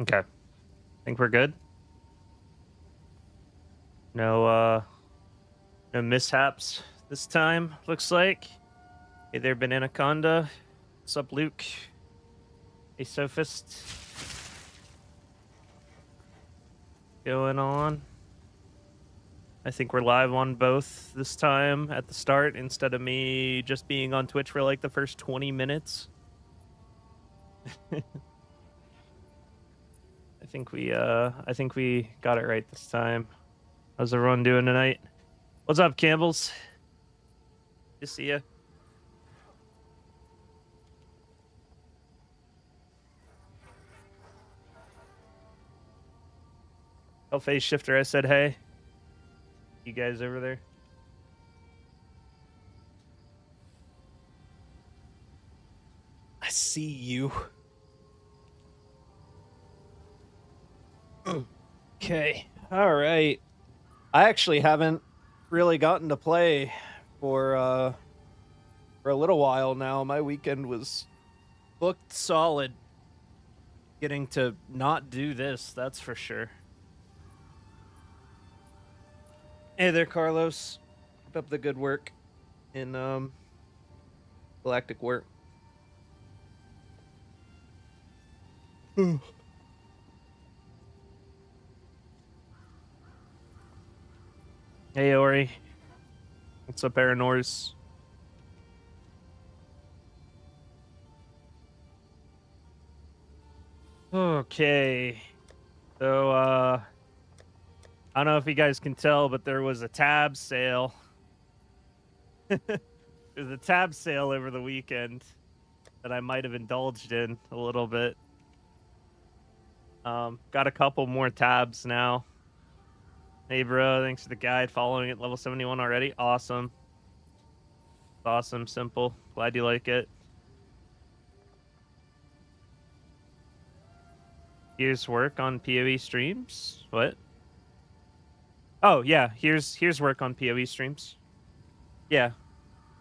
Okay. Think we're good. No no mishaps this time, looks like. Hey there, Bananaconda. What's up, Luke? Hey, Sophist. Going on. I think we're live on both this time at the start instead of me just being on Twitch for like the first 20 minutes. I think we got it right this time. How's everyone doing tonight? What's up, Campbells? Good to see ya. Oh, Face Shifter, I said hey. You guys over there? I see you. Okay. All right. I actually haven't really gotten to play for a little while now. My weekend was booked solid. Getting to not do this, that's for sure. Hey there, Carlos. Keep up the good work in galactic work. Hey, Ori. What's up, Aranors? Okay. So, I don't know if you guys can tell, but there was a tab sale. There's a tab sale over the weekend that I might have indulged in a little bit. Got a couple more tabs now. Hey, bro, thanks for the guide. Following at level 71 already. Awesome. Awesome, simple. Glad you like it. Here's work on PoE streams. What? Oh, yeah, here's work on PoE streams. Yeah.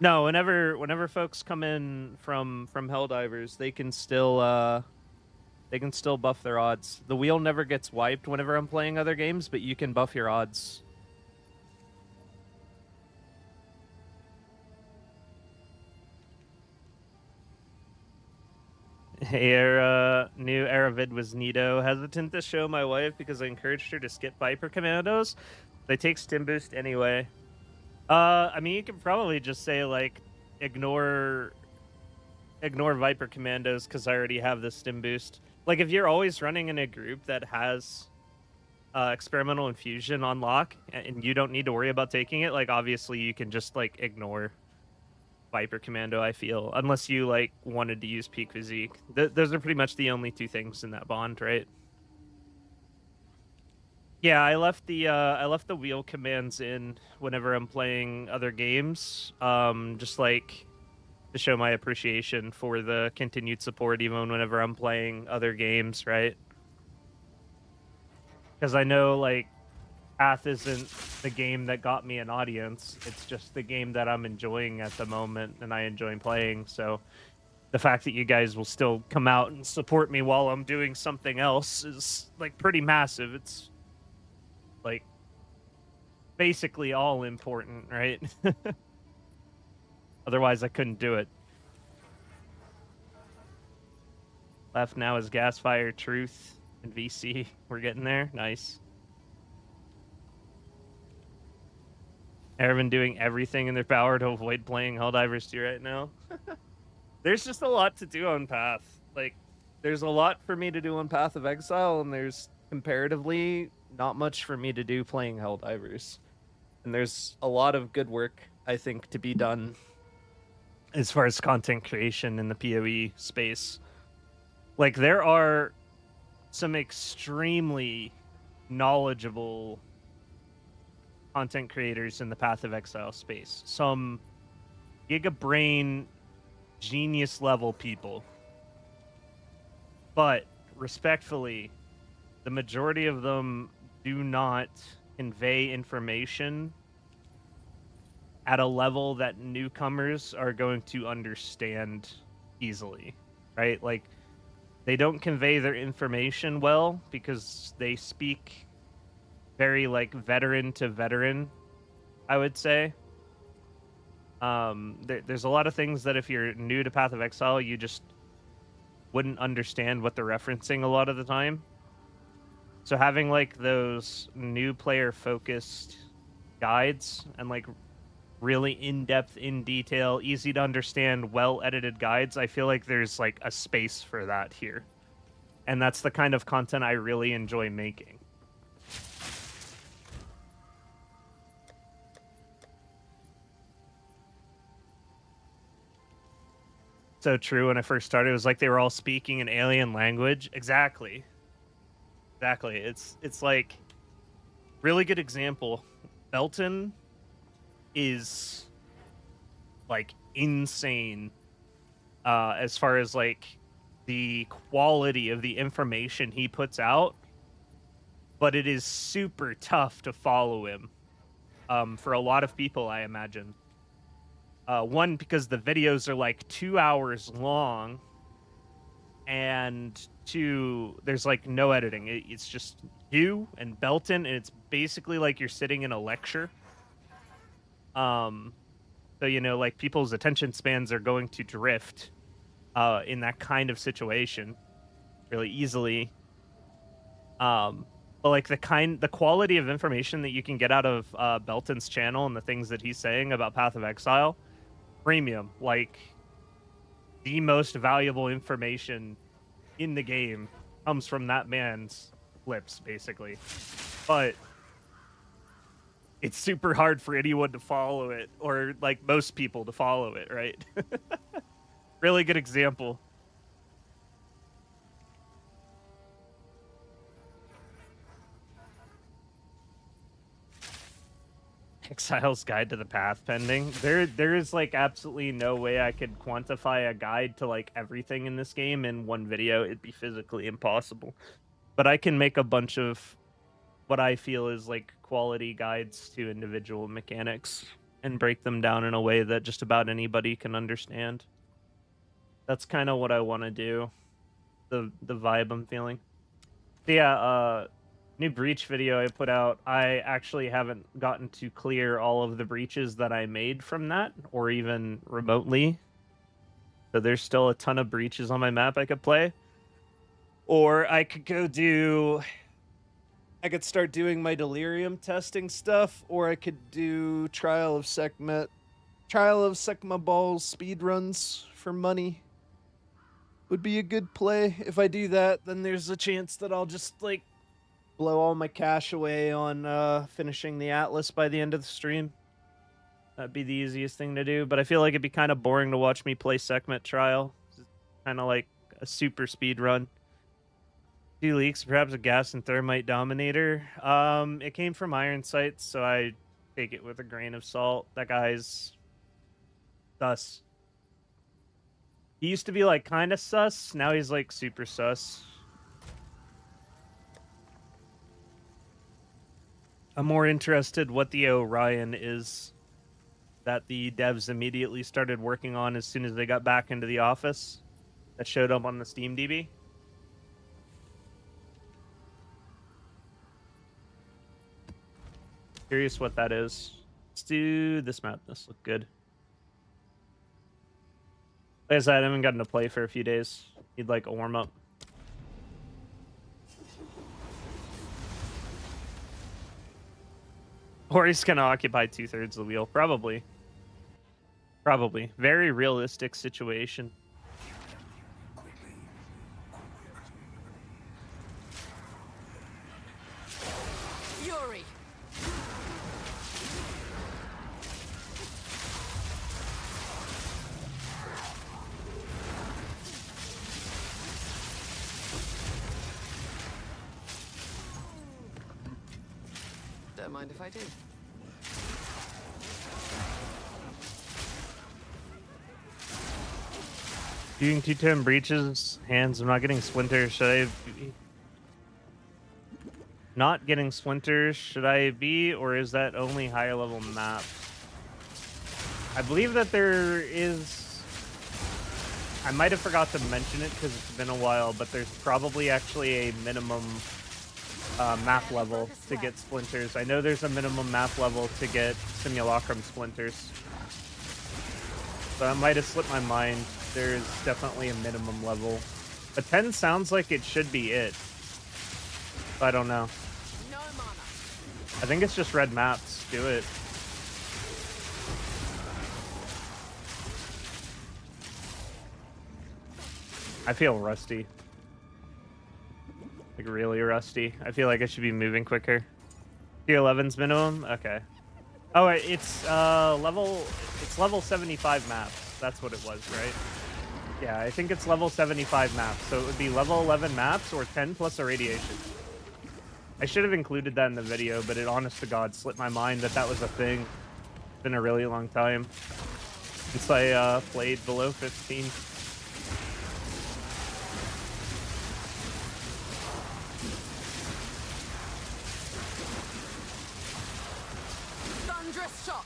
No, whenever folks come in from Helldivers, they can still buff their odds. The wheel never gets wiped whenever I'm playing other games, but you can buff your odds. Hey, new Aravid was neato. Hesitant to show my wife because I encouraged her to skip Viper Commandos. They take stim boost anyway. I mean, you can probably just say like ignore Viper Commandos because I already have the stim boost. Like if you're always running in a group that has experimental infusion on lock and you don't need to worry about taking it, like obviously you can just like ignore Viper Commando, I feel, unless you like wanted to use peak physique. Those are pretty much the only two things in that bond, right? Yeah, I left the wheel commands in whenever I'm playing other games, just like to show my appreciation for the continued support even whenever I'm playing other games, right? Because I know like Path isn't the game that got me an audience. It's just the game that I'm enjoying at the moment and I enjoy playing. So the fact that you guys will still come out and support me while I'm doing something else is like pretty massive. It's like basically all important, right? Otherwise I couldn't do it. Left now is Gasfire, Truth, and VC. We're getting there. Nice. Everyone doing everything in their power to avoid playing Helldivers 2 right now. There's just a lot to do on Path. Like, there's a lot for me to do on Path of Exile, and there's comparatively not much for me to do playing Helldivers. And there's a lot of good work, I think, to be done as far as content creation in the PoE space. Like, there are some extremely knowledgeable content creators in the Path of Exile space. Some giga-brain, genius-level people. But, respectfully, the majority of them do not convey information at a level that newcomers are going to understand easily, right? Like, they don't convey their information well because they speak very like veteran to veteran, I would say. There's a lot of things that if you're new to Path of Exile, you just wouldn't understand what they're referencing a lot of the time. So having like those new player focused guides and like really in-depth, in detail, easy to understand, well-edited guides, I feel like there's like a space for that here. And that's the kind of content I really enjoy making. So true. When I first started, it was like they were all speaking an alien language. Exactly. Exactly. It's like really good example. Belton is like insane as far as like the quality of the information he puts out, but it is super tough to follow him for a lot of people, I imagine. One, because the videos are like 2 hours long, and two, there's like no editing. It's just you and Belton, and it's basically like you're sitting in a lecture. So, you know, like people's attention spans are going to drift in that kind of situation really easily. But like the quality of information that you can get out of Belton's channel and the things that he's saying about Path of Exile, premium. Like the most valuable information in the game comes from that man's lips, basically. But it's super hard for anyone to follow it, or like most people to follow it, right? Really good example. Exile's Guide to the Path pending. There is like absolutely no way I could quantify a guide to like everything in this game in one video. It'd be physically impossible. But I can make a bunch of what I feel is like quality guides to individual mechanics and break them down in a way that just about anybody can understand. That's kind of what I want to do. The vibe I'm feeling. So yeah, new breach video I put out, I actually haven't gotten to clear all of the breaches that I made from that, or even remotely. So there's still a ton of breaches on my map I could play. Or I could go do... I could start doing my delirium testing stuff, or I could do Trial of Sekhmet Balls speedruns for money. Would be a good play. If I do that, then there's a chance that I'll just like blow all my cash away on finishing the Atlas by the end of the stream. That'd be the easiest thing to do, but I feel like it'd be kind of boring to watch me play Sekhmet Trial. It's kind of like a super speed run. 2 leaks, perhaps a gas and thermite dominator. It came from Iron Sights, so I take it with a grain of salt. That guy's sus. He used to be like kind of sus. Now he's like super sus. I'm more interested what the Orion is that the devs immediately started working on as soon as they got back into the office. That showed up on the Steam DB. Curious what that is. Let's do this map. This look good. Like I said, I haven't gotten to play for a few days. Need like a warm up. Or he's gonna occupy 2/3 of the wheel. Probably. Probably. Very realistic situation. Fury. Don't mind if I do. Doing 210 breaches, hands. I'm not getting splinters. Should I be not getting splinters? Should I be, or is that only higher level map? I believe that there is I might have forgot to mention it because it's been a while, but there's probably actually a minimum map level to get splinters. I know there's a minimum map level to get simulacrum splinters. So that might have slipped my mind. There's definitely a minimum level. But 10 sounds like it should be it. But I don't know. I think it's just red maps. Do it. I feel rusty. Like really rusty. I feel like I should be moving quicker. Tier 11's minimum? Okay. Oh, it's level 75 maps. That's what it was, right? Yeah, I think it's level 75 maps. So it would be level 11 maps or 10 plus irradiation. I should have included that in the video, but it honest to God slipped my mind that that was a thing. It's been a really long time since I played below 15. Thunderous shot.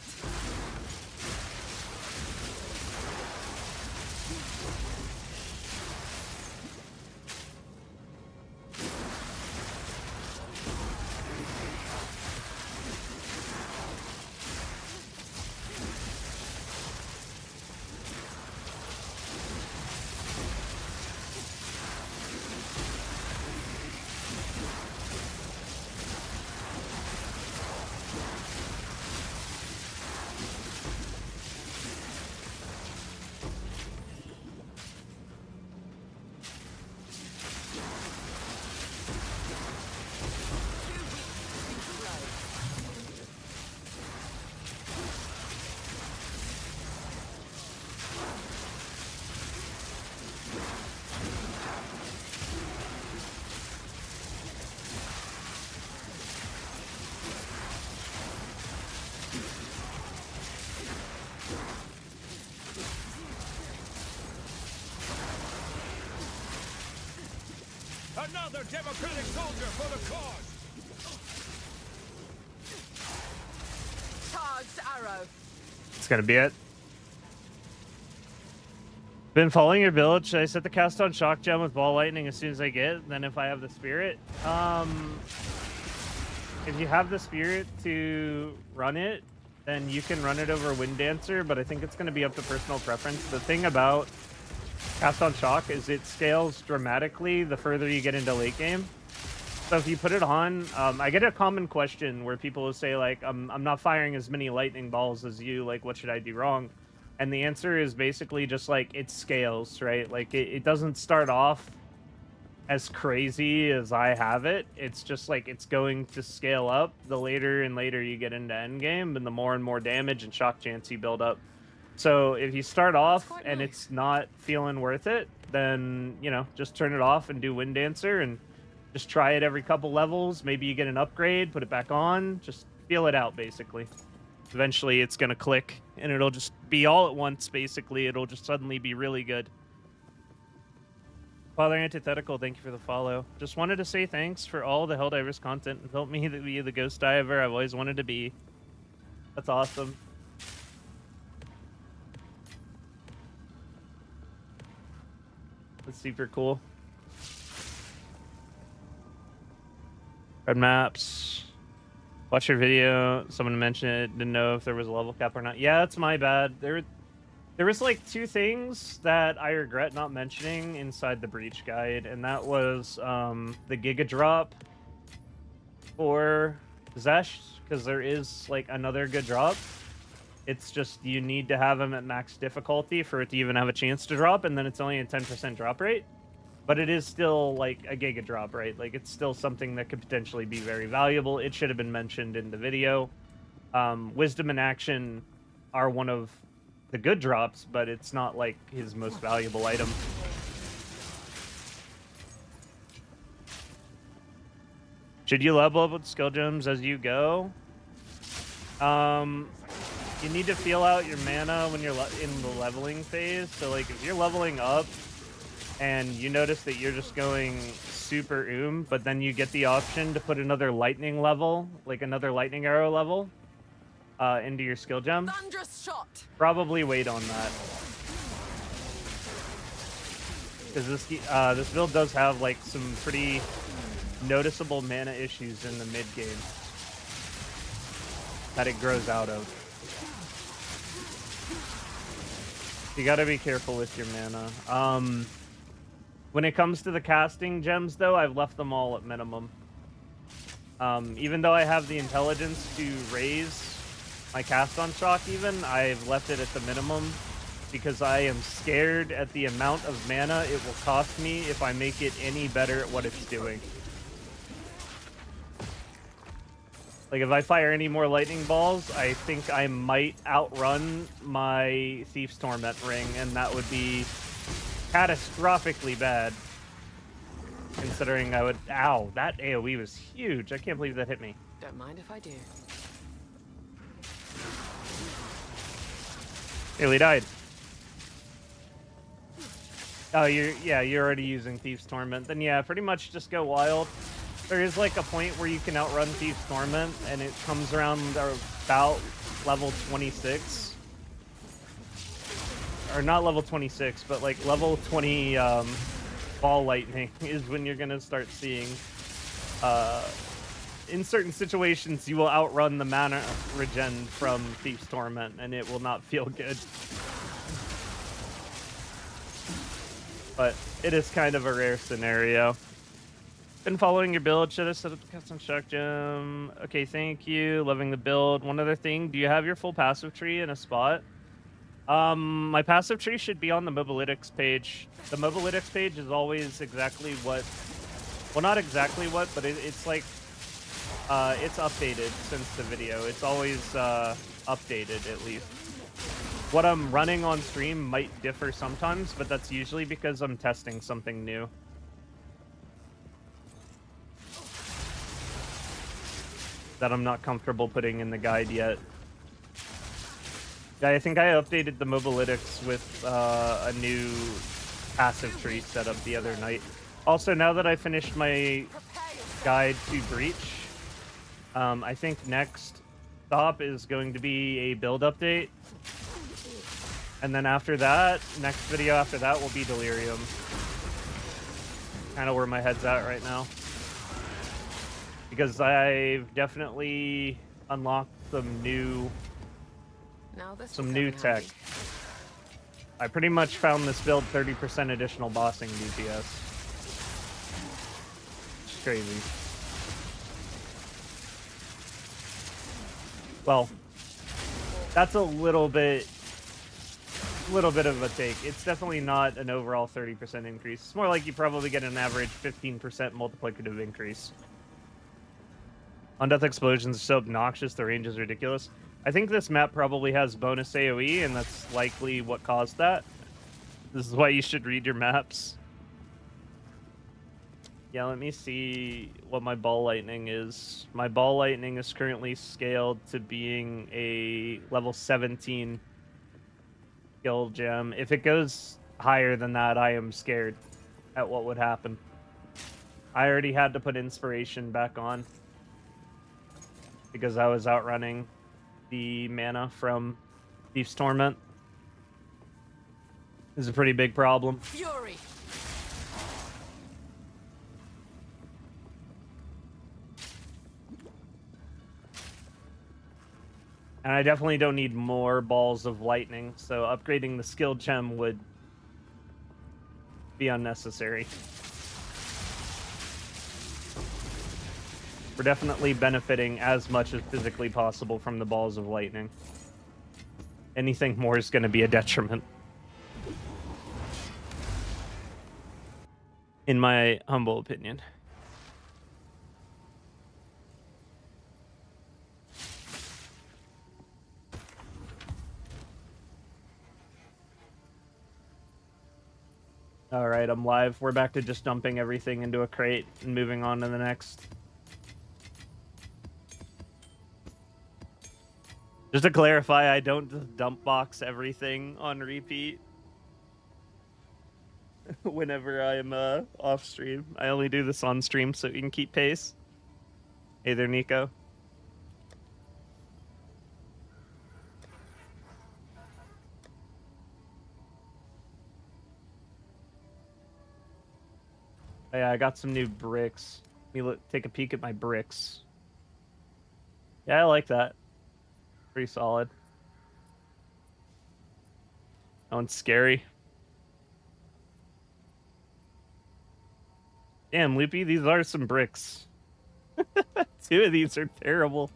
Another democratic soldier for the cause! Charged arrow. It's gonna be it. Been following your build. Should I set the cast on shock gem with ball lightning as soon as I get? Then if I have the spirit, if you have the spirit to run it, then you can run it over Wind Dancer. But I think it's gonna be up to personal preference. The thing about cast on shock is it scales dramatically the further you get into late game. So if you put it on, I get a common question where people will say like, I'm not firing as many lightning balls as you, like what should I do wrong? And the answer is basically just like it scales, right? Like it doesn't start off as crazy as I have it. It's just like it's going to scale up the later and later you get into endgame and the more and more damage and shock chance you build up. So if you start off and it's not feeling worth it, then, you know, just turn it off and do Wind Dancer and just try it every couple levels. Maybe you get an upgrade, put it back on, just feel it out, basically. Eventually it's going to click and it'll just be all at once, basically. It'll just suddenly be really good. Father Antithetical, thank you for the follow. Just wanted to say thanks for all the Helldivers content and help me to be the ghost diver I've always wanted to be. That's awesome. That's super cool. Red maps. Watch your video. Someone mentioned it. Didn't know if there was a level cap or not. Yeah, that's my bad. There was like two things that I regret not mentioning inside the Breach guide, and that was the Giga Drop for Zesh, because there is like another good drop. It's just you need to have them at max difficulty for it to even have a chance to drop, and then it's only a 10% drop rate. But it is still like a Giga Drop, right? Like it's still something that could potentially be very valuable. It should have been mentioned in the video. Wisdom and Action are one of the good drops, but it's not like his most valuable item. Should you level up with skill gems as you go? You need to feel out your mana when you're in the leveling phase. So like if you're leveling up and you notice that you're just going super but then you get the option to put another lightning level, like another lightning arrow level, into your skill gem, Thunderous shot. probably wait on that. Because this build does have like some pretty noticeable mana issues in the mid game that it grows out of. You got to be careful with your mana. When it comes to the casting gems, though, I've left them all at minimum. Even though I have the intelligence to raise my cast on shock, I've left it at the minimum because I am scared at the amount of mana it will cost me if I make it any better at what it's doing. Like, if I fire any more lightning balls, I think I might outrun my Thief's Torment ring, and that would be catastrophically bad. Considering I would... Ow, that AoE was huge. I can't believe that hit me. Don't mind if I do. Nearly died. Oh, you're already using Thief's Torment. Then yeah, pretty much just go wild. There is like a point where you can outrun Thief's Torment, and it comes around about level 26. Or not level 26, but like level 20 ball lightning is when you're gonna start seeing in certain situations you will outrun the mana regen from Thief's Torment, and it will not feel good. But it is kind of a rare scenario. Been following your build. Should have set up the custom shock gem. Okay, thank you. Loving the build. One other thing, do you have your full passive tree in a spot? My passive tree should be on the Mobalytics page. The Mobalytics page is always exactly what... Well, not exactly what, but it's like... it's updated since the video. It's always updated, at least. What I'm running on stream might differ sometimes, but that's usually because I'm testing something new. That I'm not comfortable putting in the guide yet. Yeah, I think I updated the Mobalytics with a new passive tree setup the other night. Also, now that I finished my guide to Breach, I think next stop is going to be a build update. And then after that, next video after that will be Delirium. Kind of where my head's at right now. Because I've definitely unlocked some new tech. I pretty much found this build 30% additional bossing DPS. It's crazy. Well, that's a little bit of a take. It's definitely not an overall 30% increase. It's more like you probably get an average 15% multiplicative increase. Undeath explosions are so obnoxious, the range is ridiculous. I think this map probably has bonus AoE, and that's likely what caused that. This is why you should read your maps. Yeah, let me see what my ball lightning is. My ball lightning is currently scaled to being a level 17 skill gem. If it goes higher than that, I am scared at what would happen. I already had to put inspiration back on because I was outrunning the mana from Thief's Torment. This is a pretty big problem. Fury. And I definitely don't need more balls of lightning, so upgrading the skill gem would be unnecessary. We're definitely benefiting as much as physically possible from the balls of lightning. Anything more is going to be a detriment. In my humble opinion. All right, I'm live. We're back to just dumping everything into a crate and moving on to the next. Just to clarify, I don't just dump box everything on repeat whenever I'm off stream. I only do this on stream so you can keep pace. Hey there, Nico. Oh, yeah, I got some new bricks. Let me take a peek at my bricks. Yeah, I like that. Pretty solid. That one's scary. Damn, Loopy, these are some bricks. 2 of these are terrible.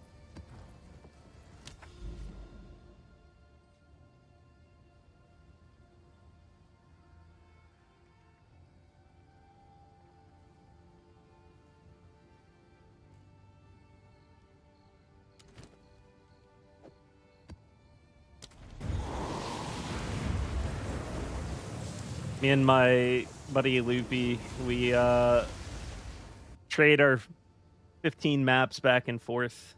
Me and my buddy Loopy, we trade our 15 maps back and forth.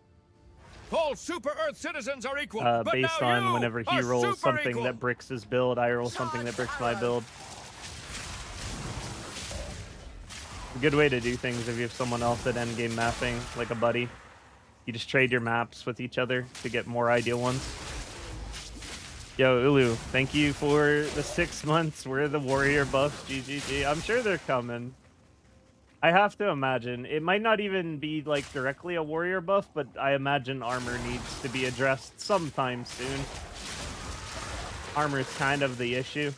All Super Earth citizens are equal, but Based now on you whenever he are rolls super something equal. that bricks his build, I roll something that bricks my build. A good way to do things if you have someone else at endgame mapping, like a buddy. You just trade your maps with each other to get more ideal ones. Yo, Ulu, thank you for the 6 months. Where are the warrior buffs? GGG. I'm sure they're coming. I have to imagine. It might not even be like directly a warrior buff, but I imagine armor needs to be addressed sometime soon. Armor is kind of the issue.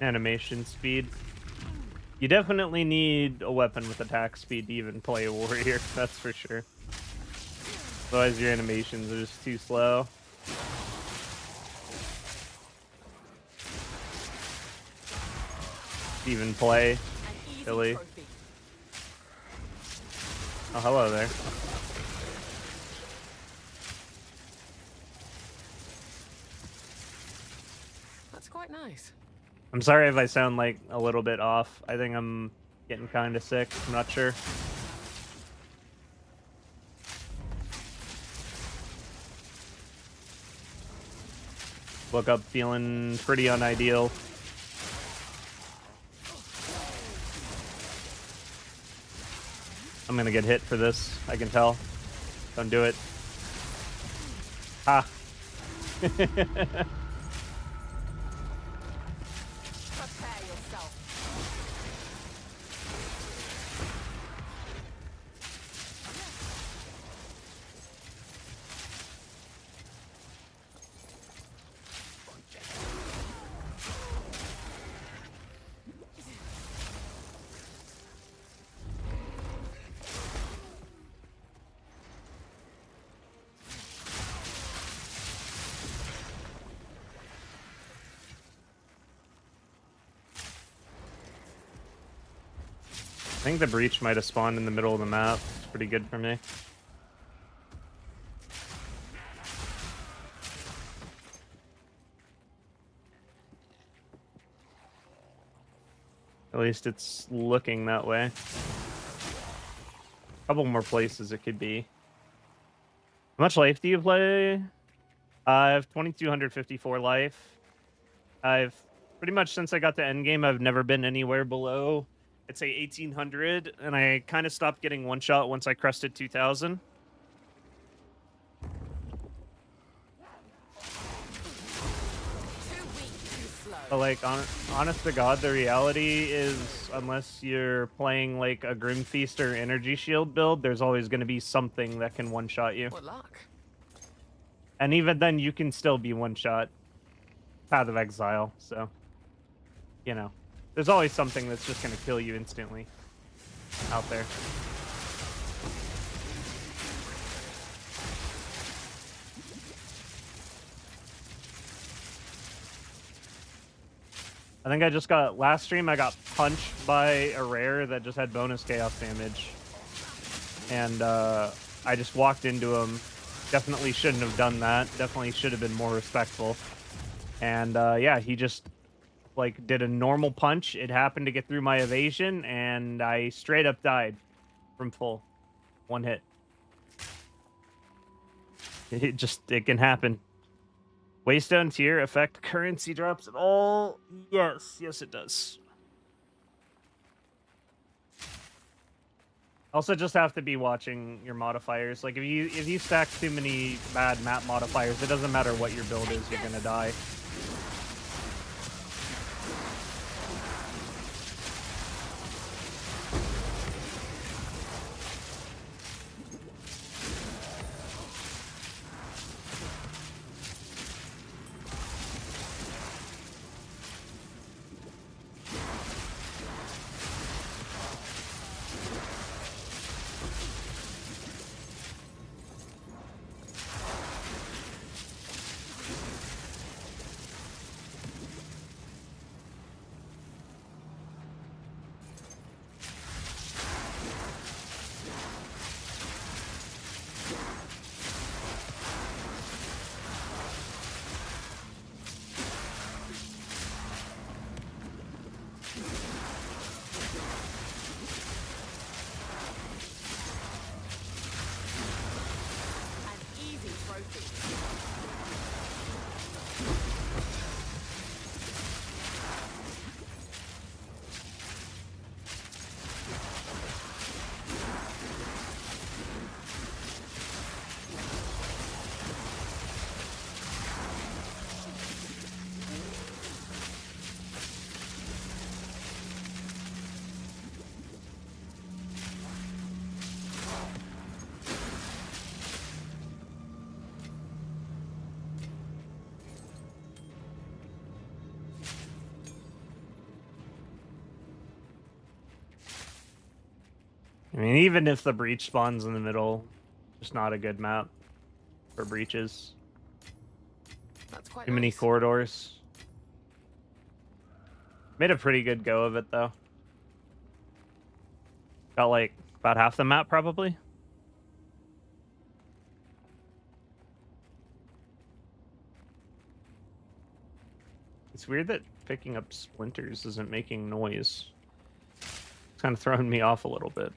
Animation speed. You definitely need a weapon with attack speed to even play a warrior, that's for sure. Otherwise your animations are just too slow. To even play. Silly. Oh, hello there. That's quite nice. I'm sorry if I sound like a little bit off. I think I'm getting kind of sick. I'm not sure. Woke up feeling pretty unideal. I'm gonna get hit for this. I can tell. Don't do it. Ah. Prepare yourself. I think the breach might have spawned in the middle of the map. It's pretty good for me. At least it's looking that way. A couple more places it could be. How much life do you play? I have 2,254 life. I've pretty much since I got to endgame, I've never been anywhere below, I'd say 1,800, and I kind of stopped getting one shot once I crested 2,000. But like, honest to God, the reality is, unless you're playing like a Grim Feast or Energy Shield build, there's always going to be something that can one-shot you. What luck. And even then, you can still be one-shot. Path of Exile, so, you know. There's always something that's just going to kill you instantly out there. I think I just got, last stream I got punched by a rare that just had bonus chaos damage. and I just walked into him. Definitely shouldn't have done that. Definitely should have been more respectful. And yeah, he just like did a normal punch. It happened to get through my evasion, and I straight up died from full one hit. It can happen. Waystone tier affect currency drops at all? Yes, it does. Also, just have to be watching your modifiers. Like if you stack too many bad map modifiers, it doesn't matter what your build is, you're gonna die. I mean, even if the breach spawns in the middle, just not a good map for breaches. That's quite Too many nice. corridors. Made a pretty good go of it, though. Got like about half the map, probably. It's weird that picking up splinters isn't making noise. It's kind of throwing me off a little bit.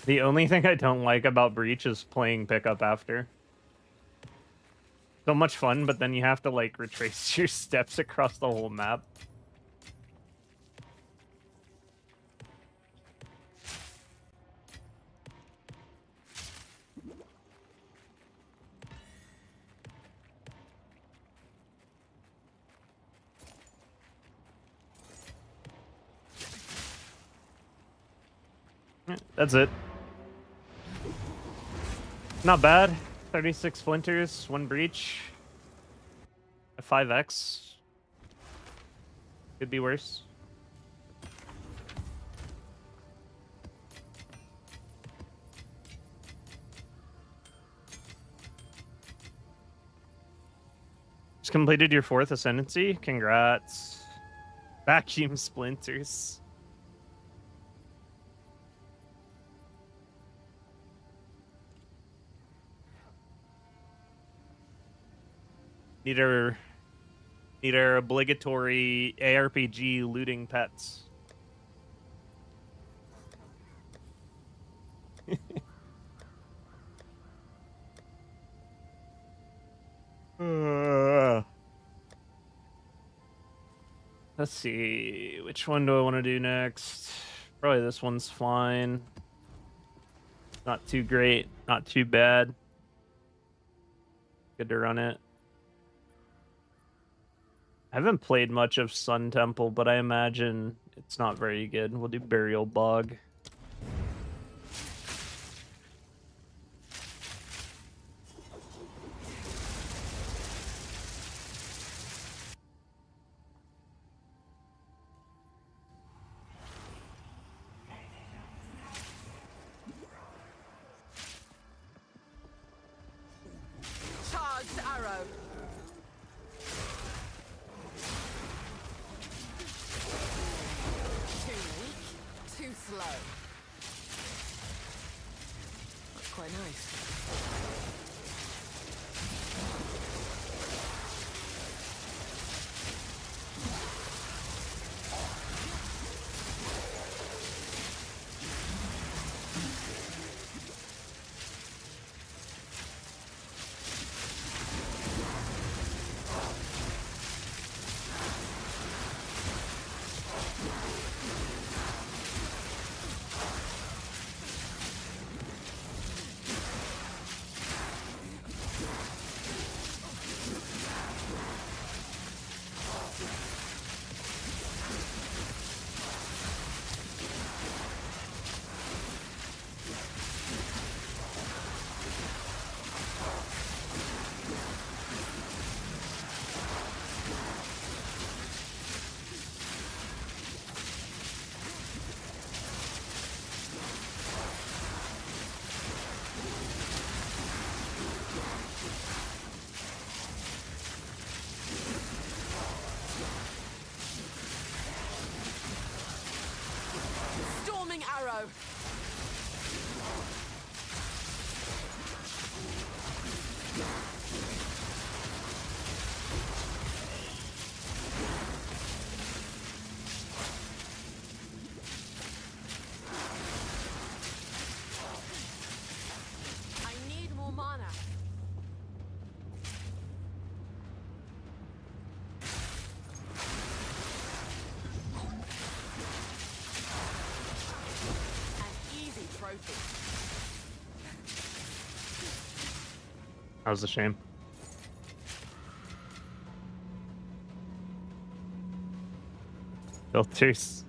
The only thing I don't like about Breach is playing pickup after. So much fun, but then you have to like retrace your steps across the whole map. That's it. Not bad. 36 splinters, 1 breach. A 5x. Could be worse. Just completed your 4th ascendancy. Congrats. Vacuum splinters. Need our obligatory ARPG looting pets. Let's see. Which one do I want to do next? Probably this one's fine. Not too great. Not too bad. Good to run it. I haven't played much of Sun Temple, but I imagine it's not very good. We'll do Burial Bog. Charged arrow. nice. Storming arrow. I need more mana. An easy trophy. That was a shame. Filters.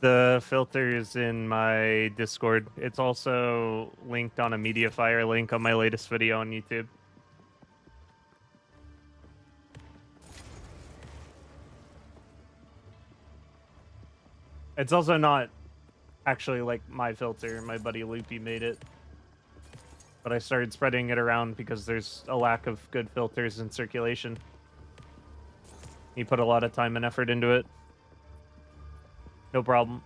The filter is in my Discord. It's also linked on a MediaFire link on my latest video on YouTube. It's also not actually like my filter. My buddy Loopy made it. But I started spreading it around because there's a lack of good filters in circulation. He put a lot of time and effort into it. No problem.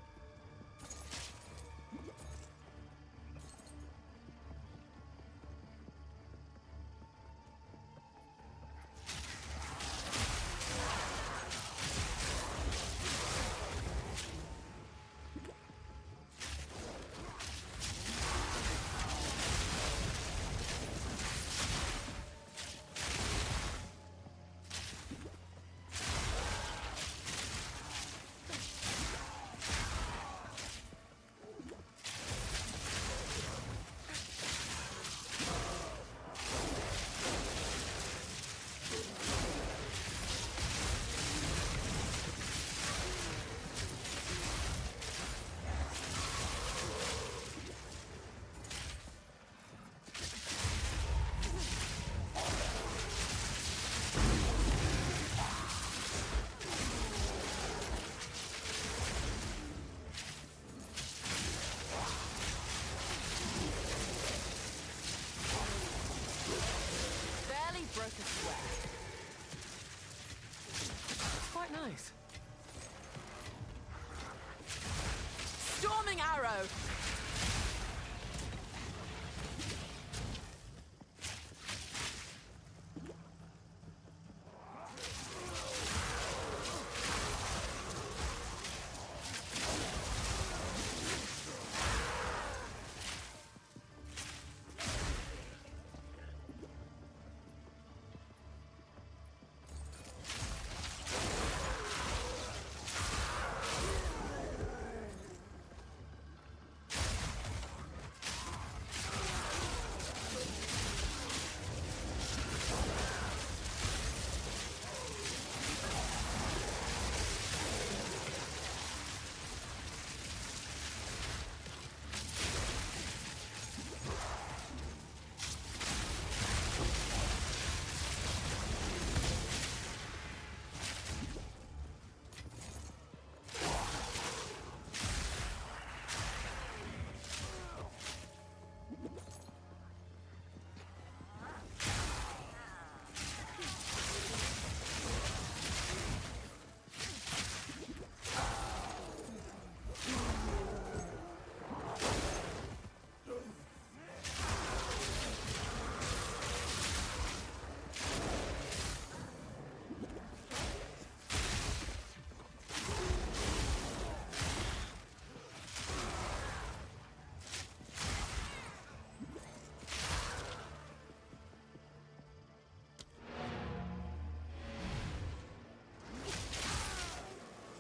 Barely broke a sweat. It's quite nice. Storming arrow.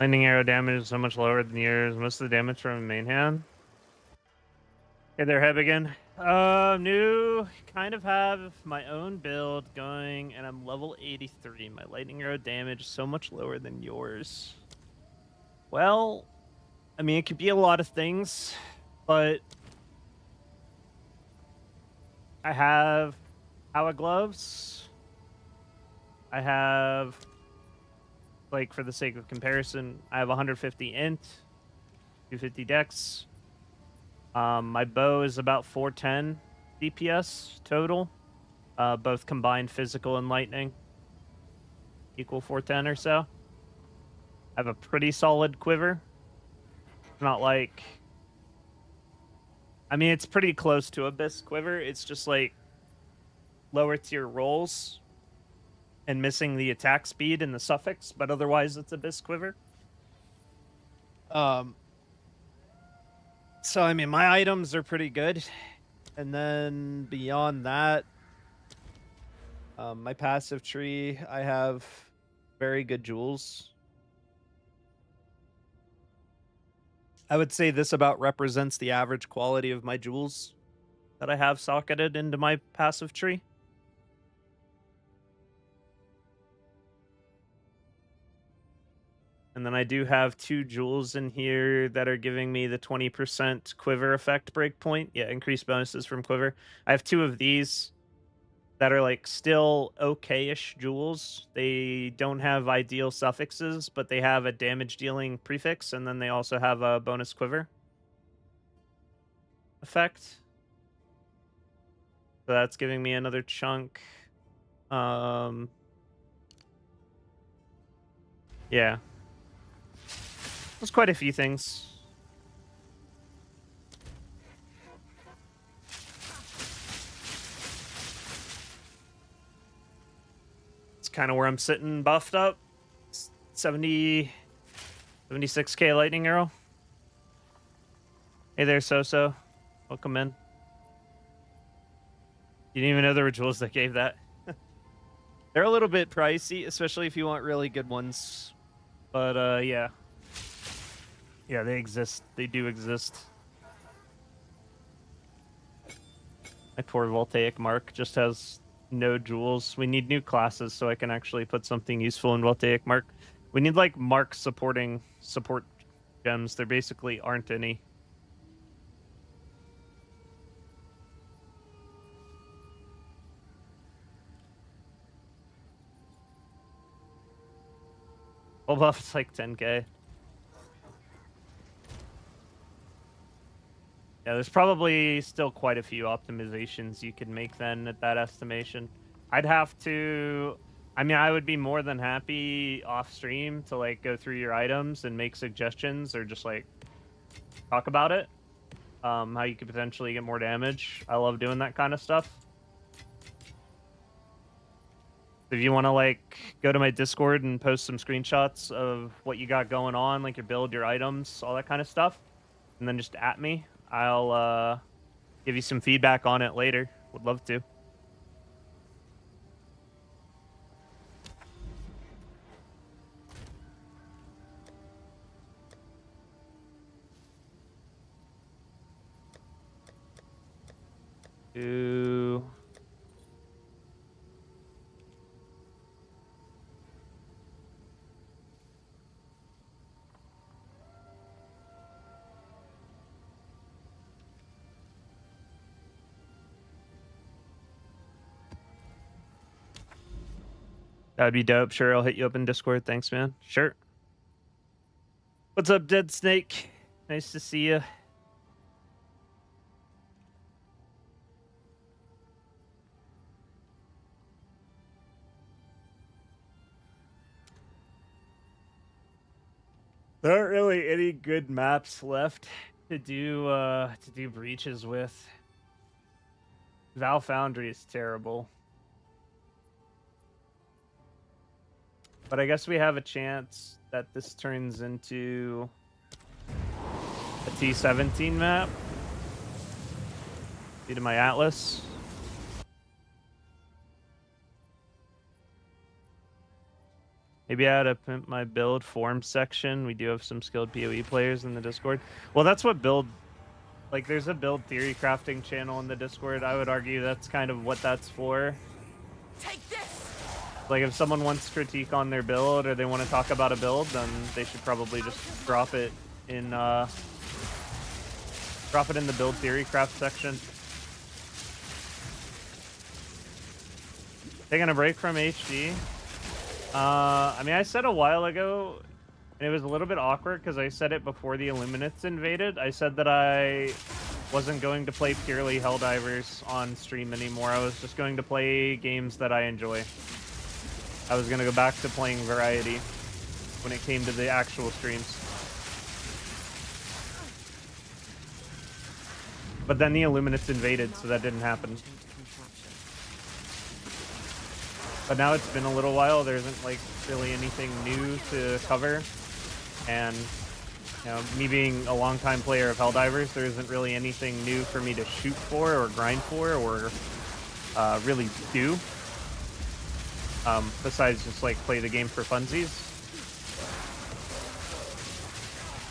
Lightning arrow damage is so much lower than yours. Most of the damage from main hand. Hey there, Heb again. New, kind of have my own build going, and I'm level 83. My lightning arrow damage is so much lower than yours. Well, I mean, it could be a lot of things, but I have Howa gloves. I have, like, for the sake of comparison, I have 150 int, 250 dex. My bow is about 410 DPS total. Both combined physical and lightning equal 410 or so. I have a pretty solid quiver. Not like... I mean, it's pretty close to Abyss quiver. It's just like lower tier rolls and missing the attack speed and the suffix, but otherwise it's Abyss quiver. So, I mean, my items are pretty good. And then beyond that, my passive tree, I have very good jewels. I would say this about represents the average quality of my jewels that I have socketed into my passive tree. And then I do have 2 jewels in here that are giving me the 20% quiver effect breakpoint. Yeah, increased bonuses from quiver. I have 2 of these that are like still okay-ish jewels. They don't have ideal suffixes, but they have a damage dealing prefix, and then they also have a bonus quiver effect. So that's giving me another chunk. Yeah. There's quite a few things. It's kind of where I'm sitting buffed up. 76k lightning arrow. Hey there, Soso. Welcome in. You didn't even know there were jewels that gave that. They're a little bit pricey, especially if you want really good ones. But, yeah. Yeah, they exist. They do exist. My poor Voltaic Mark just has no jewels. We need new classes so I can actually put something useful in Voltaic Mark. We need, like, Mark support gems. There basically aren't any. Full buff is like 10k. Yeah, there's probably still quite a few optimizations you could make then at that estimation. I'd have to... I mean, I would be more than happy off stream to, like, go through your items and make suggestions or just, like, talk about it. How you could potentially get more damage. I love doing that kind of stuff. If you want to, like, go to my Discord and post some screenshots of what you got going on, like your build, your items, all that kind of stuff, and then just at me, I'll give you some feedback on it later. Would love to. Ooh. That'd be dope. Sure, I'll hit you up in Discord. Thanks, man. Sure. What's up, Dead Snake? Nice to see you. There aren't really any good maps left to do breaches with. Val Foundry is terrible. But I guess we have a chance that this turns into a T17 map. Due to my Atlas. Maybe I ought to pimp my build form section. We do have some skilled PoE players in the Discord. Well, that's what build... Like, there's a build theory crafting channel in the Discord. I would argue that's kind of what that's for. Take this. Like, if someone wants critique on their build or they want to talk about a build, then they should probably just drop it in the build theory craft section. Taking a break from HD. I mean, I said a while ago, and it was a little bit awkward because I said it before the Illuminates invaded. I said that I wasn't going to play purely Helldivers on stream anymore. I was just going to play games that I enjoy. I was going to go back to playing variety when it came to the actual streams. But then the Illuminates invaded, so that didn't happen. But now it's been a little while. There isn't like really anything new to cover. And you know, me being a longtime player of Helldivers, there isn't really anything new for me to shoot for or grind for or really do. Besides just like play the game for funsies.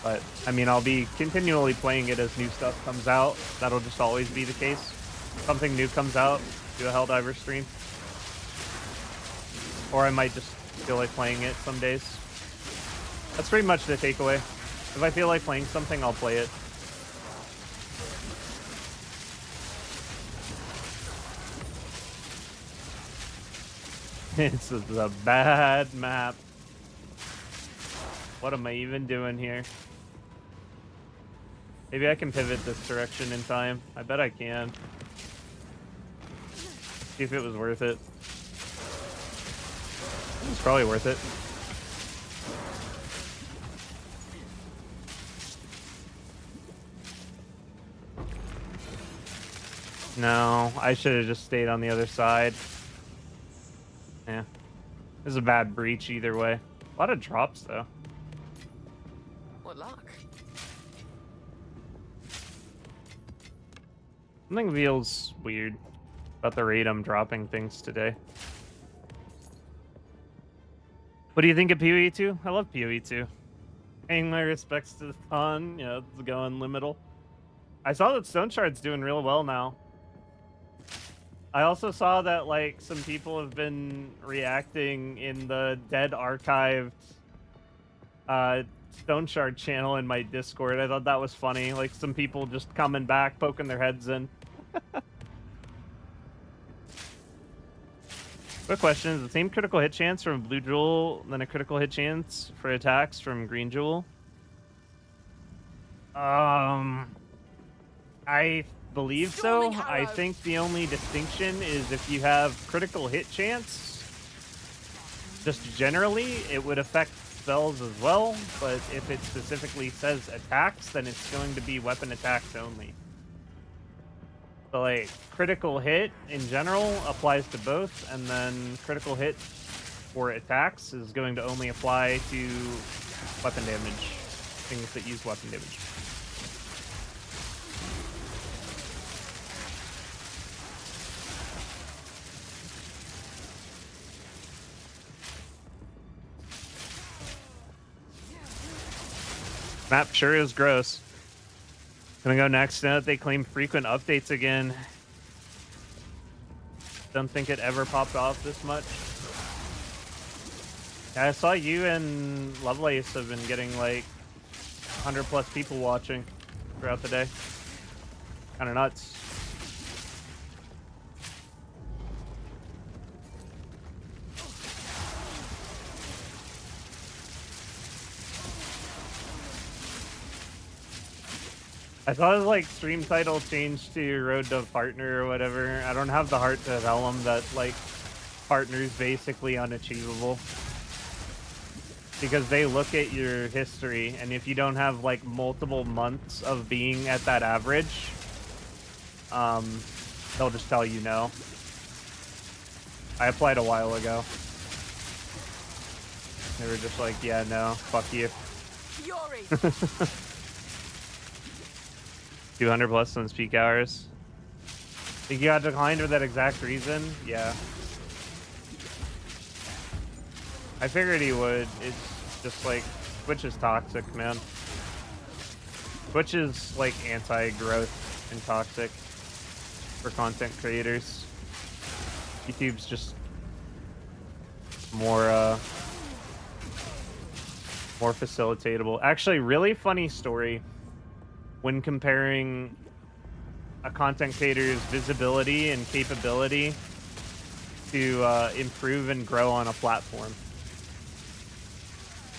But I mean, I'll be continually playing it as new stuff comes out. That'll just always be the case. Something new comes out, do a Helldiver stream. Or I might just feel like playing it some days. That's pretty much the takeaway. If I feel like playing something, I'll play it. It's a bad map. What am I even doing here? Maybe I can pivot this direction in time. I bet I can. See if it was worth it. It's probably worth it. No, I should have just stayed on the other side. Yeah. This is a bad breach either way. A lot of drops, though. What luck. Something feels weird about the rate I'm dropping things today. What do you think of PoE 2? I love PoE 2. Paying my respects to the ton. Yeah, it's going liminal. I saw that Stone Shard's doing real well now. I also saw that like some people have been reacting in the dead archived Stone Shard channel in my Discord. I thought that was funny. Like some people just coming back, poking their heads in. Quick question, is the same critical hit chance from Blue Jewel than a critical hit chance for attacks from Green Jewel? I believe so. I think the only distinction is if you have critical hit chance, just generally, it would affect spells as well, but if it specifically says attacks, then it's going to be weapon attacks only. So like critical hit in general applies to both, and then critical hit for attacks is going to only apply to weapon damage, things that use weapon damage. Map sure is gross. Gonna go next. Now that they claim frequent updates again. Don't think it ever popped off this much. Yeah, I saw you and Lovelace have been getting like 100+ people watching throughout the day. Kind of nuts. I saw his like stream title changed to Road to Partner or whatever. I don't have the heart to tell him that like partner's basically unachievable. Because they look at your history, and if you don't have like multiple months of being at that average, they'll just tell you no. I applied a while ago. They were just like, yeah, no, fuck you. Fury. 200+ since peak hours. Think you got declined for that exact reason? Yeah. I figured he would. It's just like Twitch is toxic, man. Twitch is like anti-growth and toxic for content creators. YouTube's just more more facilitatable. Actually, really funny story when comparing a content creator's visibility and capability to improve and grow on a platform.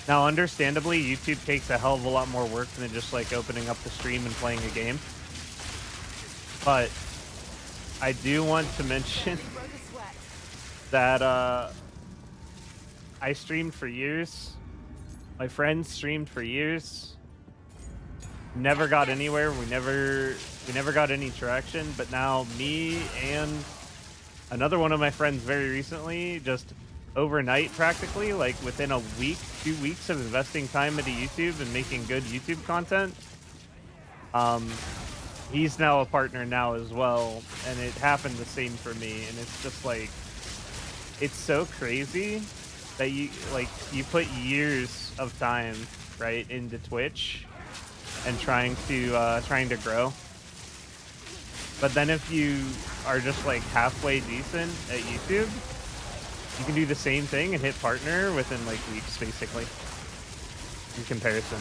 Now, understandably, YouTube takes a hell of a lot more work than just like opening up the stream and playing a game. But I do want to mention that I streamed for years. My friends streamed for years. Never got anywhere. We never got any traction. But now me and another one of my friends very recently, just overnight practically, like within a week, 2 weeks of investing time into YouTube and making good YouTube content, he's now a partner now as well, and it happened the same for me. And it's just like, it's so crazy that you put years of time right into Twitch and trying to grow, but then if you are just like halfway decent at YouTube, you can do the same thing and hit partner within like weeks, basically, in comparison.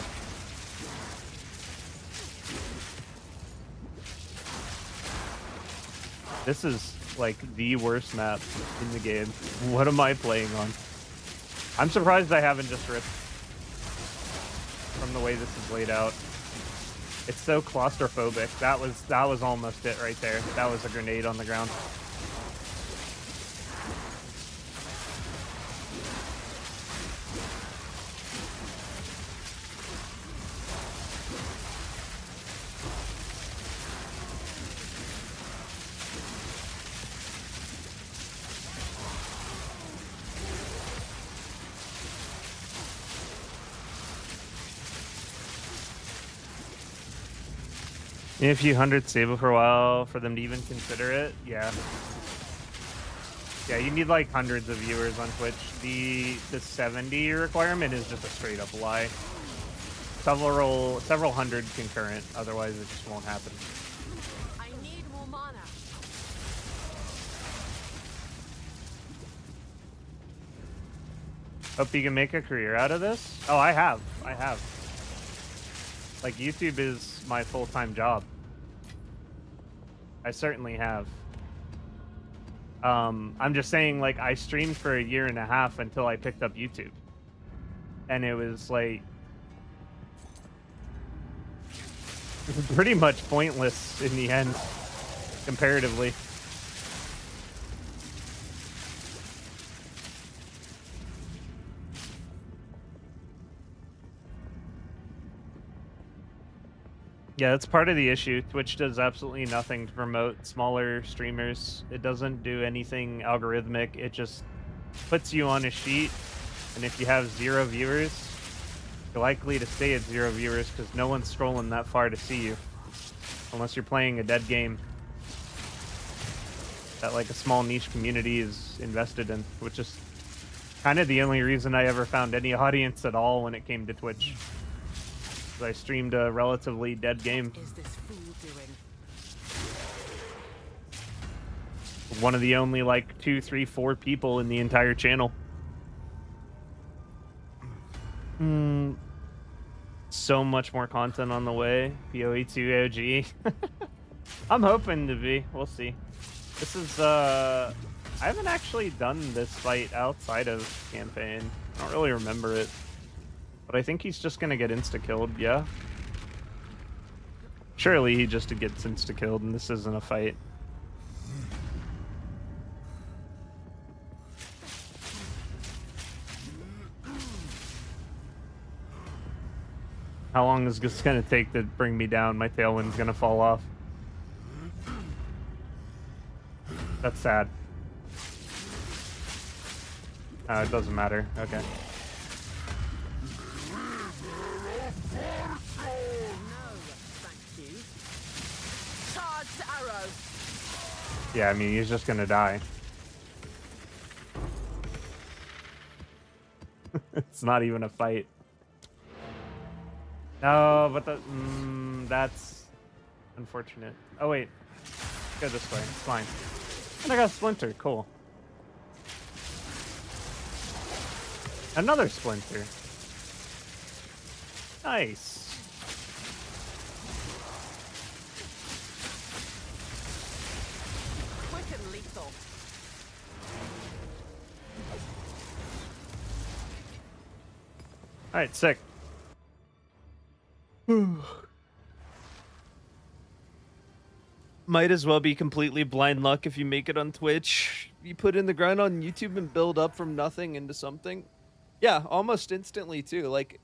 This is like the worst map in the game. What am I playing on? I'm surprised I haven't just ripped from the way this is laid out. It's so claustrophobic. That was almost it right there. That was a grenade on the ground. A few hundred stable for a while for them to even consider it. Yeah, you need like hundreds of viewers on Twitch. The 70 requirement is just a straight up lie. Several hundred concurrent, otherwise it just won't happen. I need more mana. Hope you can make a career out of this. Oh, I have. Like, YouTube is my full-time job. I certainly have. I'm just saying, like, I streamed for a year and a half until I picked up YouTube. And it was, like, pretty much pointless in the end, comparatively. Yeah, that's part of the issue. Twitch does absolutely nothing to promote smaller streamers. It doesn't do anything algorithmic. It just puts you on a sheet, and if you have 0 viewers, you're likely to stay at 0 viewers because no one's scrolling that far to see you. Unless you're playing a dead game that like a small niche community is invested in, which is kind of the only reason I ever found any audience at all when it came to Twitch. I streamed a relatively dead game. Is this fool doing? One of the only like 2, 3, 4 people in the entire channel. So much more content on the way. PoE2 OG. I'm hoping to be. We'll see. This is I haven't actually done this fight outside of campaign. I don't really remember it. But I think he's just gonna get insta-killed, yeah? Surely he just gets insta-killed and this isn't a fight. How long is this gonna take to bring me down? My tailwind's gonna fall off. That's sad. Oh, it doesn't matter. Okay. Yeah, I mean, he's just gonna die. It's not even a fight. No, but that's unfortunate. Oh wait, go this way. It's fine. And I got a splinter. Cool. Another splinter. Nice. Quick and lethal. All right, sick. Might as well be completely blind luck if you make it on Twitch. You put in the grind on YouTube and build up from nothing into something. Yeah, almost instantly too. Like,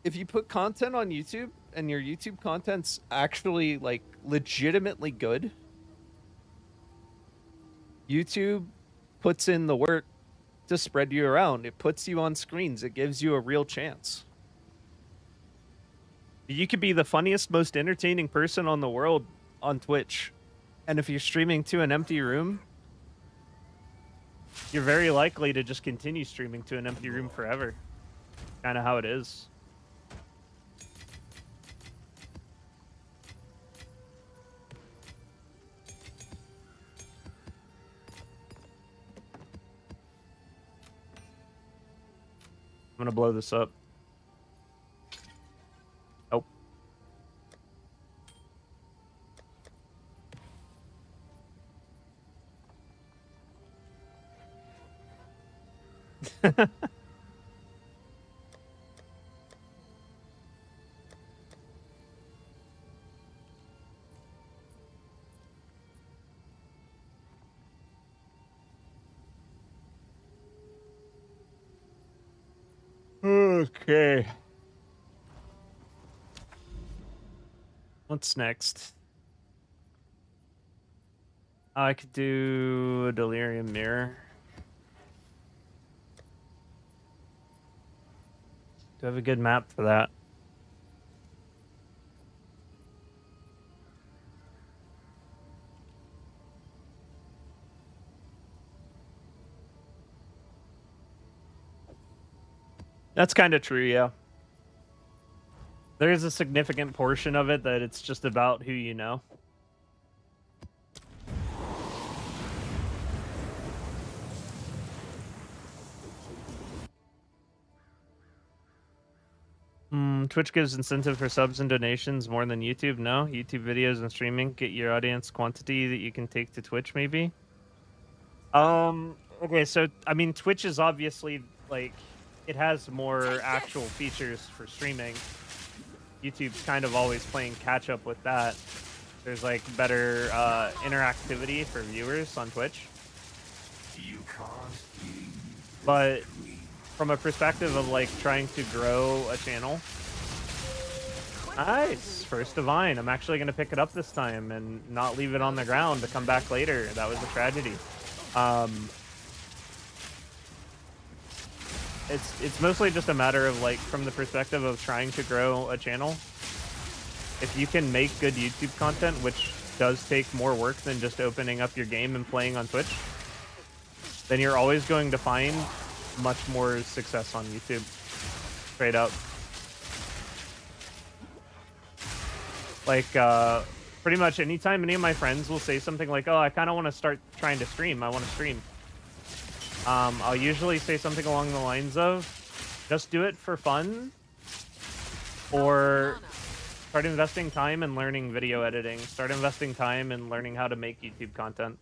if you put content on YouTube and your YouTube content's actually like legitimately good, YouTube puts in the work to spread you around. It puts you on screens. It gives you a real chance. You could be the funniest, most entertaining person on the world on Twitch, and if you're streaming to an empty room, you're very likely to just continue streaming to an empty room forever. Kind of how it is. I'm gonna blow this up. Nope. Okay. What's next? I could do a delirium mirror. Do I have a good map for that? That's kind of true, yeah. There is a significant portion of it that it's just about who you know. Twitch gives incentive for subs and donations more than YouTube. No, YouTube videos and streaming get your audience quantity that you can take to Twitch, maybe. Okay, so I mean, Twitch is obviously like it has more actual features for streaming. YouTube's kind of always playing catch up with that. There's like better interactivity for viewers on Twitch. But from a perspective of like trying to grow a channel, nice, first divine. I'm actually going to pick it up this time and not leave it on the ground to come back later. That was a tragedy. It's mostly just a matter of like from the perspective of trying to grow a channel. If you can make good YouTube content, which does take more work than just opening up your game and playing on Twitch, then you're always going to find much more success on YouTube. Straight up. Like, pretty much anytime any of my friends will say something like, oh, I kind of want to start trying to stream. I want to stream. I'll usually say something along the lines of, just do it for fun, or start investing time in learning video editing. Start investing time in learning how to make YouTube content.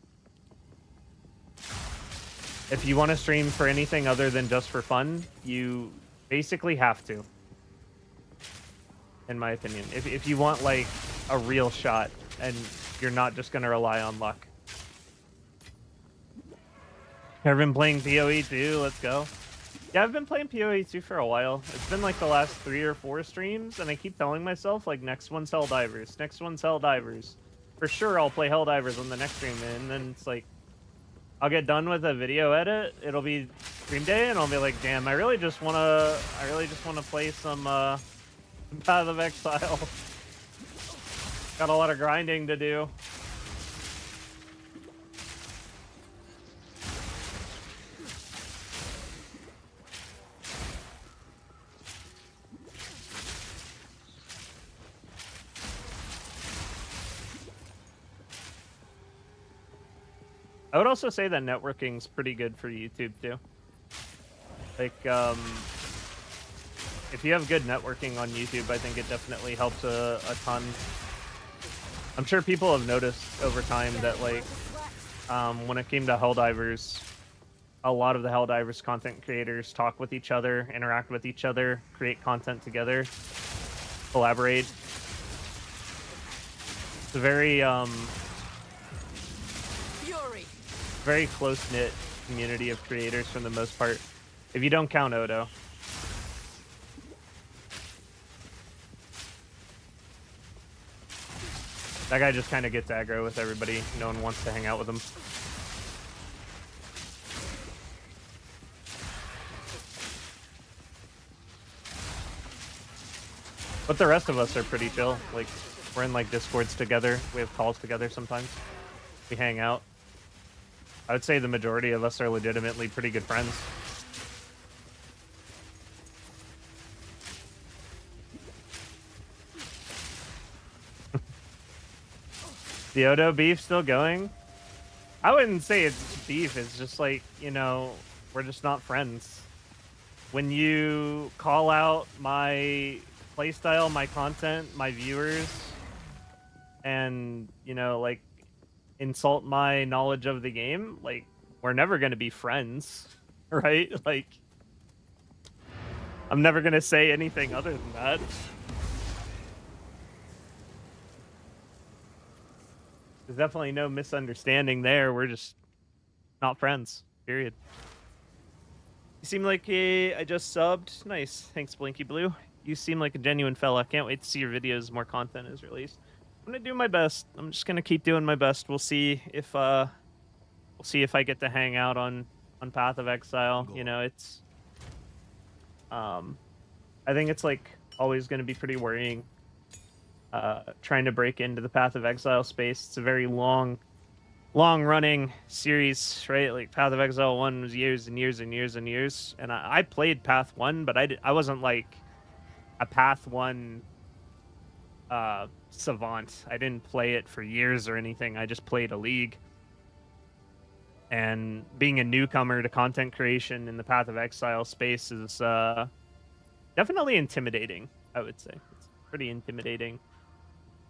If you want to stream for anything other than just for fun, you basically have to, in my opinion. If you want like a real shot and you're not just going to rely on luck. I've been playing PoE 2, let's go. Yeah, I've been playing PoE 2 for a while. It's been like the last 3 or 4 streams, and I keep telling myself, like, next one's Helldivers, next one's Helldivers. For sure, I'll play Helldivers on the next stream, and then it's like, I'll get done with a video edit, it'll be stream day, and I'll be like, damn, I really just wanna play some, Path of Exile. Got a lot of grinding to do. I would also say that networking's pretty good for YouTube too. Like, if you have good networking on YouTube, I think it definitely helps a ton. I'm sure people have noticed over time that, like, when it came to Helldivers, a lot of the Helldivers content creators talk with each other, interact with each other, create content together, collaborate. It's a very, Fury. very close-knit community of creators for the most part, if you don't count Odo. That guy just kind of gets aggro with everybody. No one wants to hang out with him. But the rest of us are pretty chill. Like, we're in, like, Discords together. We have calls together sometimes. We hang out. I would say the majority of us are legitimately pretty good friends. The Odo beef still going? I wouldn't say it's beef. It's just like, you know, we're just not friends. When you call out my playstyle, my content, my viewers, and, you know, like, insult my knowledge of the game, like, we're never going to be friends, right? Like, I'm never going to say anything other than that. There's definitely no misunderstanding there. We're just not friends, period. You seem like I just subbed. Nice. Thanks, Blinky Blue. You seem like a genuine fella. Can't wait to see your videos. More content is released. I'm gonna do my best. I'm just gonna keep doing my best. We'll see if I get to hang out on Path of Exile. You know, it's I think it's like always gonna be pretty worrying. Trying to break into the Path of Exile space. It's a very long running series, right? Like Path of Exile 1 was years and years and years and years. And I played Path 1, but I wasn't like a Path 1 savant. I didn't play it for years or anything. I just played a league. And being a newcomer to content creation in the Path of Exile space is definitely intimidating, I would say. It's pretty intimidating.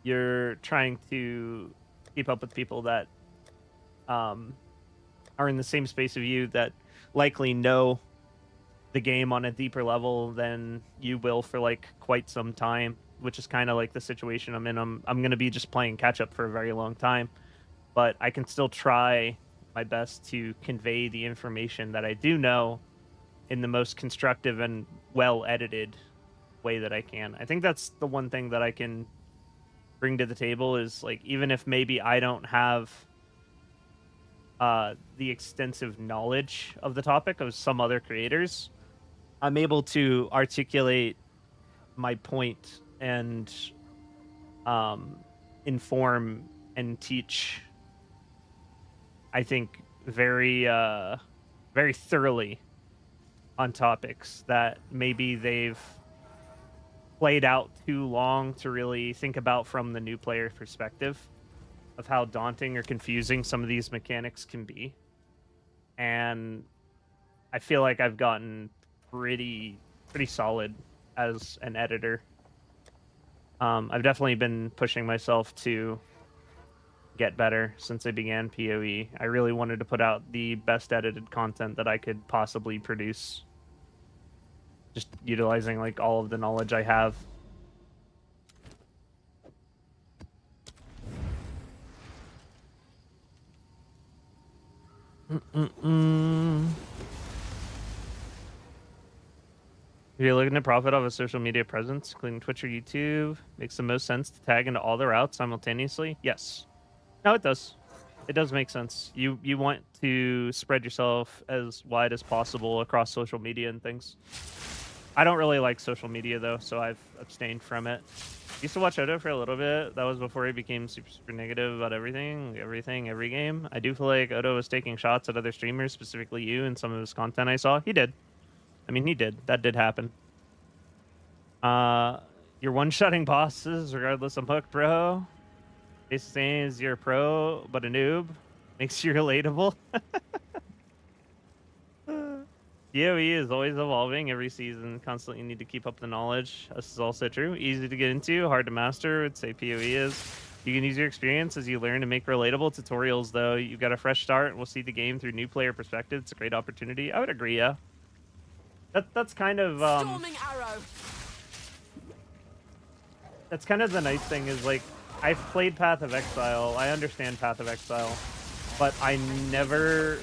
You're trying to keep up with people that are in the same space of you, that likely know the game on a deeper level than you will for like quite some time, which is kind of like the situation I'm in. I'm going to be just playing catch up for a very long time, but I can still try my best to convey the information that I do know in the most constructive and well edited way that I can. I think that's the one thing that I can bring to the table, is like, even if maybe I don't have the extensive knowledge of the topic of some other creators, I'm able to articulate my point and inform and teach, I think, very very thoroughly on topics that maybe they've played out too long to really think about from the new player perspective, of how daunting or confusing some of these mechanics can be. And I feel like I've gotten pretty solid as an editor. I've definitely been pushing myself to get better since I began PoE. I really wanted to put out the best edited content that I could possibly produce, just utilizing like all of the knowledge I have. If you're looking to profit off a social media presence, including Twitch or YouTube, makes the most sense to tag into all the routes simultaneously? Yes. No, it does. It does make sense. You want to spread yourself as wide as possible across social media and things. I don't really like social media, though, so I've abstained from it. Used to watch Odo for a little bit. That was before he became super negative about everything, every game. I do feel like Odo was taking shots at other streamers, specifically you, and some of his content I saw. He did. I mean, he did. That did happen. You're one-shotting bosses regardless of hook, bro. Basically saying is you're a pro, but a noob. Makes you relatable. PoE is always evolving every season. Constantly need to keep up the knowledge. This is also true. Easy to get into, hard to master. Would say PoE is. You can use your experience as you learn to make relatable tutorials, though. You've got a fresh start, and we'll see the game through new player perspective. It's a great opportunity. I would agree, yeah. That's kind of Storming arrow. that's kind of the nice thing is like I've played Path of Exile. I understand Path of Exile, but I never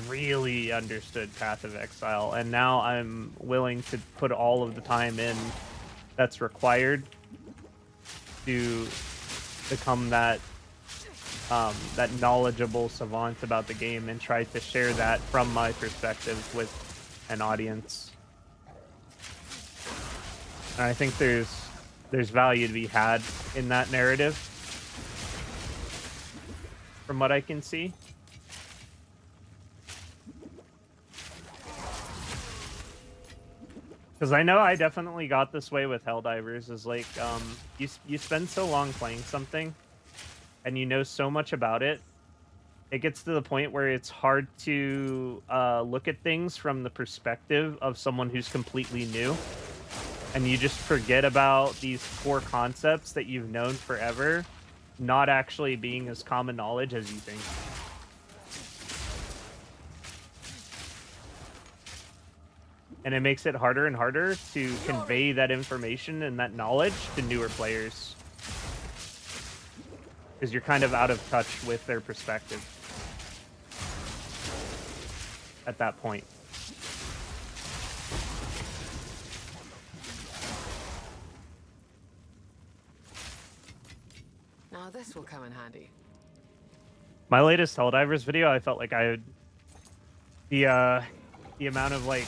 really understood Path of Exile, and now I'm willing to put all of the time in that's required to become that that knowledgeable savant about the game and try to share that from my perspective with an audience. And I think there's value to be had in that narrative from what I can see. Because I know I definitely got this way with Helldivers, is like, you spend so long playing something, and you know so much about it, it gets to the point where it's hard to look at things from the perspective of someone who's completely new, and you just forget about these core concepts that you've known forever, not actually being as common knowledge as you think. And it makes it harder and harder to convey that information and that knowledge to newer players. Because you're kind of out of touch with their perspective at that point. Now this will come in handy. My latest Helldivers video, I felt like I had the amount of like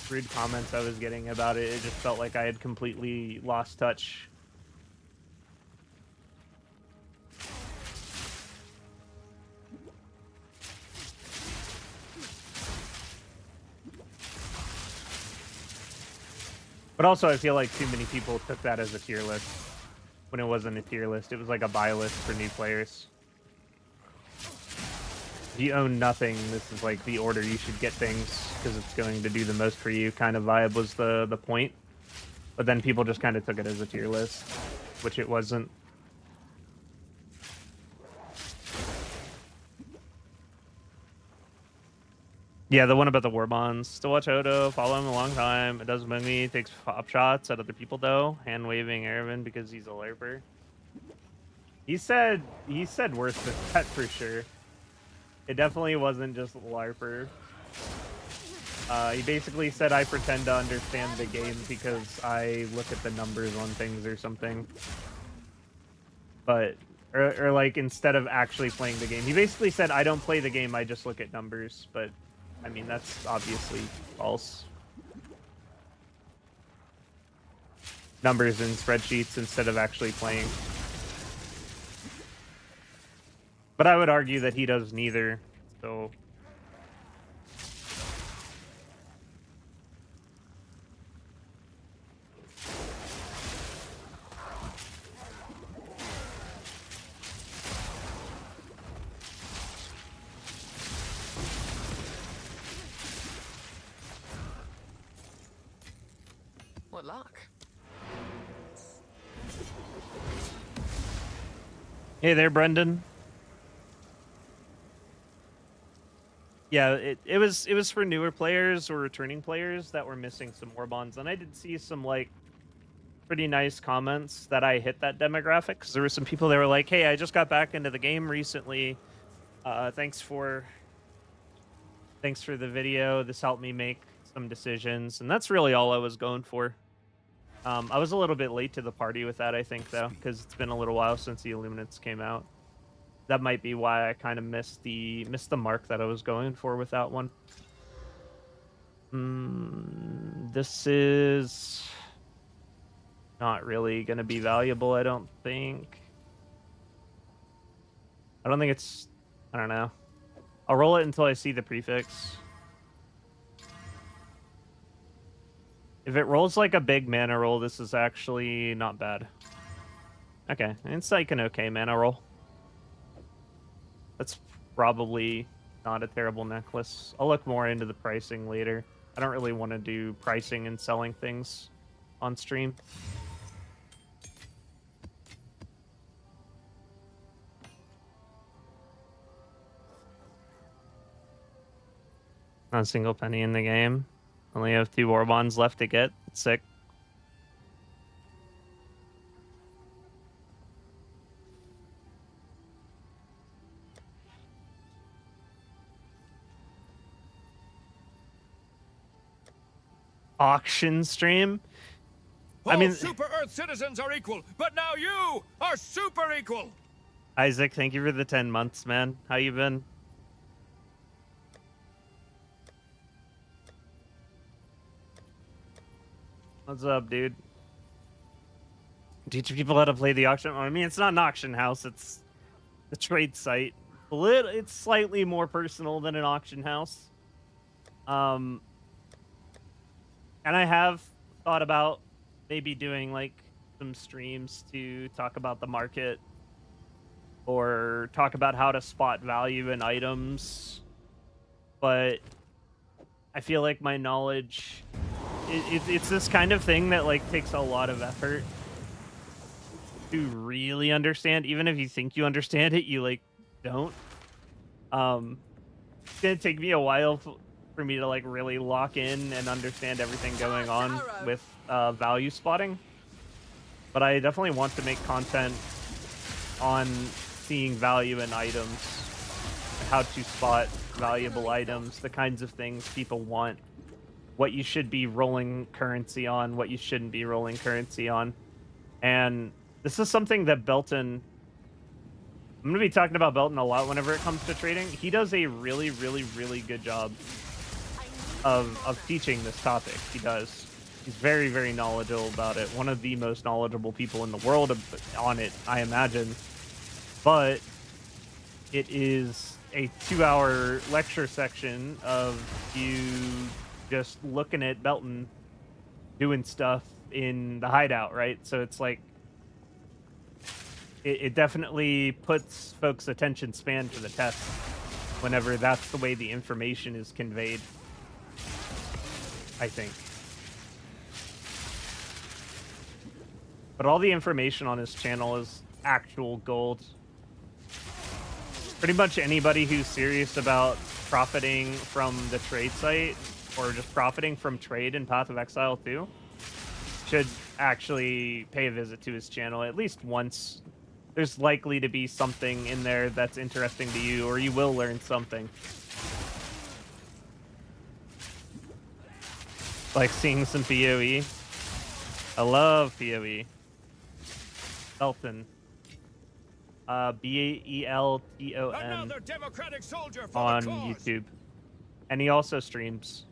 rude comments I was getting about it, it just felt like I had completely lost touch. But also I feel like too many people took that as a tier list when it wasn't a tier list. It was like a buy list for new players. If you own nothing, this is like the order you should get things because it's going to do the most for you kind of vibe was the point. But then people just kind of took it as a tier list, which it wasn't. Yeah, the one about the war bonds. Still watch Odo, follow him a long time. It doesn't bug me. Takes pop shots at other people though. Hand waving Aravan because he's a LARPer. He said worse than that for sure. It definitely wasn't just LARPer. He basically said I pretend to understand the game because I look at the numbers on things or something. But, or like instead of actually playing the game. He basically said I don't play the game, I just look at numbers. But, I mean, that's obviously false. Numbers in spreadsheets instead of actually playing. But I would argue that he does neither, so... What luck. Hey there, Brendan. Yeah, it was for newer players or returning players that were missing some war bonds, and I did see some like pretty nice comments that I hit that demographic because there were some people that were like, "Hey, I just got back into the game recently. Thanks for the video. This helped me make some decisions," and that's really all I was going for. I was a little bit late to the party with that, I think, though, because it's been a little while since the Illuminates came out. That might be why I kind of missed the mark that I was going for with that one. This is not really going to be valuable, I don't think. I don't know. I'll roll it until I see the prefix. If it rolls like a big mana roll, this is actually not bad. Okay, it's like an okay mana roll. That's probably not a terrible necklace. I'll look more into the pricing later. I don't really want to do pricing and selling things on stream. Not a single penny in the game. Only have 2 war bonds left to get. It's sick. Auction stream? I mean, Super Earth citizens are equal, but now you are super equal. Isaac, thank you for the 10 months, man. How you been? What's up, dude? Teach people how to play the auction. I mean, it's not an auction house. It's the trade site. It's slightly more personal than an auction house. And I have thought about maybe doing like some streams to talk about the market or talk about how to spot value in items. But I feel like my knowledge, it's this kind of thing that like takes a lot of effort to really understand. Even if you think you understand it, you like don't. It's gonna take me a while for me to like really lock in and understand everything going on with value spotting. But I definitely want to make content on seeing value in items, how to spot valuable items, the kinds of things people want, what you should be rolling currency on, what you shouldn't be rolling currency on. And this is something that Belton, I'm going to be talking about Belton a lot whenever it comes to trading. He does a really, really, really good job of teaching this topic. He does. He's very, very knowledgeable about it. One of the most knowledgeable people in the world on it, I imagine. But it is a 2-hour lecture section of you just looking at Belton doing stuff in the hideout, right? So it's like, it definitely puts folks' attention span to the test whenever that's the way the information is conveyed, I think. But all the information on his channel is actual gold. Pretty much anybody who's serious about profiting from the trade site or just profiting from trade in Path of Exile 2 should actually pay a visit to his channel at least once. There's likely to be something in there that's interesting to you, or you will learn something. Like seeing some PoE. I love PoE. Belton. Belton Another democratic soldier for on the cause. YouTube. And he also streams.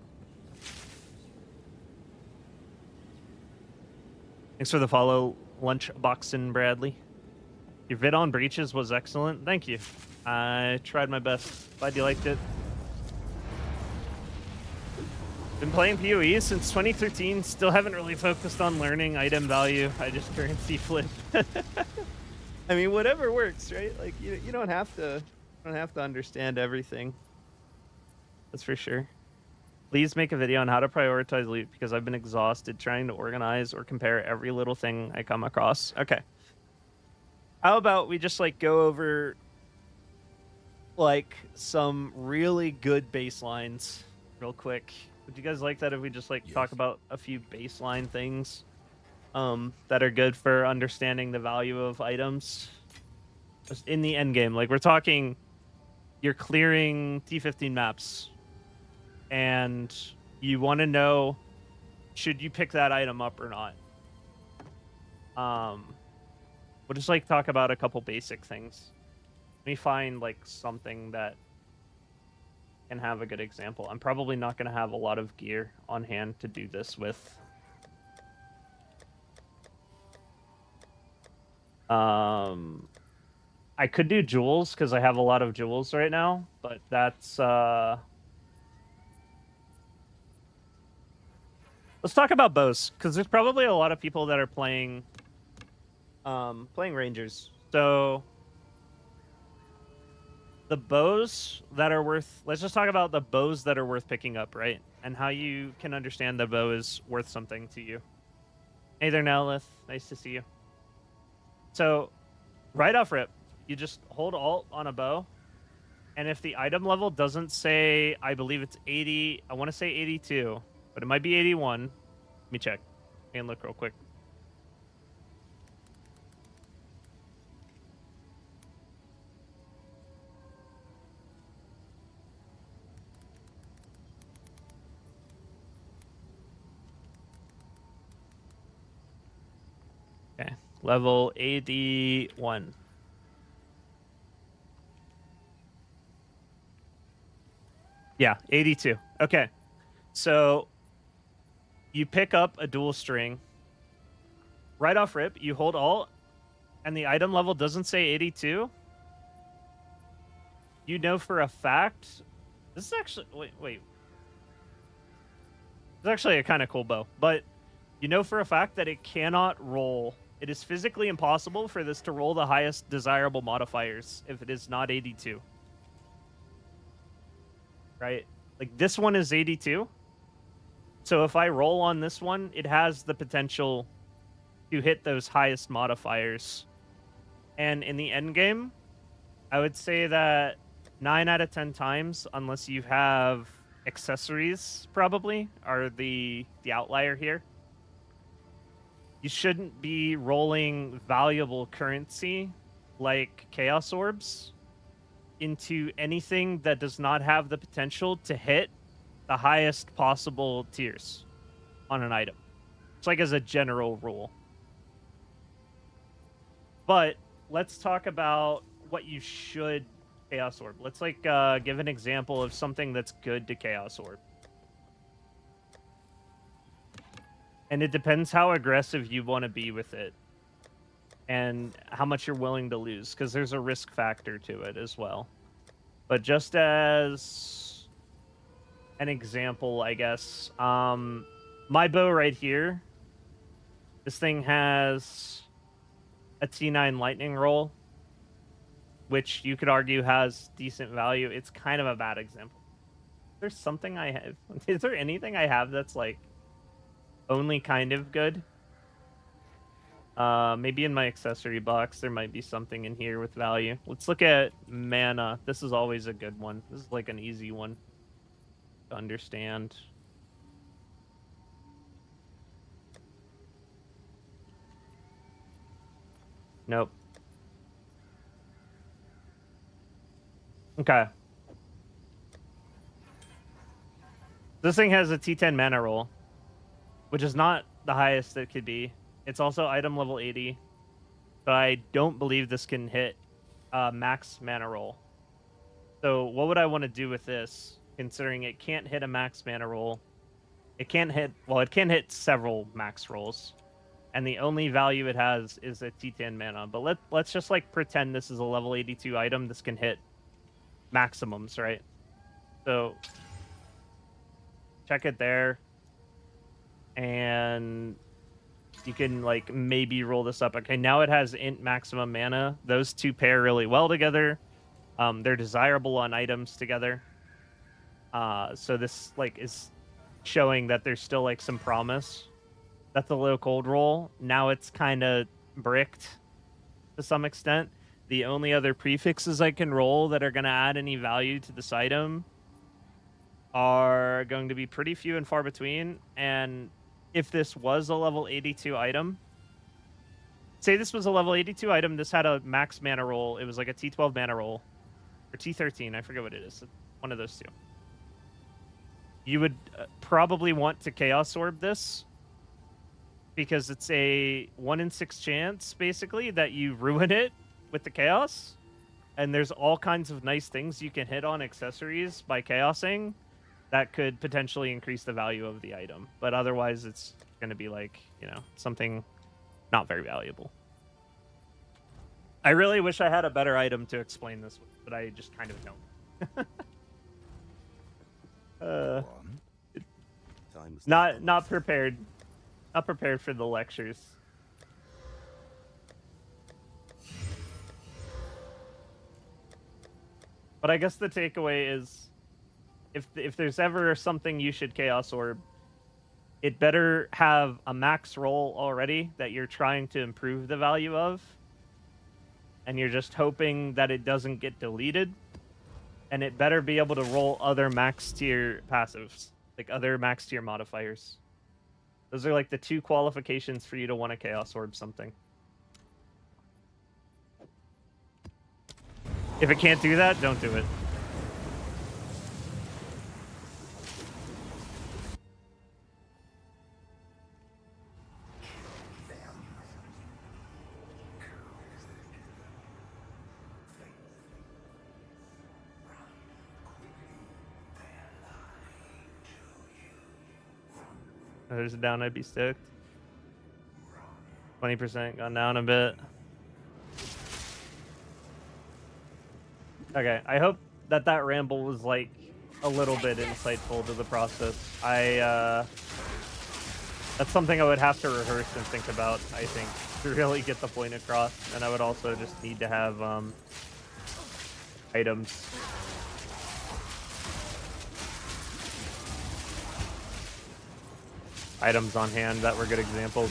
Thanks for the follow, Lunchboxin Bradley. Your vid on breaches was excellent. Thank you. I tried my best. Glad you liked it. Been playing PoE since 2013. Still haven't really focused on learning item value. I just currency flip. I mean, whatever works, right? Like you don't have to understand everything. That's for sure. Please make a video on how to prioritize loot because I've been exhausted trying to organize or compare every little thing I come across. Okay. How about we just like go over like some really good baselines real quick? Would you guys like that if we just like talk about a few baseline things that are good for understanding the value of items just in the end game? Like we're talking, you're clearing T15 maps and you want to know, should you pick that item up or not? We'll just like talk about a couple basic things. Let me find like something that can have a good example. I'm probably not going to have a lot of gear on hand to do this with. I could do jewels because I have a lot of jewels right now, but that's let's talk about bows because there's probably a lot of people that are playing Rangers. So the bows that are worth... Let's just talk about the bows that are worth picking up, right? And how you can understand the bow is worth something to you. Hey there, Nelith. Nice to see you. So, right off rip, you just hold Alt on a bow. And if the item level doesn't say, I believe it's 80, I want to say 82, but it might be 81. Let me check and look real quick. Okay, level 81. Yeah, 82. Okay, so you pick up a dual string. Right off rip, you hold Alt, and the item level doesn't say 82. You know for a fact... This is actually... Wait. It's actually a kind of cool bow, but you know for a fact that it cannot roll. It is physically impossible for this to roll the highest desirable modifiers if it is not 82. Right? Like, this one is 82. So if I roll on this one, it has the potential to hit those highest modifiers. And in the end game, I would say that 9 out of 10 times, unless you have accessories, probably, are the outlier here. You shouldn't be rolling valuable currency like Chaos Orbs into anything that does not have the potential to hit the highest possible tiers on an item. It's like as a general rule. But let's talk about what you should Chaos Orb. Let's like give an example of something that's good to Chaos Orb. And it depends how aggressive you want to be with it and how much you're willing to lose, because there's a risk factor to it as well. But just as an example, I guess, my bow right here, this thing has a T9 lightning roll, which you could argue has decent value. It's kind of a bad example. There's something I have. Is there anything I have that's like only kind of good? Maybe in my accessory box there might be something in here with value. Let's look at mana. This is always a good one. This is like an easy one to understand. Nope. Okay. This thing has a T10 mana roll, which is not the highest it could be. It's also item level 80, but I don't believe this can hit max mana roll. So what would I want to do with this, considering it can't hit a max mana roll? It can't hit, well, it can hit several max rolls, and the only value it has is a T10 mana. But let's just like pretend this is a level 82 item. This can hit maximums, right? So check it there, and you can like maybe roll this up. Okay, now it has int maximum mana. Those two pair really well together. They're desirable on items together. So this like is showing that there's still like some promise. That's a low cold roll. Now it's kind of bricked to some extent. The only other prefixes I can roll that are going to add any value to this item are going to be pretty few and far between. And if this was a level 82 item, say this was a level 82 item, this had a max mana roll. It was like a T12 mana roll, or T13, I forget what it is. One of those two. You would probably want to Chaos Orb this, because it's a 1 in 6 chance, basically, that you ruin it with the Chaos. And there's all kinds of nice things you can hit on accessories by Chaosing that could potentially increase the value of the item. But otherwise, it's going to be like, you know, something not very valuable. I really wish I had a better item to explain this with, but I just kind of don't. Not prepared. Not prepared for the lectures. But I guess the takeaway is, if there's ever something you should Chaos Orb, it better have a max roll already that you're trying to improve the value of, and you're just hoping that it doesn't get deleted, and it better be able to roll other max tier passives, like other max tier modifiers. Those are like the two qualifications for you to want to Chaos Orb something. If it can't do that, don't do it. There's a down, I'd be stoked. 20% gone down a bit. Okay, I hope that ramble was like a little bit insightful to the process. That's something I would have to rehearse and think about, I think, to really get the point across. And I would also just need to have items. Items on hand that were good examples.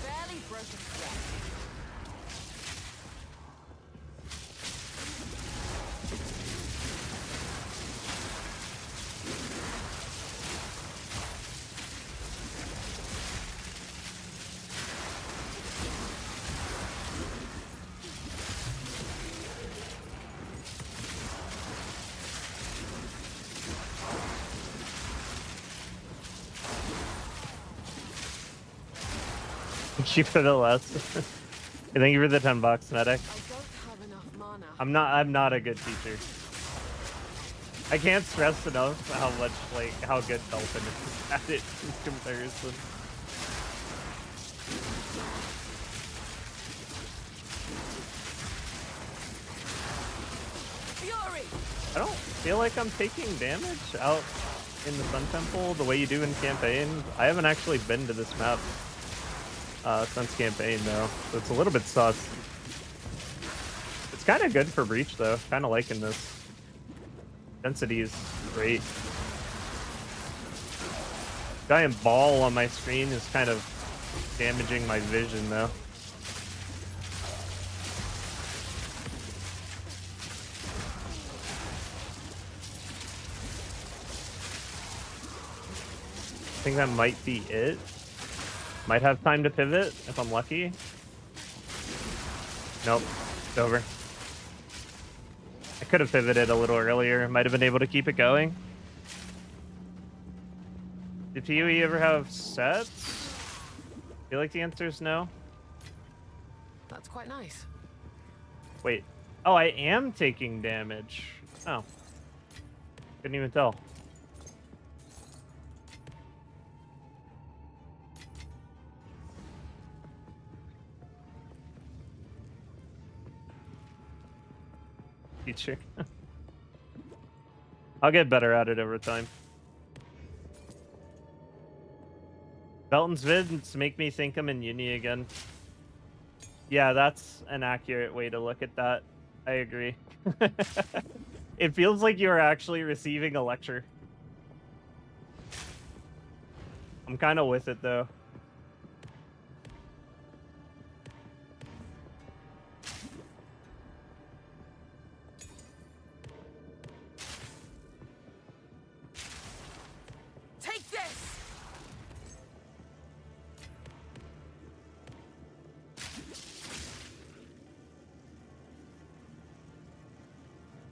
Barely broken thread. Cheap for the less. Thank you for the $10, medic. I don't have enough mana. I'm not a good teacher. I can't stress enough how much, like, how good Dolphin is at it in comparison. Fury! I don't feel like I'm taking damage out in the Sun Temple the way you do in campaign. I haven't actually been to this map since campaign, though, so it's a little bit sus. It's kind of good for Breach, though. Kind of liking this. Density is great. Giant ball on my screen is kind of damaging my vision, though. I think that might be it. Might have time to pivot if I'm lucky. Nope, it's over. I could have pivoted a little earlier. Might have been able to keep it going. Did PoE ever have sets? I feel like the answer is no. That's quite nice. Wait. Oh, I am taking damage. Oh. Couldn't even tell. Teacher. I'll get better at it over time. Belton's vids make me think I'm in uni again. Yeah, that's an accurate way to look at that. I agree. It feels like you are actually receiving a lecture. I'm kind of with it, though. Take this!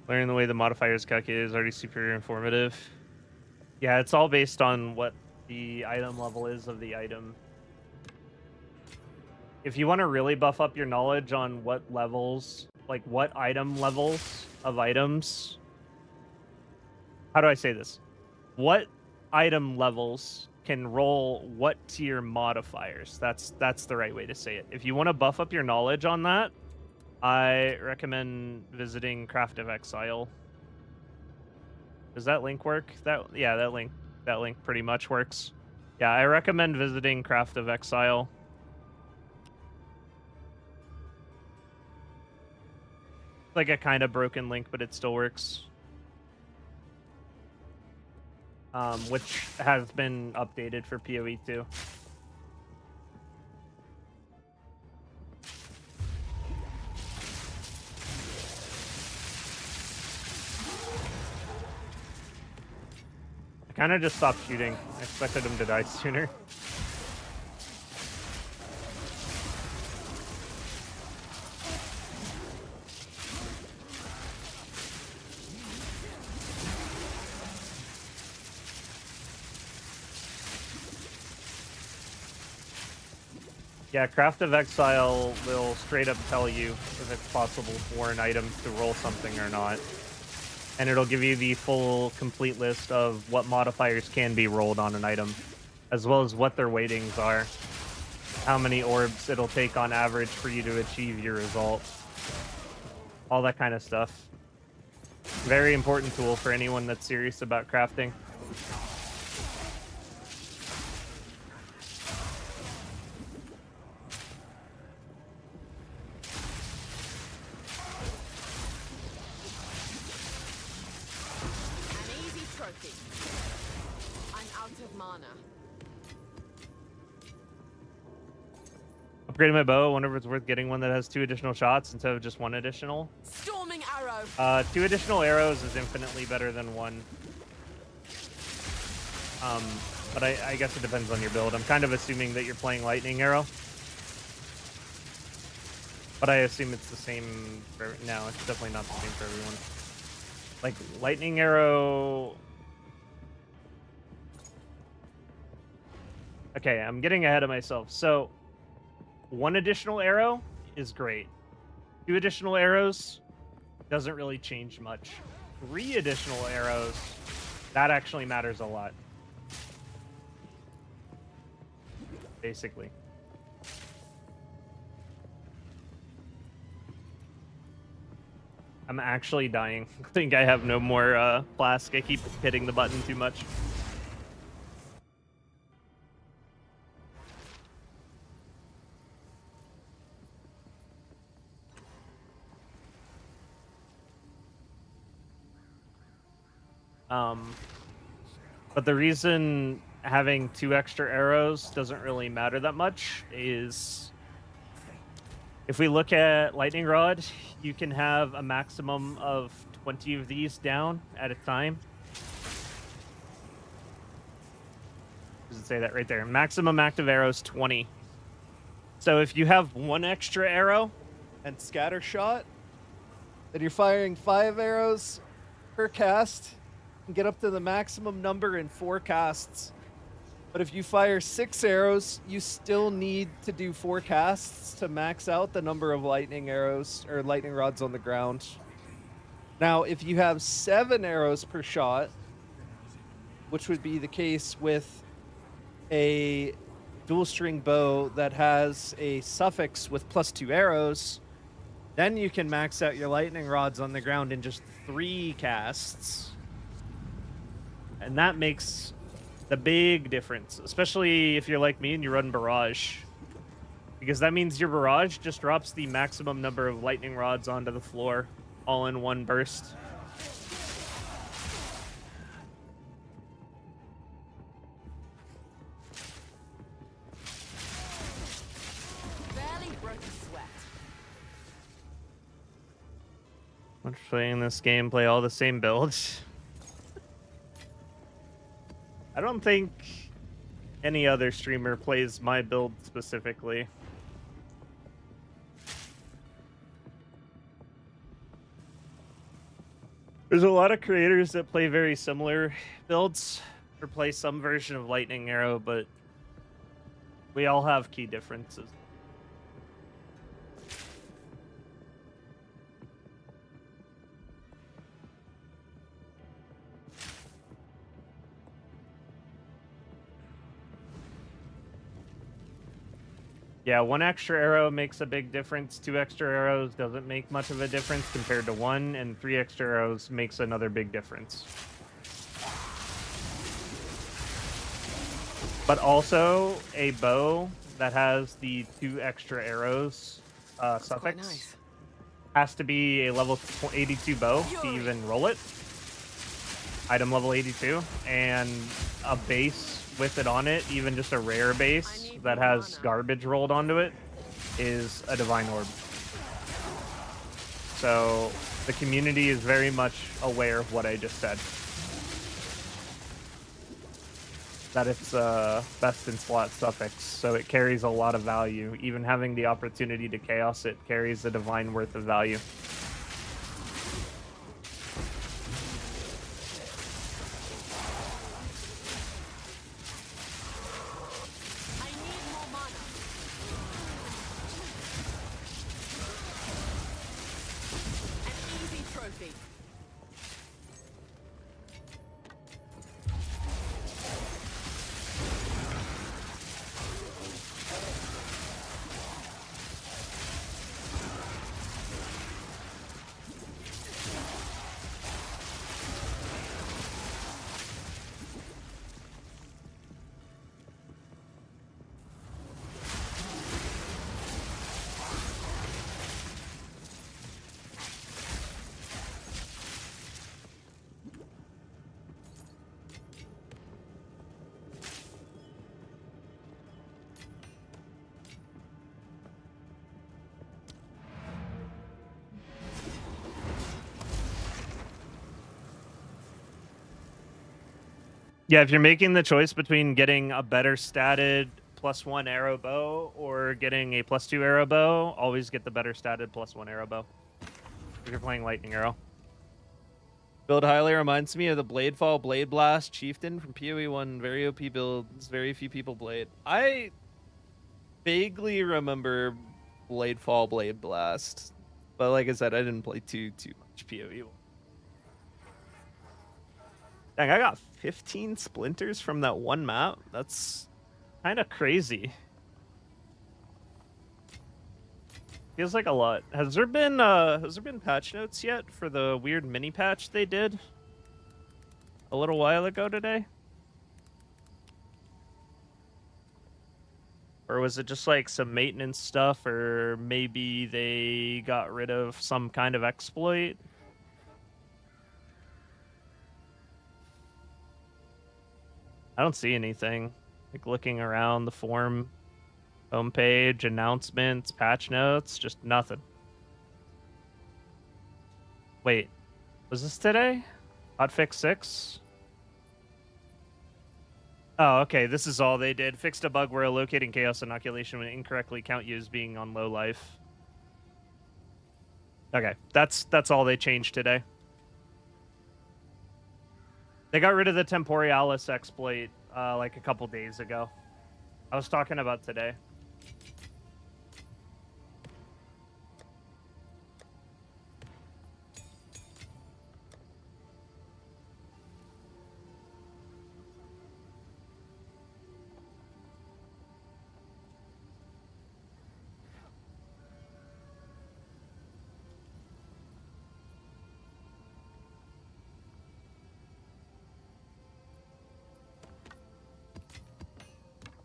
Learning the way the modifier is calculated is already super informative. Yeah, it's all based on what the item level is of the item. If you want to really buff up your knowledge on what levels, like what item levels of items... How do I say this? What item levels can roll what tier modifiers? That's the right way to say it. If you want to buff up your knowledge on that, I recommend visiting Craft of Exile. Does that link work? That link that link pretty much works. Yeah, I recommend visiting Craft of Exile. It's like a kind of broken link, but it still works. Which has been updated for PoE too. I kind of just stopped shooting. I expected him to die sooner. Yeah, Craft of Exile will straight up tell you if it's possible for an item to roll something or not. And it'll give you the full, complete list of what modifiers can be rolled on an item, as well as what their weightings are, how many orbs it'll take on average for you to achieve your result. All that kind of stuff. Very important tool for anyone that's serious about crafting. Upgrading my bow. I wonder if it's worth getting one that has 2 additional shots instead of just 1 additional. Storming arrow. 2 additional arrows is infinitely better than 1. But I guess it depends on your build. I'm kind of assuming that you're playing lightning arrow. But I assume it's the same for... No, it's definitely not the same for everyone. Like, lightning arrow... Okay, I'm getting ahead of myself. So, 1 additional arrow is great. 2 additional arrows doesn't really change much. 3 additional arrows, that actually matters a lot. Basically. I'm actually dying. I think I have no more flask. I keep hitting the button too much. But the reason having 2 extra arrows doesn't really matter that much is if we look at Lightning Rod, you can have a maximum of 20 of these down at a time. Does it say that right there? Maximum active arrows 20. So if you have 1 extra arrow and scatter shot, then you're firing 5 arrows per cast. Get up to the maximum number in 4 casts. But if you fire 6 arrows, you still need to do 4 casts to max out the number of lightning arrows or lightning rods on the ground. Now, if you have 7 arrows per shot, which would be the case with a dual string bow that has a suffix with +2 arrows, then you can max out your lightning rods on the ground in just 3 casts. And that makes the big difference, especially if you're like me and you run Barrage. Because that means your Barrage just drops the maximum number of lightning rods onto the floor, all in one burst. Barely broke a sweat. I'm playing this game, play all the same builds. I don't think any other streamer plays my build specifically. There's a lot of creators that play very similar builds or play some version of Lightning Arrow, but we all have key differences. Yeah, 1 extra arrow makes a big difference. 2 extra arrows doesn't make much of a difference compared to 1, and 3 extra arrows makes another big difference. but also a bow that has the 2 extra arrows suffix. Nice. Has to be a level 82 bow to even roll it. Item level 82, and a base with it on it, even just a rare base that has garbage rolled onto it, is a divine orb. So the community is very much aware of what I just said. That it's best in slot suffix, so it carries a lot of value. Even having the opportunity to chaos it carries a divine worth of value. I need more mana. An easy trophy. Yeah, if you're making the choice between getting a better statted +1 arrow bow or getting a +2 arrow bow, always get the better statted +1 arrow bow. If you're playing lightning arrow. Build highly reminds me of the Bladefall Blade Blast Chieftain from PoE 1. Very OP builds, very few people blade. I vaguely remember Bladefall Blade Blast, but like I said, I didn't play too much PoE 1. Dang, I got 15 splinters from that one map. That's kind of crazy. Feels like a lot. Has there been patch notes yet for the weird mini patch they did a little while ago today? Or was it just like some maintenance stuff, or maybe they got rid of some kind of exploit? I don't see anything. Like looking around the forum homepage, announcements, patch notes, just nothing. Wait, was this today? Hotfix 6? Oh, okay. This is all they did. Fixed a bug where locating chaos inoculation would incorrectly count you as being on low life. Okay, that's all they changed today. They got rid of the Temporalis exploit like a couple days ago. I was talking about today.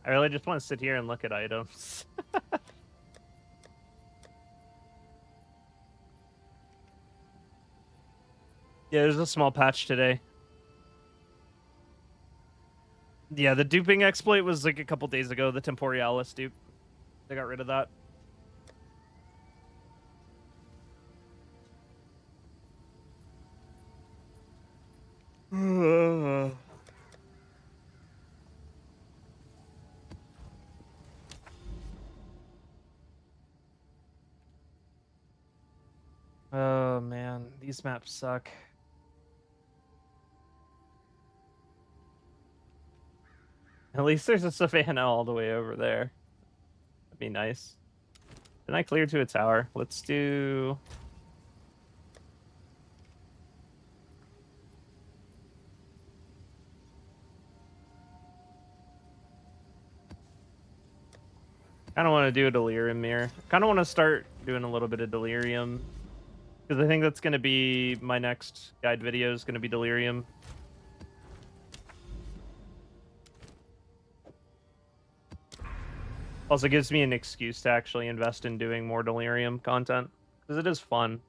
I really just want to sit here and look at items. Yeah, there's a small patch today. Yeah, the duping exploit was like a couple days ago, the Temporalis dupe. They got rid of that. Oh man, these maps suck. At least there's a Savannah all the way over there. That'd be nice. Didn't I clear to a tower? Let's do... kind of want to do a delirium here. Kind of want to start doing a little bit of delirium, because I think that's going to be my next guide video is going to be delirium. Also gives me an excuse to actually invest in doing more Delirium content, because it is fun.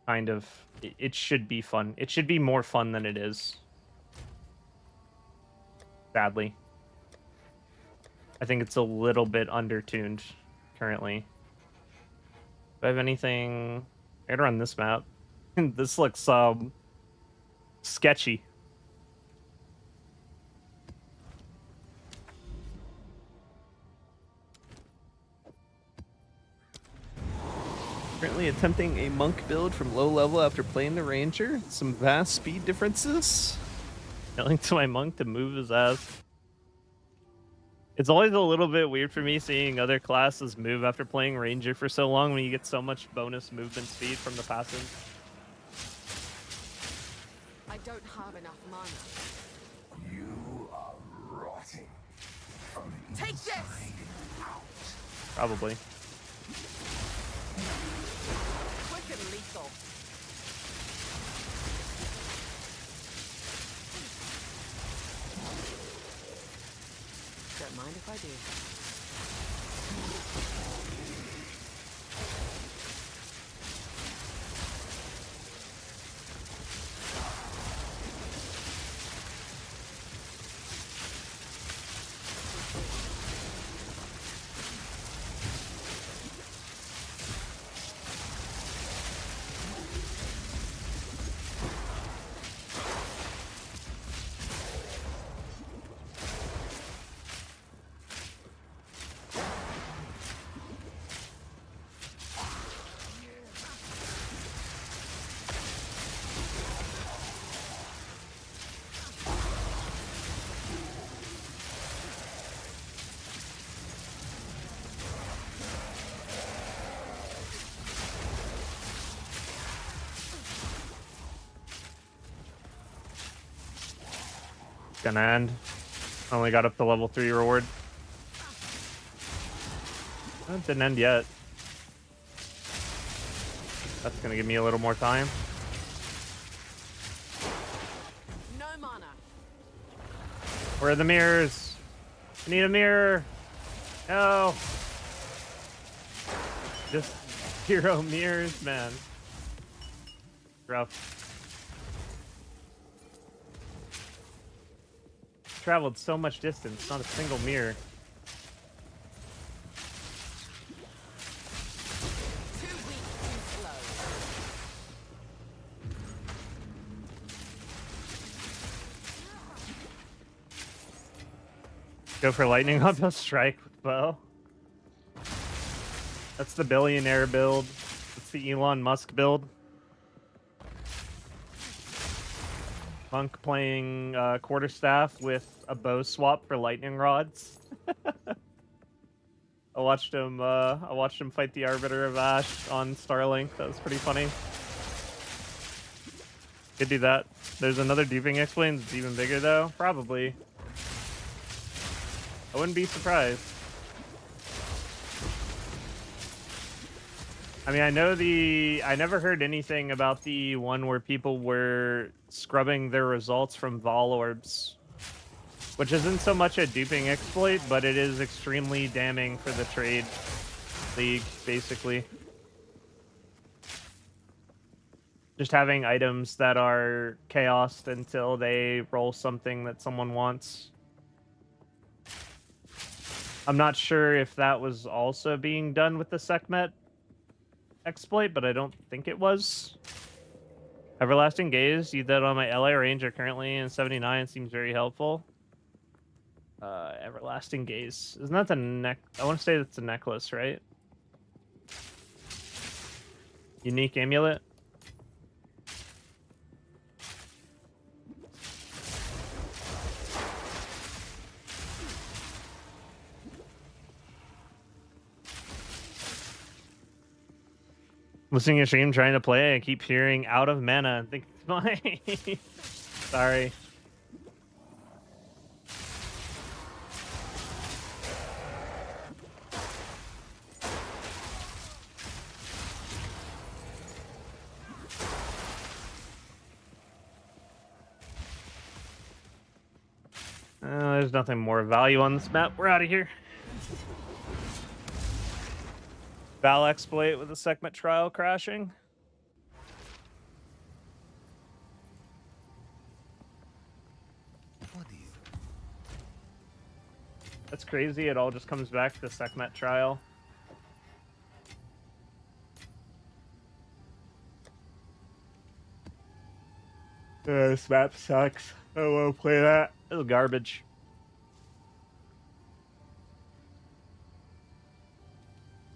Kind of. It should be fun. It should be more fun than it is. Sadly. I think it's a little bit undertuned currently. Do I have anything? I gotta run this map. This looks sketchy. Currently attempting a monk build from low level after playing the ranger. Some vast speed differences. Telling to my monk to move his ass. It's always a little bit weird for me seeing other classes move after playing ranger for so long when you get so much bonus movement speed from the passive. I don't have enough mana. You are rotting from Take this! Probably. Quick and lethal. Don't mind if I do. Gonna end. Only got up to level 3 reward. It didn't end yet. That's gonna give me a little more time. No mana. Where are the mirrors? I need a mirror. No. Just 0 mirrors, man. Rough. Traveled so much distance, not a single mirror. Too weak, too slow. Go for lightning up a strike with bow. That's the billionaire build. That's the Elon Musk build. Monk playing quarterstaff with a bow swap for lightning rods. I watched him fight the Arbiter of Ash on Starlink. That was pretty funny. Could do that. There's another duping X-Plane that's even bigger though. Probably. I wouldn't be surprised. I mean, I never heard anything about the one where people were scrubbing their results from Vol Orbs, which isn't so much a duping exploit, but it is extremely damning for the trade league, basically. Just having items that are chaosed until they roll something that someone wants. I'm not sure if that was also being done with the Sekhmet exploit, but I don't think it was. Everlasting Gaze, use that on my LA Ranger currently in 79, seems very helpful. Everlasting Gaze. Isn't that the neck? I want to say that's a necklace, right? Unique amulet. Listening to your stream, trying to play, I keep hearing out of mana. I think it's mine. Sorry. There's nothing more value on this map. We're out of here. Val exploit with the segment trial crashing. That's crazy. It all just comes back to Sekhmet trial. This map sucks. I won't play that. It's garbage.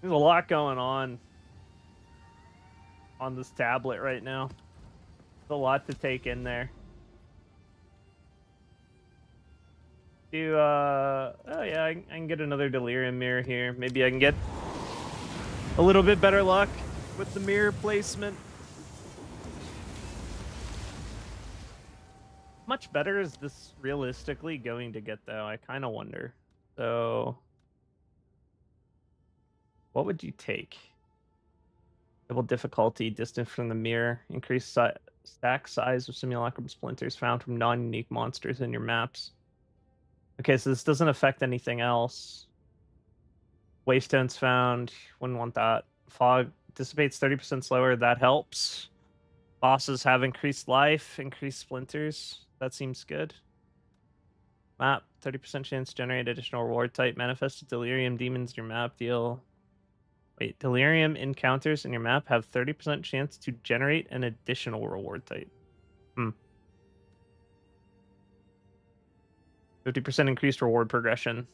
There's a lot going on this tablet right now. There's a lot to take in there. Oh yeah, I can get another delirium mirror here. Maybe I can get a little bit better luck with the mirror placement. Much better is this realistically going to get though? I kind of wonder. So what would you take? Double difficulty, distance from the mirror, increased stack size of simulacrum splinters found from non-unique monsters in your maps. Okay, so this doesn't affect anything else. Waystones found. Wouldn't want that. Fog dissipates 30% slower. That helps. Bosses have increased life, increased splinters. That seems good. Map, 30% chance to generate additional reward type. Manifested delirium demons in your map deal. Wait, delirium encounters in your map have 30% chance to generate an additional reward type. 50% increased reward progression.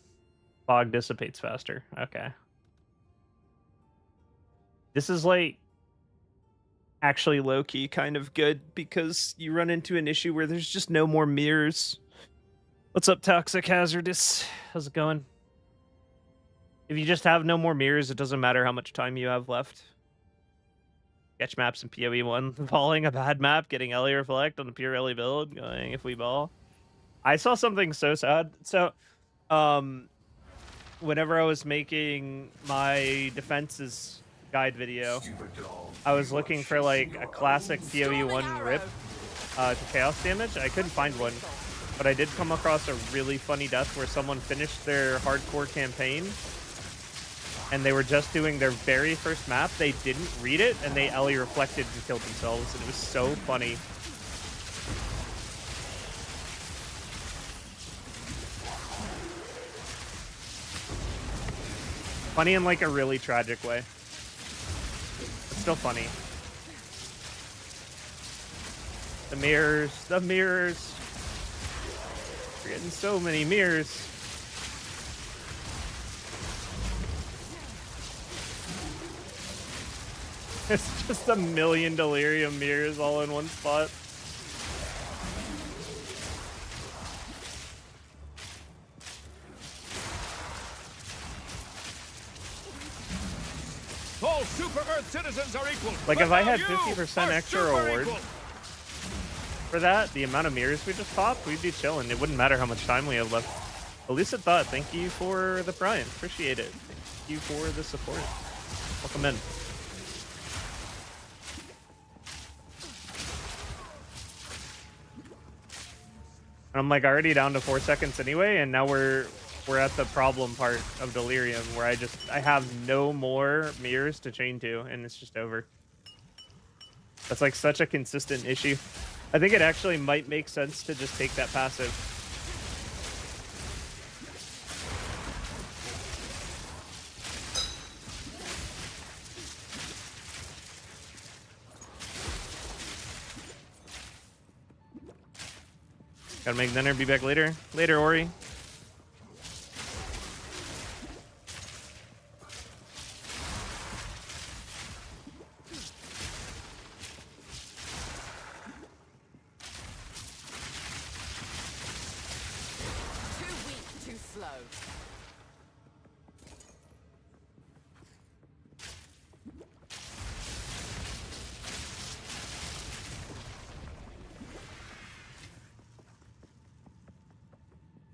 Fog dissipates faster. Okay. This is like actually low-key kind of good because you run into an issue where there's just no more mirrors. What's up, Toxic Hazardous? How's it going? If you just have no more mirrors, it doesn't matter how much time you have left. Sketch maps in PoE 1. Balling a bad map, getting Ellie Reflect on the pure Ellie build, going if we ball. I saw something so sad. So, whenever I was making my defenses guide video, I was looking for like a classic PoE 1 rip to chaos damage. I couldn't find one, but I did come across a really funny death where someone finished their hardcore campaign and they were just doing their very first map. They didn't read it and they Ellie reflected and killed themselves, and it was so funny. Funny in like a really tragic way. It's still funny. The mirrors, the mirrors. We're getting so many mirrors. It's just a million delirium mirrors all in one spot. All Super Earth citizens are equal. Like but if I now had you 50% are extra super reward equal. for that, the amount of mirrors we just popped, we'd be chilling. It wouldn't matter how much time we have left. Lucid Thought, thank you for the Prime. Appreciate it. Thank you for the support. Welcome in. I'm like already down to 4 seconds anyway, and now we're at the problem part of Delirium where I have no more mirrors to chain to, and it's just over. That's like such a consistent issue. I think it actually might make sense to just take that passive. Gotta make dinner, be back later. Later, Ori. Too weak, too slow.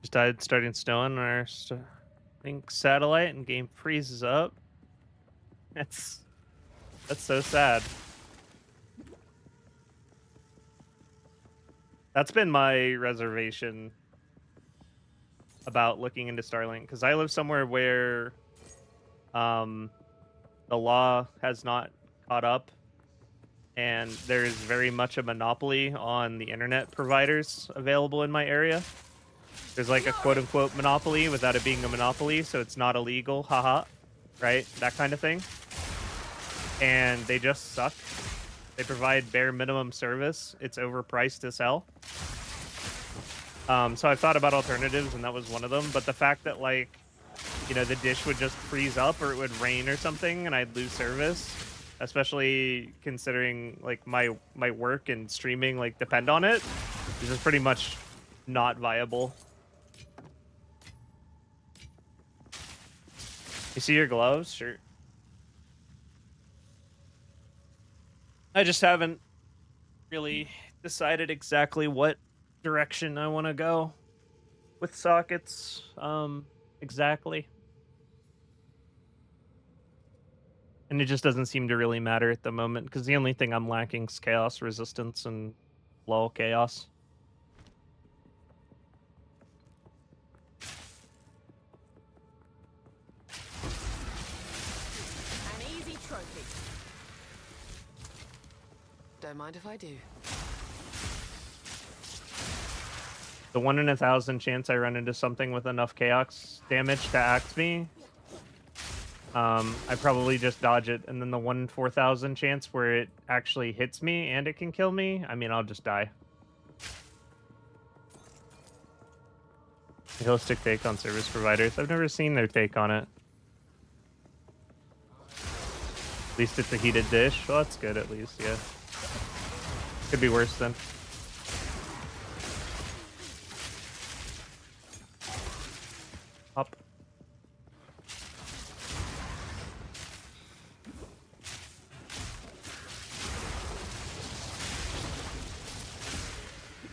Just died starting snowing on our satellite, and game freezes up. That's so sad. That's been my reservation about looking into Starlink, because I live somewhere where The law has not caught up, and there's very much a monopoly on the internet providers available in my area. There's like a quote-unquote monopoly without it being a monopoly, so it's not illegal, haha, right? That kind of thing. And they just suck. They provide bare minimum service. It's overpriced as hell. So I thought about alternatives, and that was one of them. But the fact that, like, you know, the dish would just freeze up or it would rain or something and I'd lose service, especially considering, like, my work and streaming, like, depend on it, is just pretty much not viable. You see your gloves? Sure. I just haven't really decided exactly what direction I want to go with sockets. Exactly. And it just doesn't seem to really matter at the moment, because the only thing I'm lacking is chaos resistance and low chaos. An easy trophy. Don't mind if I do. The 1 in 1,000 chance I run into something with enough chaos damage to axe me, I probably just dodge it, and then the 1 in 4,000 chance where it actually hits me and it can kill me, I mean, I'll just die. Holistic take on service providers. I've never seen their take on it. At least it's a heated dish. Well, that's good at least, yeah. Could be worse then. Up.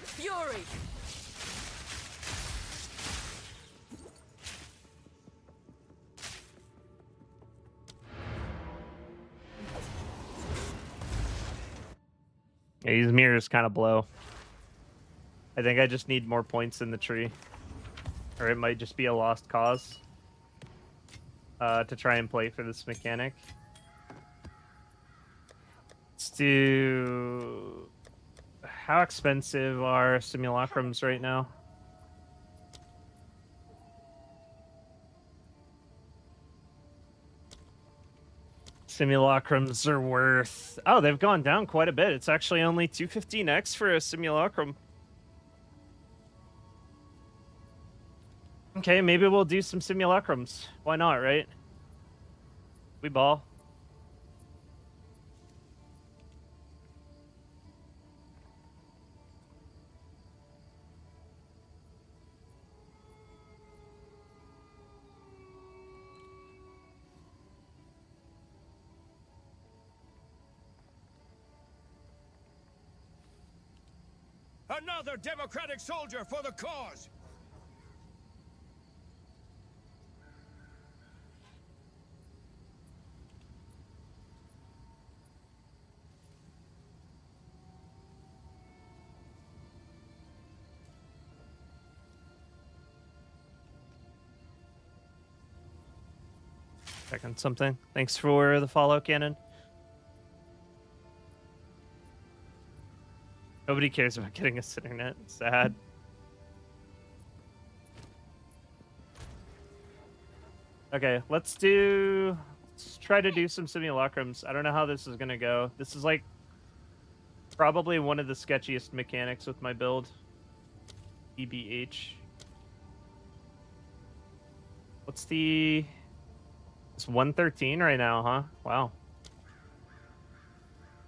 Fury. Yeah, these mirrors kind of blow. I think I just need more points in the tree. Or it might just be a lost cause. To try and play for this mechanic. Let's do... How expensive are simulacrums right now? Simulacrums are worth... Oh, they've gone down quite a bit. It's actually only 215x for a simulacrum. Okay, maybe we'll do some simulacrums. Why not, right? We ball. Another democratic soldier for the cause! Checking something. Thanks for the follow, Cannon. Nobody cares about getting us internet. Sad. Okay, let's try to do some simulacrums. I don't know how this is gonna go. This is like probably one of the sketchiest mechanics with my build. EBH. What's the... It's 113 right now, huh? Wow.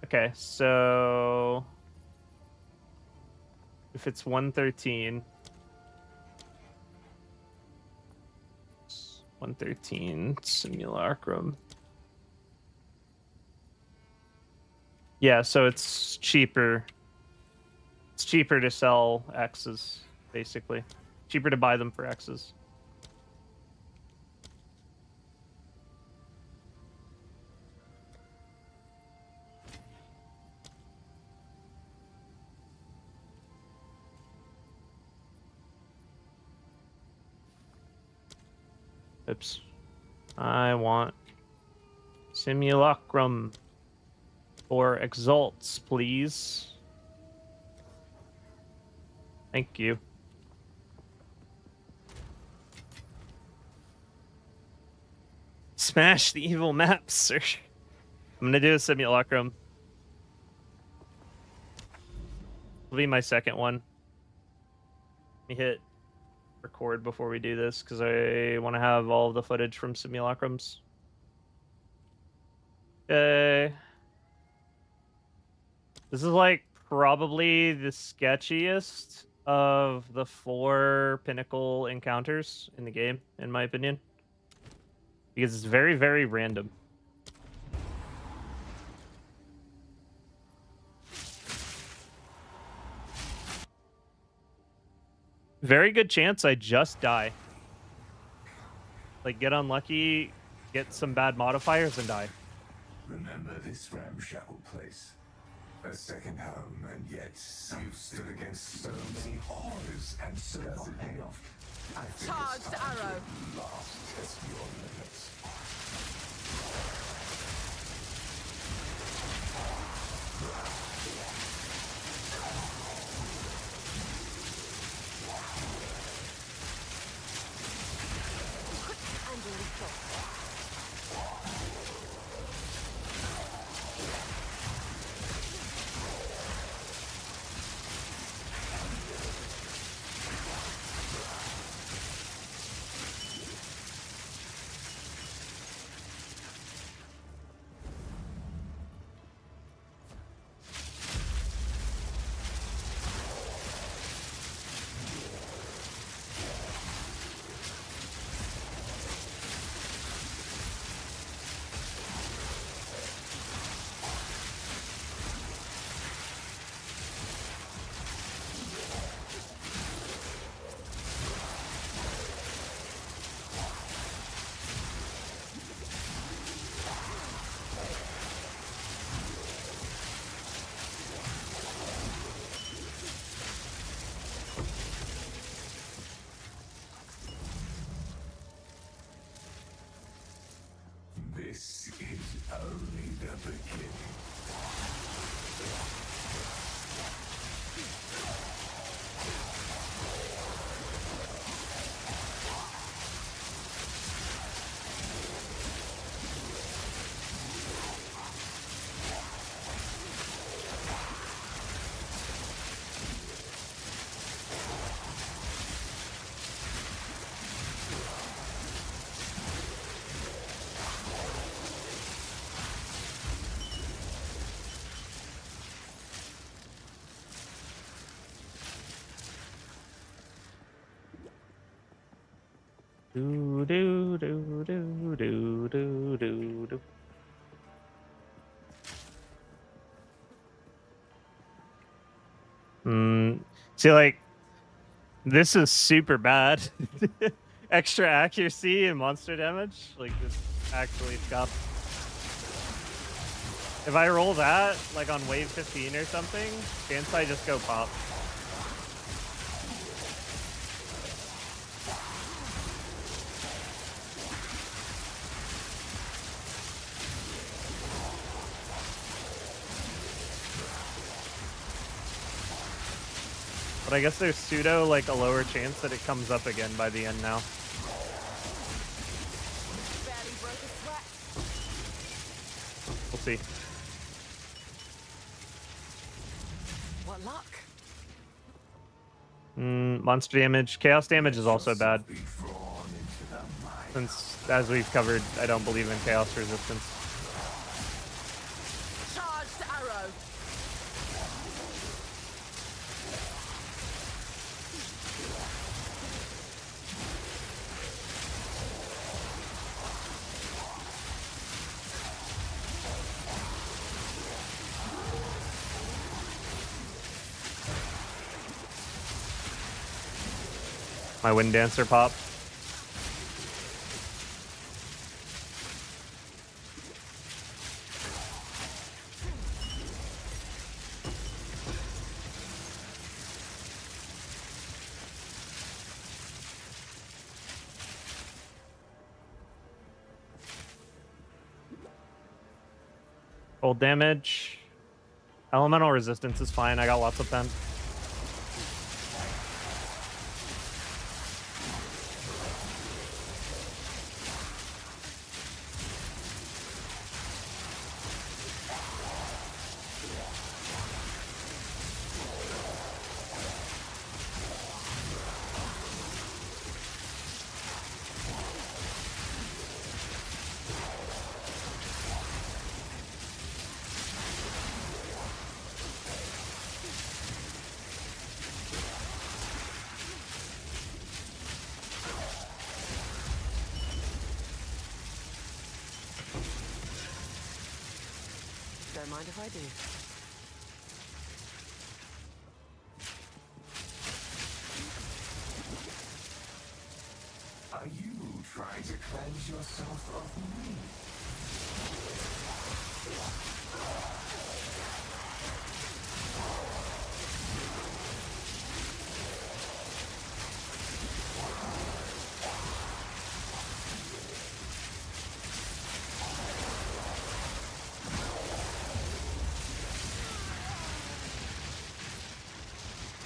Okay, so... If it's 113... 113 simulacrum. Yeah, so it's cheaper. It's cheaper to sell X's, basically. Cheaper to buy them for X's. Oops. I want Simulacrum or Exalts, please. Thank you. Smash the evil maps, sir. I'm gonna do a Simulacrum. It'll be my second one. Let me hit record before we do this because I want to have all of the footage from Simulacrums. Okay. This is like probably the sketchiest of the 4 pinnacle encounters in the game, in my opinion. Because it's very, very random. Very good chance I just die. Like, get unlucky, get some bad modifiers, and die. Remember this ramshackle place. A second home, and yet you've stood against so many horrors and so not pay off. I think Charged it's time arrow. to last test your limits. And lethal. This is only the beginning. Do do do do do do do do. See, like, this is super bad. Extra accuracy and monster damage. Like, this actually scuffed. If I roll that, like on wave 15 or something, chance I just go pop. But I guess there's pseudo, like, a lower chance that it comes up again by the end now. Barely broke a sweat. We'll see. What luck? Monster damage. Chaos damage is also bad. Be drawn into the mind. Since, as we've covered, I don't believe in chaos resistance. Charged arrow. My Wind Dancer pop. Cold damage. Elemental resistance is fine. I got lots of pen. Don't mind if I do. Are you trying to cleanse yourself of me?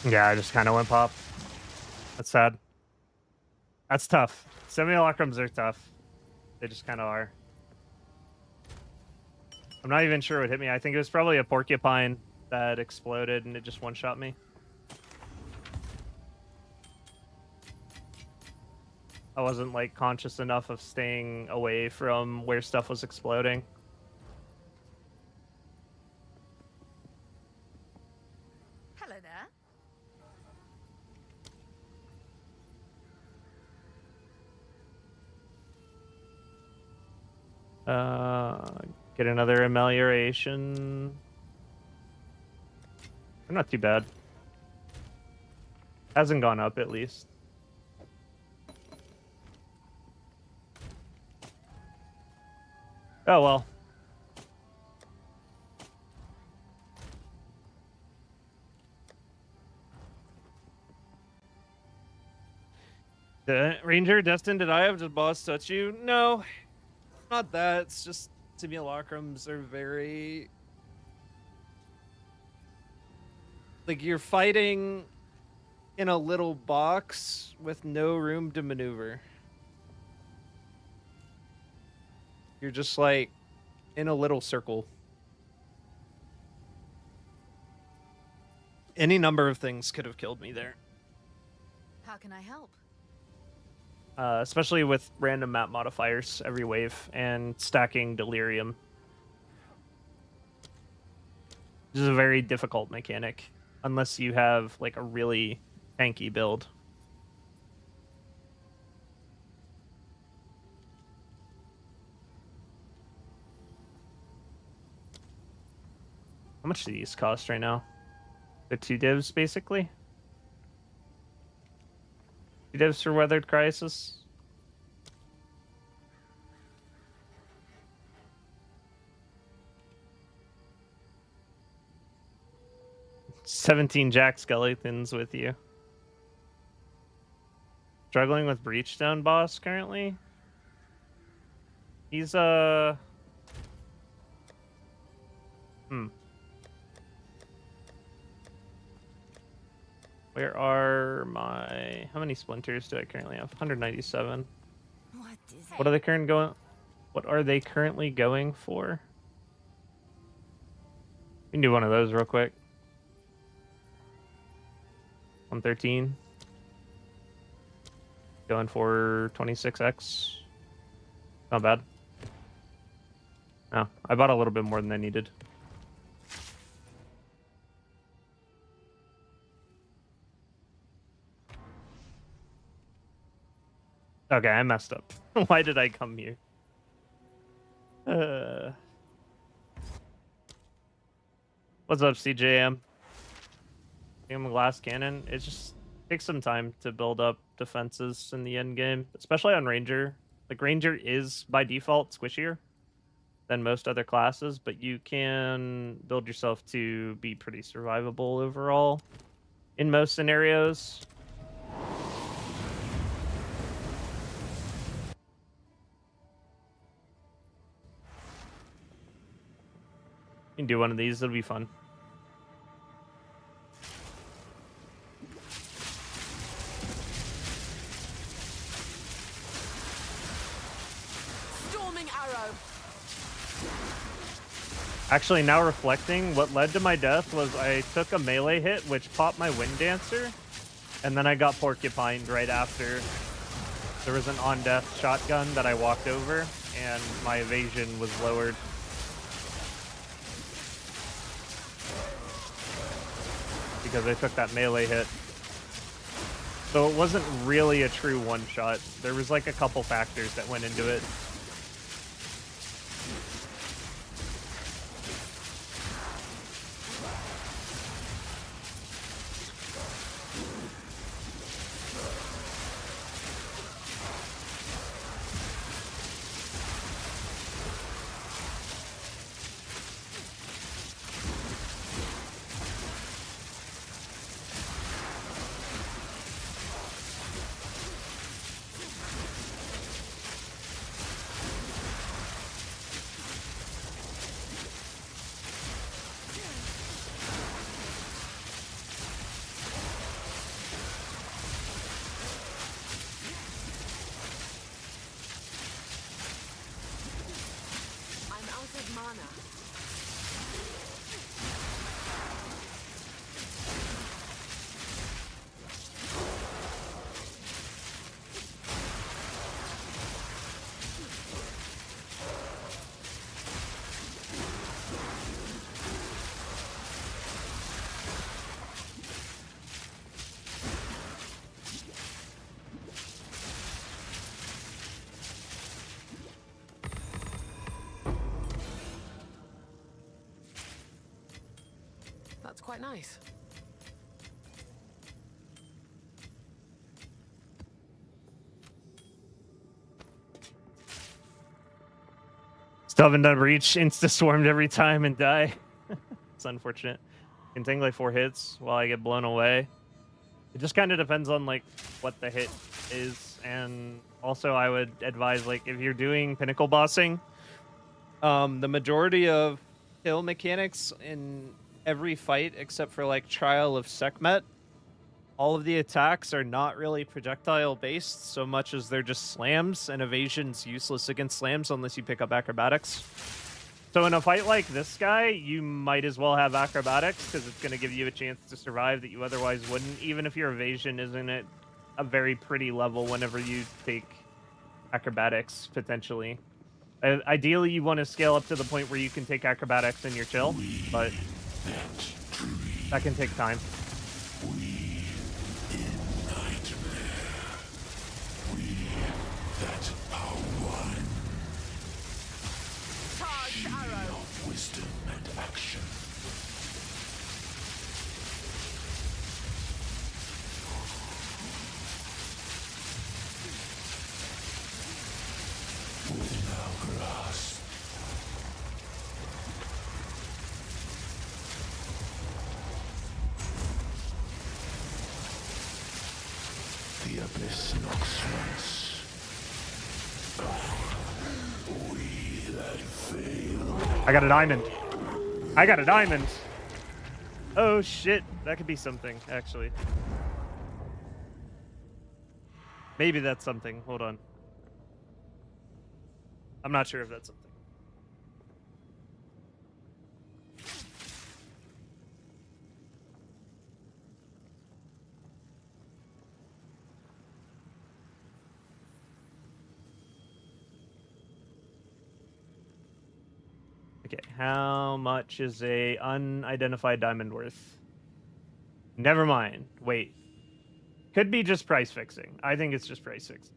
Yeah, I just kind of went pop. That's sad. That's tough. Simulacrums are tough. They just kind of are. I'm not even sure what hit me. I think it was probably a porcupine that exploded and it just one-shot me. I wasn't like conscious enough of staying away from where stuff was exploding. Hello there. Get another amelioration. They're not too bad. Hasn't gone up at least. Oh well. The Ranger, Destin, did I have the boss touch you? No, not that. It's just simulacrums are very... like, you're fighting in a little box with no room to maneuver. You're just, like, in a little circle. Any number of things could have killed me there. How can I help? Especially with random map modifiers every wave and stacking delirium. This is a very difficult mechanic unless you have like a really tanky build. How much do these cost right now? They're 2 divs basically. 2 divs for Weathered Crisis. "17 Jack Skeletons with you." Struggling with Breachstone boss currently. He's Where are my... how many splinters do I currently have? 197. What are they currently going for? We can do one of those real quick. 113. Going for 26x. Not bad. No, I bought a little bit more than I needed. Okay, I messed up. Why did I come here? What's up, CJM? I'm a glass cannon. It just takes some time to build up defenses in the end game, especially on Ranger. Like, Ranger is by default squishier than most other classes, but you can build yourself to be pretty survivable overall in most scenarios. can do one of these. It'll be fun. Storming arrow. Actually, now reflecting, what led to my death was I took a melee hit, which popped my Wind Dancer, and then I got porcupined right after. There was an on-death shotgun that I walked over, and my evasion was lowered. Because I took that melee hit. So it wasn't really a true one-shot. There was like a couple factors that went into it. Mana. That's quite nice. Still haven't done Reach. Insta-swarmed every time and die. It's unfortunate. Can tank like 4 hits while I get blown away. It just kind of depends on like what the hit is, and also I would advise like if you're doing pinnacle bossing, the majority of kill mechanics in every fight except for like Trial of Sekhmet, all of the attacks are not really projectile based so much as they're just slams, and evasion's useless against slams unless you pick up acrobatics. So in a fight like this guy, you might as well have acrobatics because it's going to give you a chance to survive that you otherwise wouldn't, even if your evasion isn't at a very pretty level whenever you take acrobatics, potentially. Ideally, you want to scale up to the point where you can take acrobatics and you're chill, but that can take time. Wisdom and action. Within our grasp. The abyss knocks once. We that fail. I got a diamond. I got a diamond. Oh shit, that could be something, actually. Maybe that's something. Hold on. I'm not sure if that's something. Okay, how much is a unidentified diamond worth? Never mind. Wait. Could be just price fixing. I think it's just price fixing.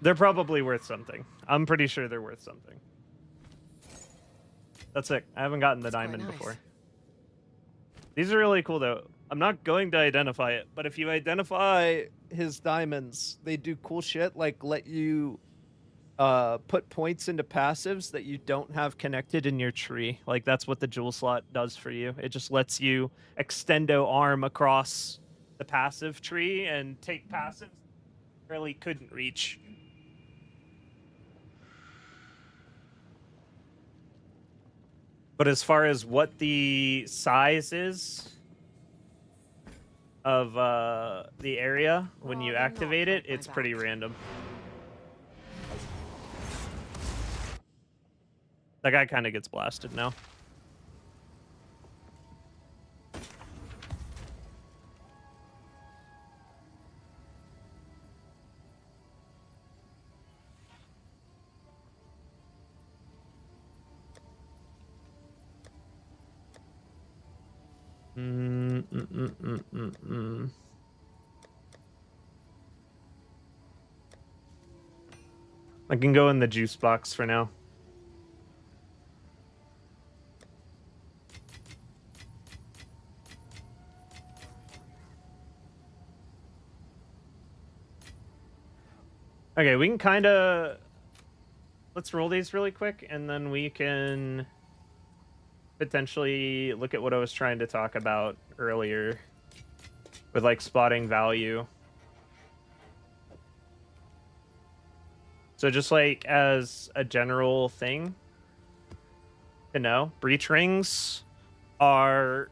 They're probably worth something. I'm pretty sure they're worth something. That's it. I haven't gotten the diamond before. These are really cool, though. I'm not going to identify it, but if you identify his diamonds, they do cool shit, like let you put points into passives that you don't have connected in your tree. Like that's what the jewel slot does for you. It just lets you extendo arm across the passive tree and take passives you really couldn't reach. But as far as what the size is of the area when you Rather not activate it, break my it's pretty back. random. That guy kind of gets blasted now. I can go in the juice box for now. Okay, we can kind of... Let's roll these really quick, and then we can potentially look at what I was trying to talk about earlier with, like, spotting value. So just, like, as a general thing to know, breach rings are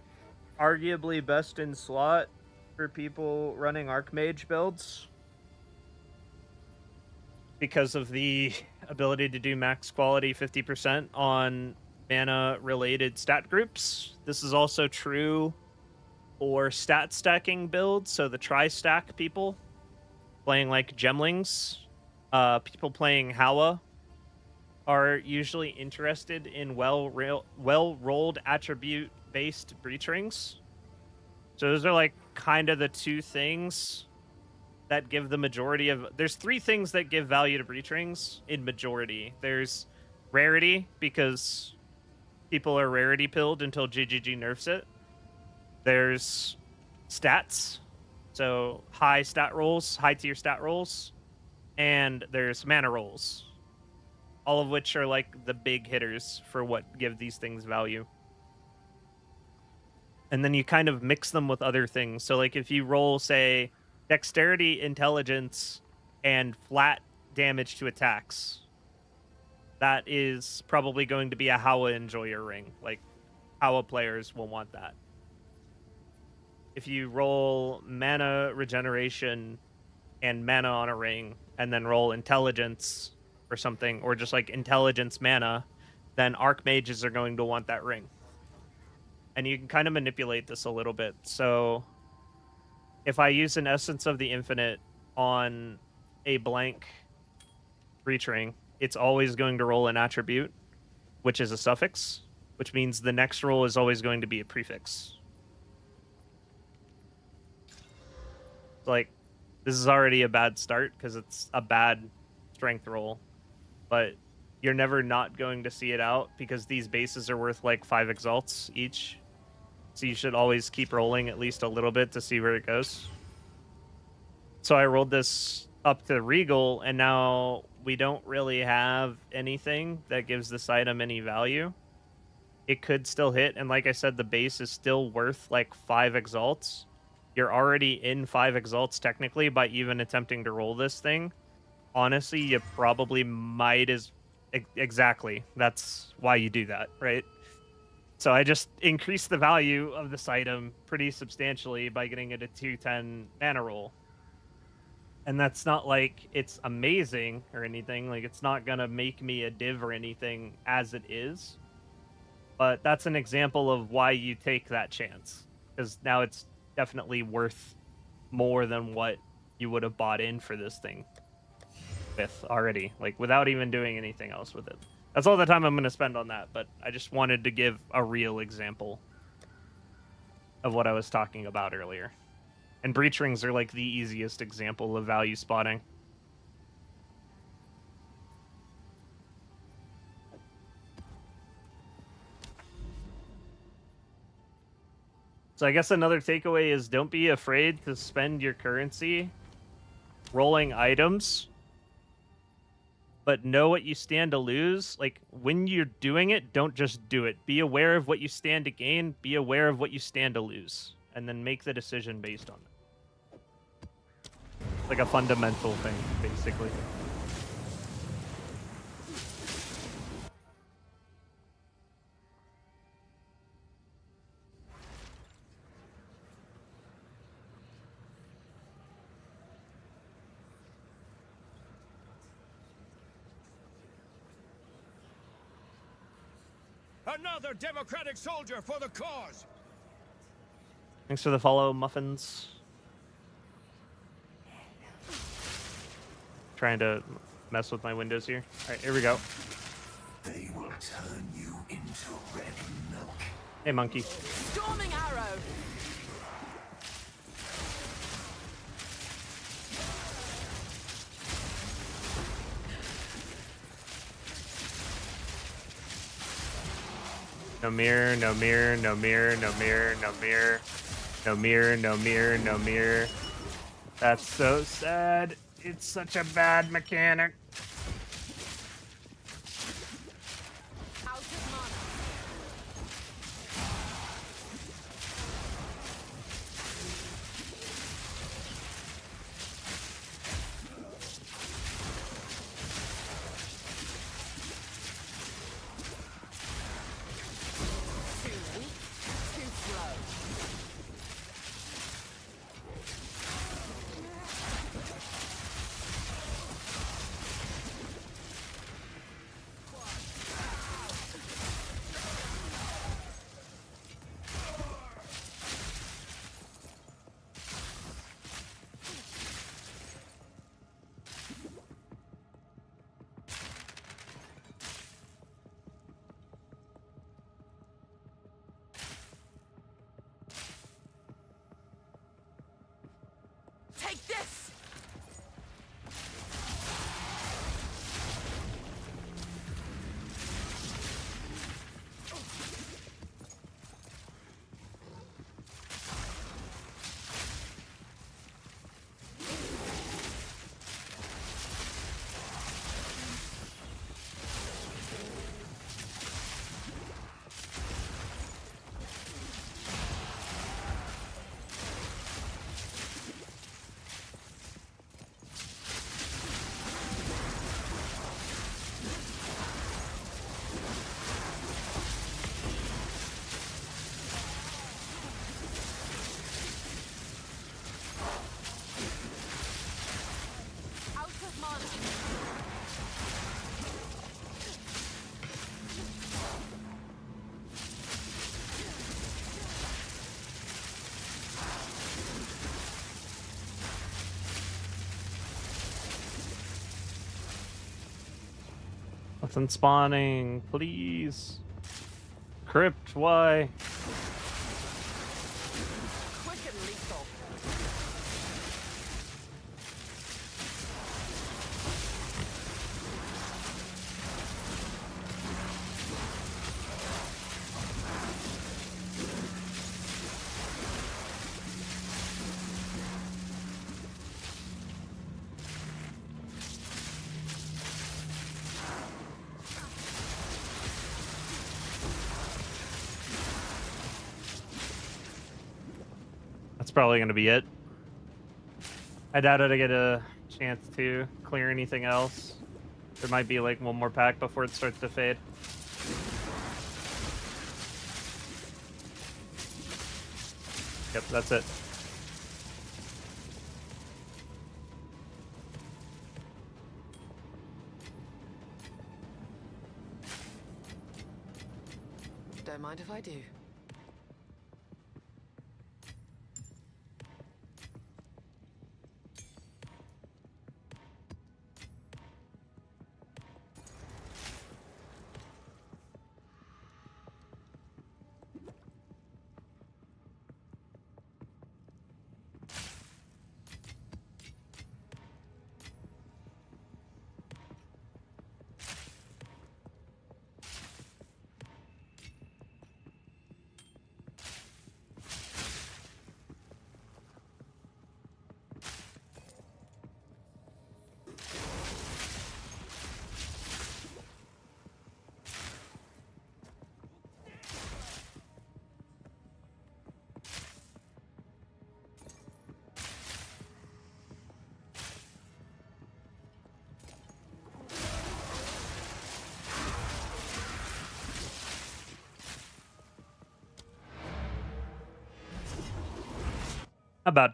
arguably best in slot for people running Archmage builds, because of the ability to do max quality 50% on mana-related stat groups. This is also true for stat stacking builds, so the tri-stack people playing like Gemlings, people playing Hawa are usually interested in well-rolled attribute-based breach rings. So those are like kind of the two things that give the majority of... There's three things that give value to breach rings in majority. There's rarity, because people are rarity pilled until GGG nerfs it. There's stats, so high stat rolls, high tier stat rolls. And there's mana rolls, all of which are like the big hitters for what give these things value. And then you kind of mix them with other things. So like if you roll, say, dexterity, intelligence, and flat damage to attacks, that is probably going to be a Hawa enjoyer ring. Like, Hawa players will want that. If you roll mana regeneration and mana on a ring, and then roll intelligence or something, or just like intelligence mana, then Archmages are going to want that ring. And you can kind of manipulate this a little bit. So if I use an Essence of the Infinite on a blank breach ring, it's always going to roll an attribute, which is a suffix, which means the next roll is always going to be a prefix. Like, this is already a bad start because it's a bad strength roll, but you're never not going to see it out because these bases are worth like 5 exalts each. So you should always keep rolling at least a little bit to see where it goes. So I rolled this up to Regal, and now we don't really have anything that gives this item any value. It could still hit, and like I said, the base is still worth like 5 exalts. You're already in 5 exalts technically by even attempting to roll this thing. Honestly, you probably might as... Exactly. That's why you do that, right? So I just increased the value of this item pretty substantially by getting it a 210 mana roll. And that's not like it's amazing or anything. Like, it's not going to make me a div or anything as it is. But that's an example of why you take that chance. Because now it's definitely worth more than what you would have bought in for this thing with already. Like, without even doing anything else with it. That's all the time I'm going to spend on that, but I just wanted to give a real example of what I was talking about earlier. And breach rings are like the easiest example of value spotting. So I guess another takeaway is don't be afraid to spend your currency rolling items, but know what you stand to lose. Like, when you're doing it, don't just do it. Be aware of what you stand to gain. Be aware of what you stand to lose. And then make the decision based on it. Like a fundamental thing, basically. Another democratic soldier for the cause. Thanks for the follow, Muffins. Trying to mess with my windows here. All right, here we go. They will turn you into red milk. Hey, monkey. Storming arrow. No mirror, no mirror, no mirror, no mirror, no mirror. No mirror, no mirror, no mirror. That's so sad. It's such a bad mechanic. Out of mana. Too weak, too slow. Take this! Out of mana. Nothing spawning, please. Crypt, why? Quick and lethal. That's probably going to be it. I doubt I get a chance to clear anything else. There might be like one more pack before it starts to fade. Yep, that's it. Don't mind if I do. Not bad.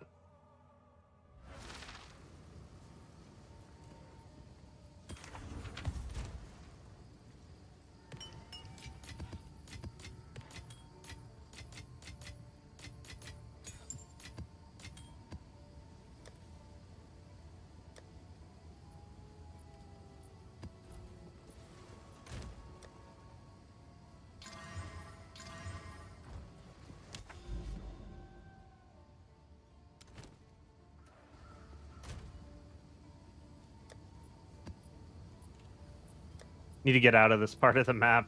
Need to get out of this part of the map.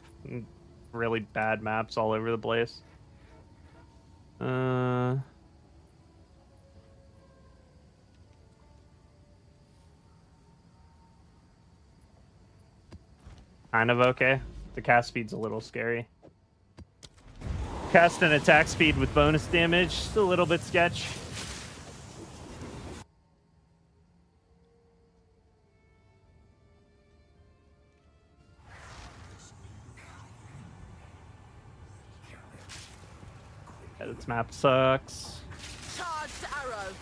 Really bad maps all over the place. Kind of okay. The cast speed's a little scary. Cast and attack speed with bonus damage, just a little bit sketch. Yeah, this map sucks. Charged arrow.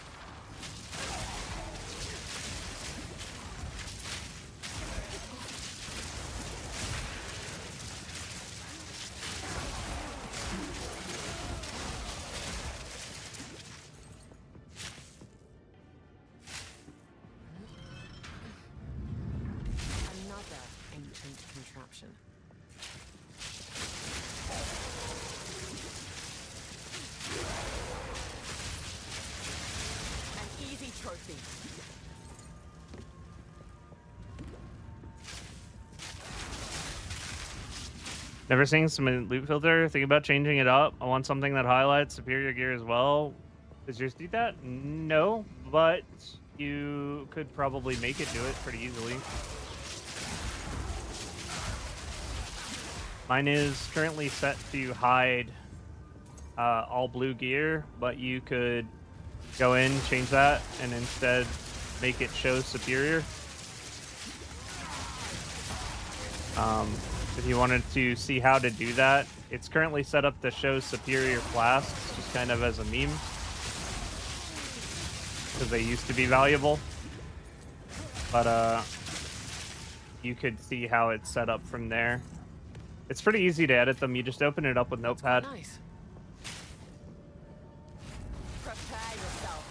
Another ancient contraption. An easy trophy. Never seen some loot filter. Think about changing it up. I want something that highlights superior gear as well. Does yours do that? No, but you could probably make it do it pretty easily. Mine is currently set to hide all blue gear, but you could go in, change that, and instead make it show superior. If you wanted to see how to do that, it's currently set up to show superior flasks, just kind of as a meme, because they used to be valuable. But you could see how it's set up from there. It's pretty easy to edit them. You just open it up with Notepad. Nice. Prepare yourself.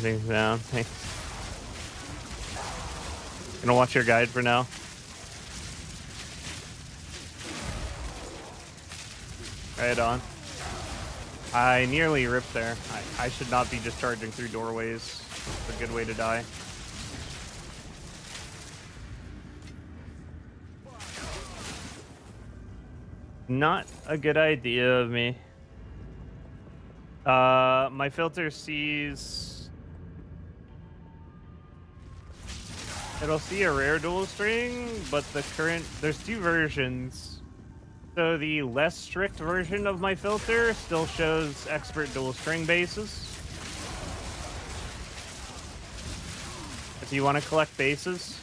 Things down. Thanks. Gonna watch your guide for now. Right on. I nearly ripped there. I should not be just charging through doorways. It's a good way to die. Not a good idea of me. My filter sees... It'll see a rare dual string, but there's two versions. So the less strict version of my filter still shows expert dual string bases. If you want to collect bases,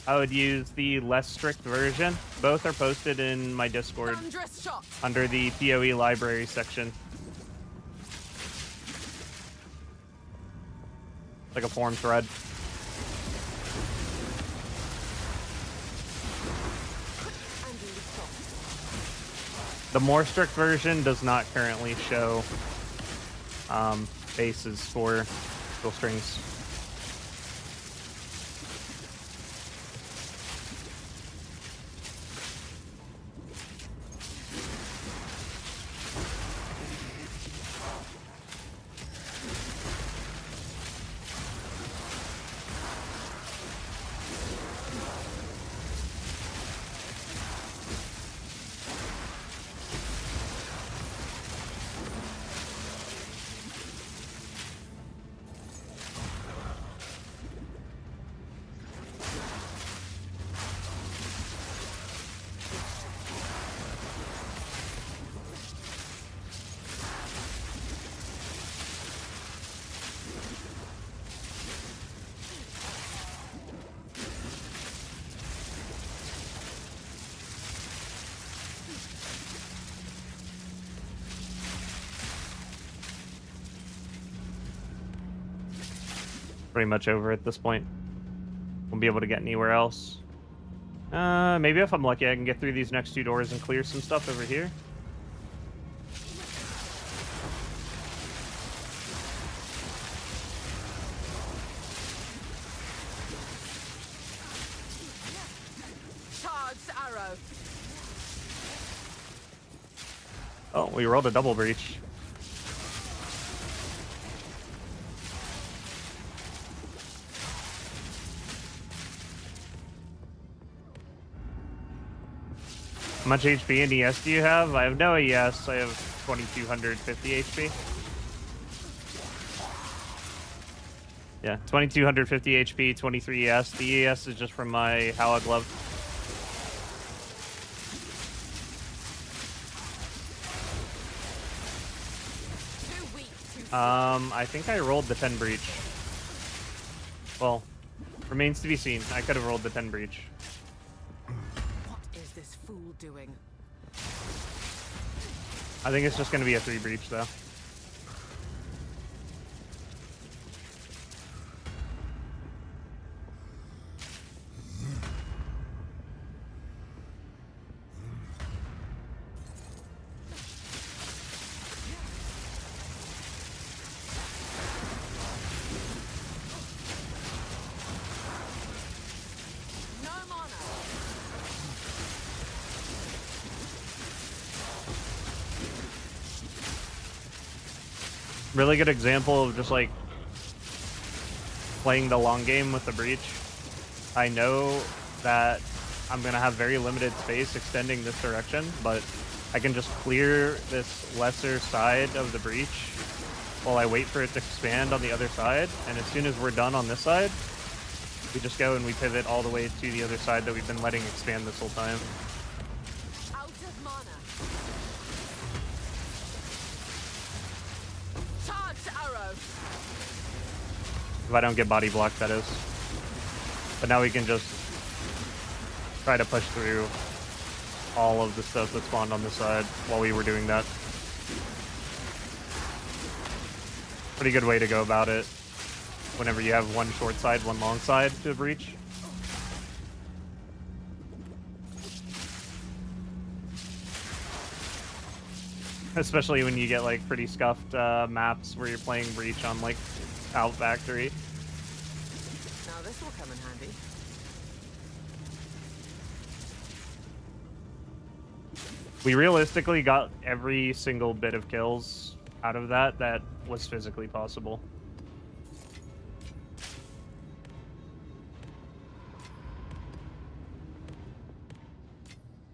I would use the less strict version. Both are posted in my Discord Thunderous shot. under the PoE library section. Like a forum thread. The more strict version does not currently show bases for dual strings. Pretty much over at this point. Won't be able to get anywhere else. Maybe if I'm lucky, I can get through these next two doors and clear some stuff over here. arrow. Oh, we rolled a double breach. How much HP and ES do you have? I have no ES. I have 2250 HP. Yeah, 2250 HP, 23 ES. The ES is just from my Hala glove. Too weak, too slow. I think I rolled the 10 breach. Well, remains to be seen. I could have rolled the 10 breach. What is this fool doing? I think it's just going to be a 3 breach, though. No mana. Really good example of just like playing the long game with the breach. I know that I'm gonna have very limited space extending this direction, but I can just clear this lesser side of the breach while I wait for it to expand on the other side. And as soon as we're done on this side, we just go and we pivot all the way to the other side that we've been letting expand this whole time. Out of mana. Charged arrow. If I don't get body blocked, that is. But now we can just try to push through all of the stuff that spawned on the side while we were doing that. Pretty good way to go about it whenever you have one short side, one long side to breach. Especially when you get like pretty scuffed maps where you're playing breach on like Out Factory. Now this will come in handy. We realistically got every single bit of kills out of that was physically possible.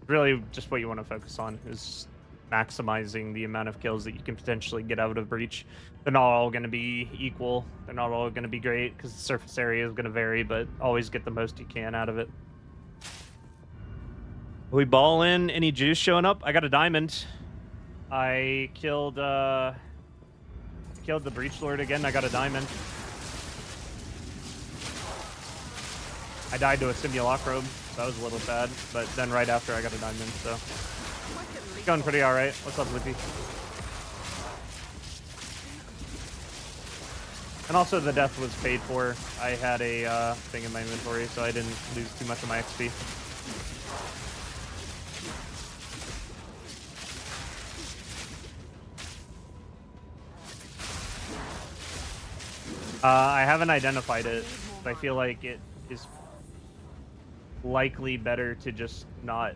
Really just what you want to focus on is maximizing the amount of kills that you can potentially get out of breach. They're not all going to be equal. They're not all going to be great because the surface area is going to vary, but always get the most you can out of it. We ball in. Any juice showing up? I got a diamond. I killed the breach lord again. I got a diamond. I died to a simulacrum, so that was a little sad. But then right after I got a diamond, so it's going pretty all right. What's up, Lippy? And also the death was paid for. I had a thing in my inventory, so I didn't lose too much of my XP. I haven't identified it, but I feel like it is likely better to just not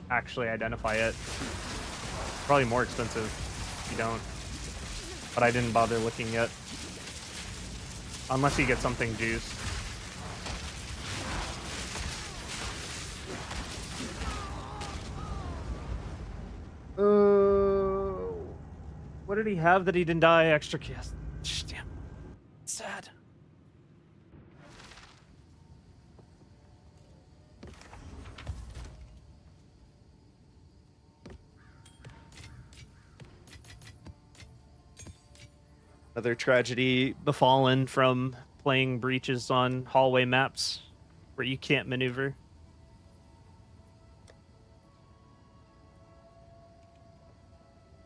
actually identify it. Probably more expensive if you don't. But I didn't bother looking yet. Unless you get something juiced. What did he have that he didn't die? Extra cast. Damn. Sad. Another tragedy befallen from playing breaches on hallway maps where you can't maneuver.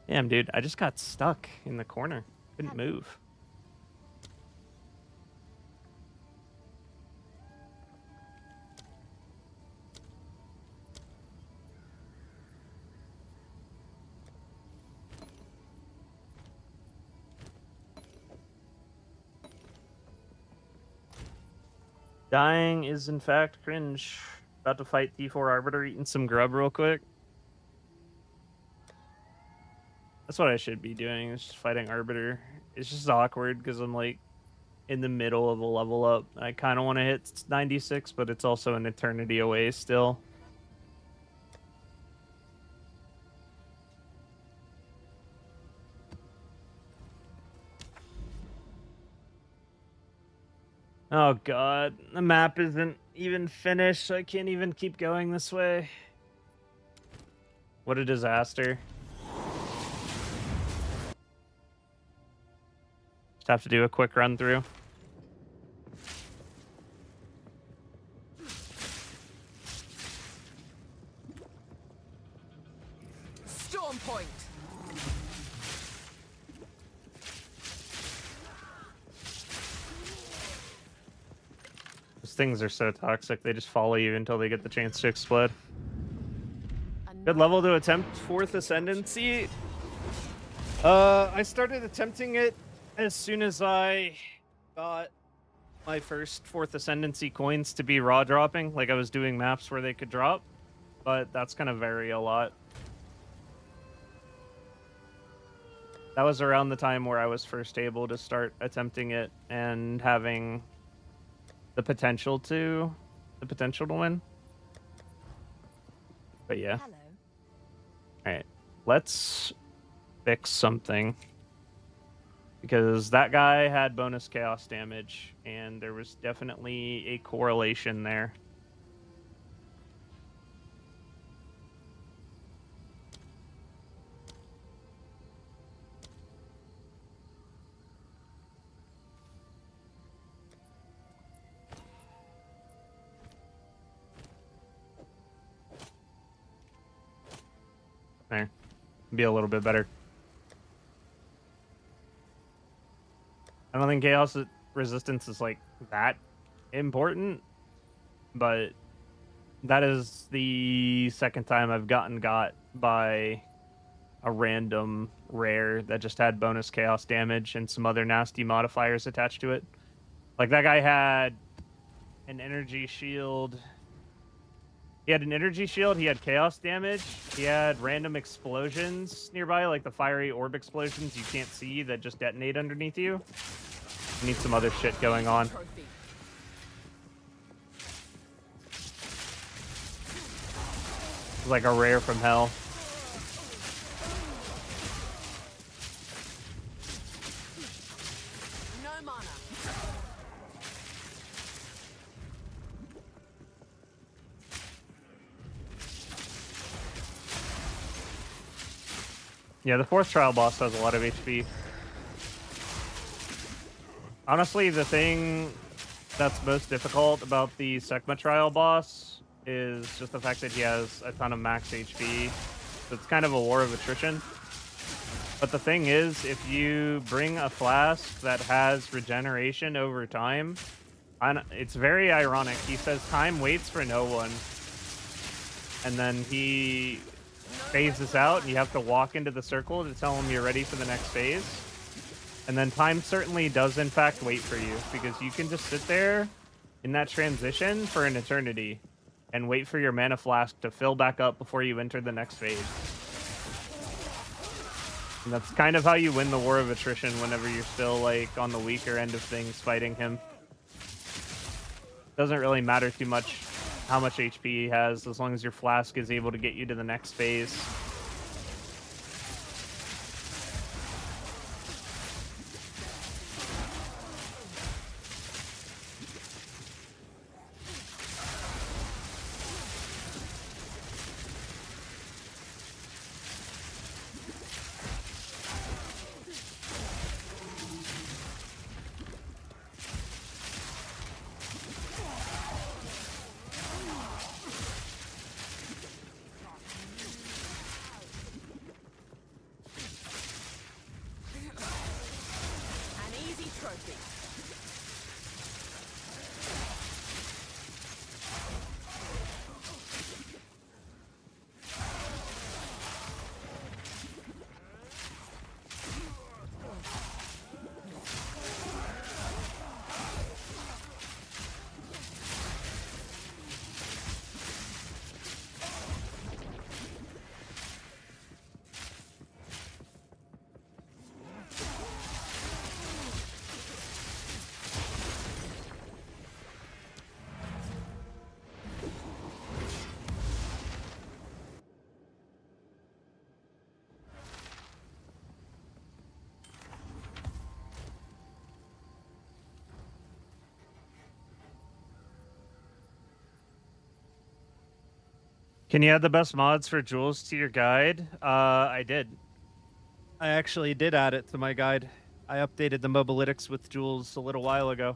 Damn, dude, I just got stuck in the corner. Couldn't move. Dying is in fact cringe. About to fight T4 Arbiter, eating some grub real quick. That's what I should be doing, is just fighting Arbiter. It's just awkward because I'm like in the middle of a level up. I kind of want to hit 96, but it's also an eternity away still. Oh god, the map isn't even finished. I can't even keep going this way. What a disaster. Just have to do a quick run through. Storm point. Those things are so toxic, they just follow you until they get the chance to explode. Good level to attempt 4th Ascendancy. I started attempting it as soon as I got my first 4th Ascendancy coins to be raw dropping. Like I was doing maps where they could drop, but that's gonna vary a lot. That was around the time where I was first able to start attempting it and having the potential to win. But yeah. Hello. All right, let's fix something, because that guy had bonus chaos damage and there was definitely a correlation there. There, be a little bit better. I don't think chaos resistance is like that important, but that is the second time I've gotten got by a random rare that just had bonus chaos damage and some other nasty modifiers attached to it. Like that guy had an energy shield. He had an energy shield, he had chaos damage, he had random explosions nearby, like the fiery orb explosions you can't see that just detonate underneath you. You need some other shit going on. Trophy. It's like a rare from hell. No mana. Yeah, the 4th trial boss has a lot of HP. Honestly, the thing that's most difficult about the Sekma trial boss is just the fact that he has a ton of max HP. So it's kind of a war of attrition. But the thing is, if you bring a flask that has regeneration over time, it's very ironic. He says time waits for no one. And then he phases out, and you have to walk into the circle to tell him you're ready for the next phase. And then time certainly does in fact wait for you, because you can just sit there in that transition for an eternity and wait for your mana flask to fill back up before you enter the next phase. And that's kind of how you win the war of attrition whenever you're still like on the weaker end of things fighting him. Doesn't really matter too much how much HP he has, as long as your flask is able to get you to the next phase. Can you add the best mods for Jules to your guide? I did. I actually did add it to my guide. I updated the mobalytics with Jules a little while ago.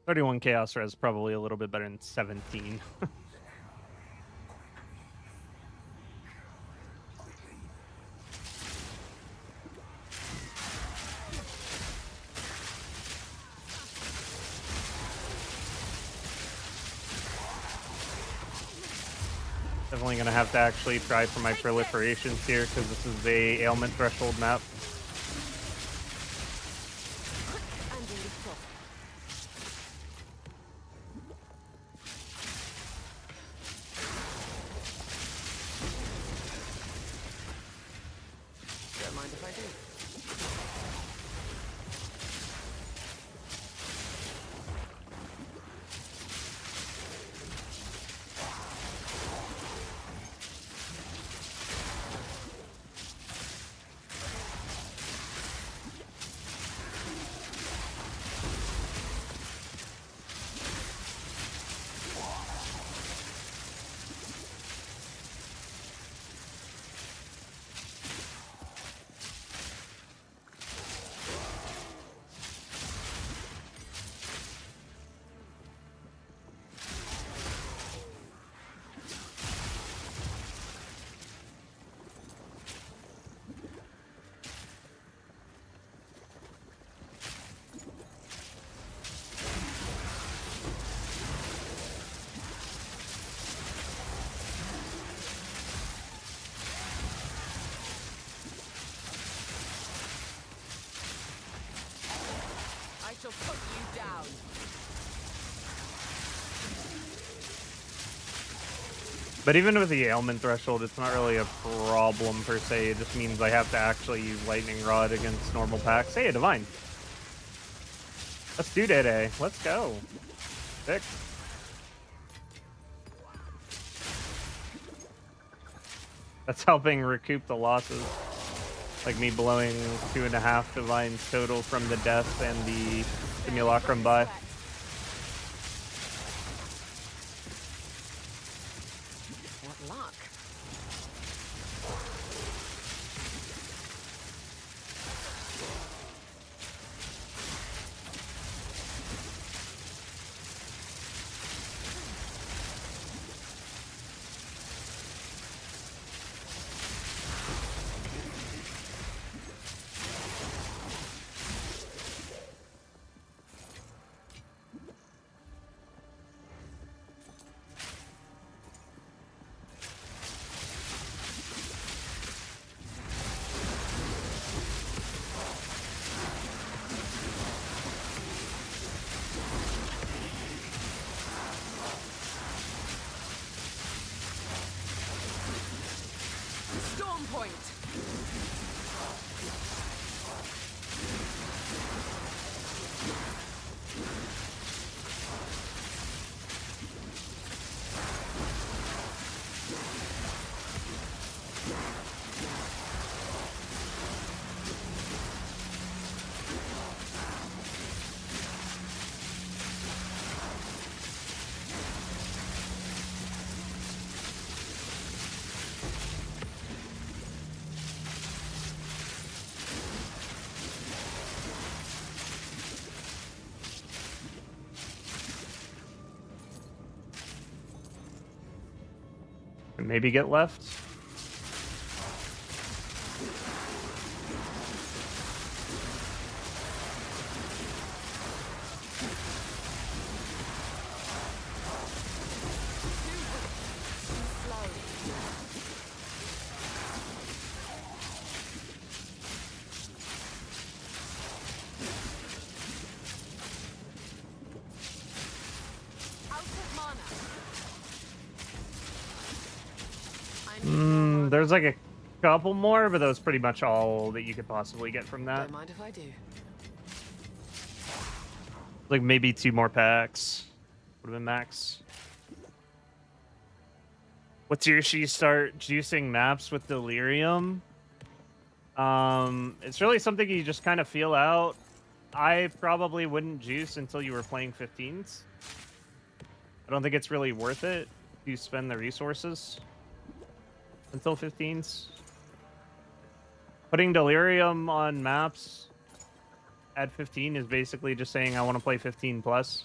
"31 Chaos Res probably a little bit better than 17. Definitely gonna have to actually try for my proliferations here because this is a ailment threshold map. Don't mind if I do. I shall put you down. But even with the ailment threshold, it's not really a problem per se. It just means I have to actually use Lightning Rod against normal packs. Hey, Divine. Let's do Day-Day. Let's go. Sick. That's helping recoup the losses. Like me blowing 2.5 Divines total from the death and the Simulacrum by. What luck. Storm point. And maybe get left. There's like a couple more, but that was pretty much all that you could possibly get from that. Don't mind if I do. Like maybe 2 more packs. Would have been max. What's your issue? Start juicing maps with Delirium? It's really something you just kind of feel out. I probably wouldn't juice until you were playing 15s. I don't think it's really worth it to spend the resources until 15s. Putting Delirium on maps at 15 is basically just saying I want to play 15 plus.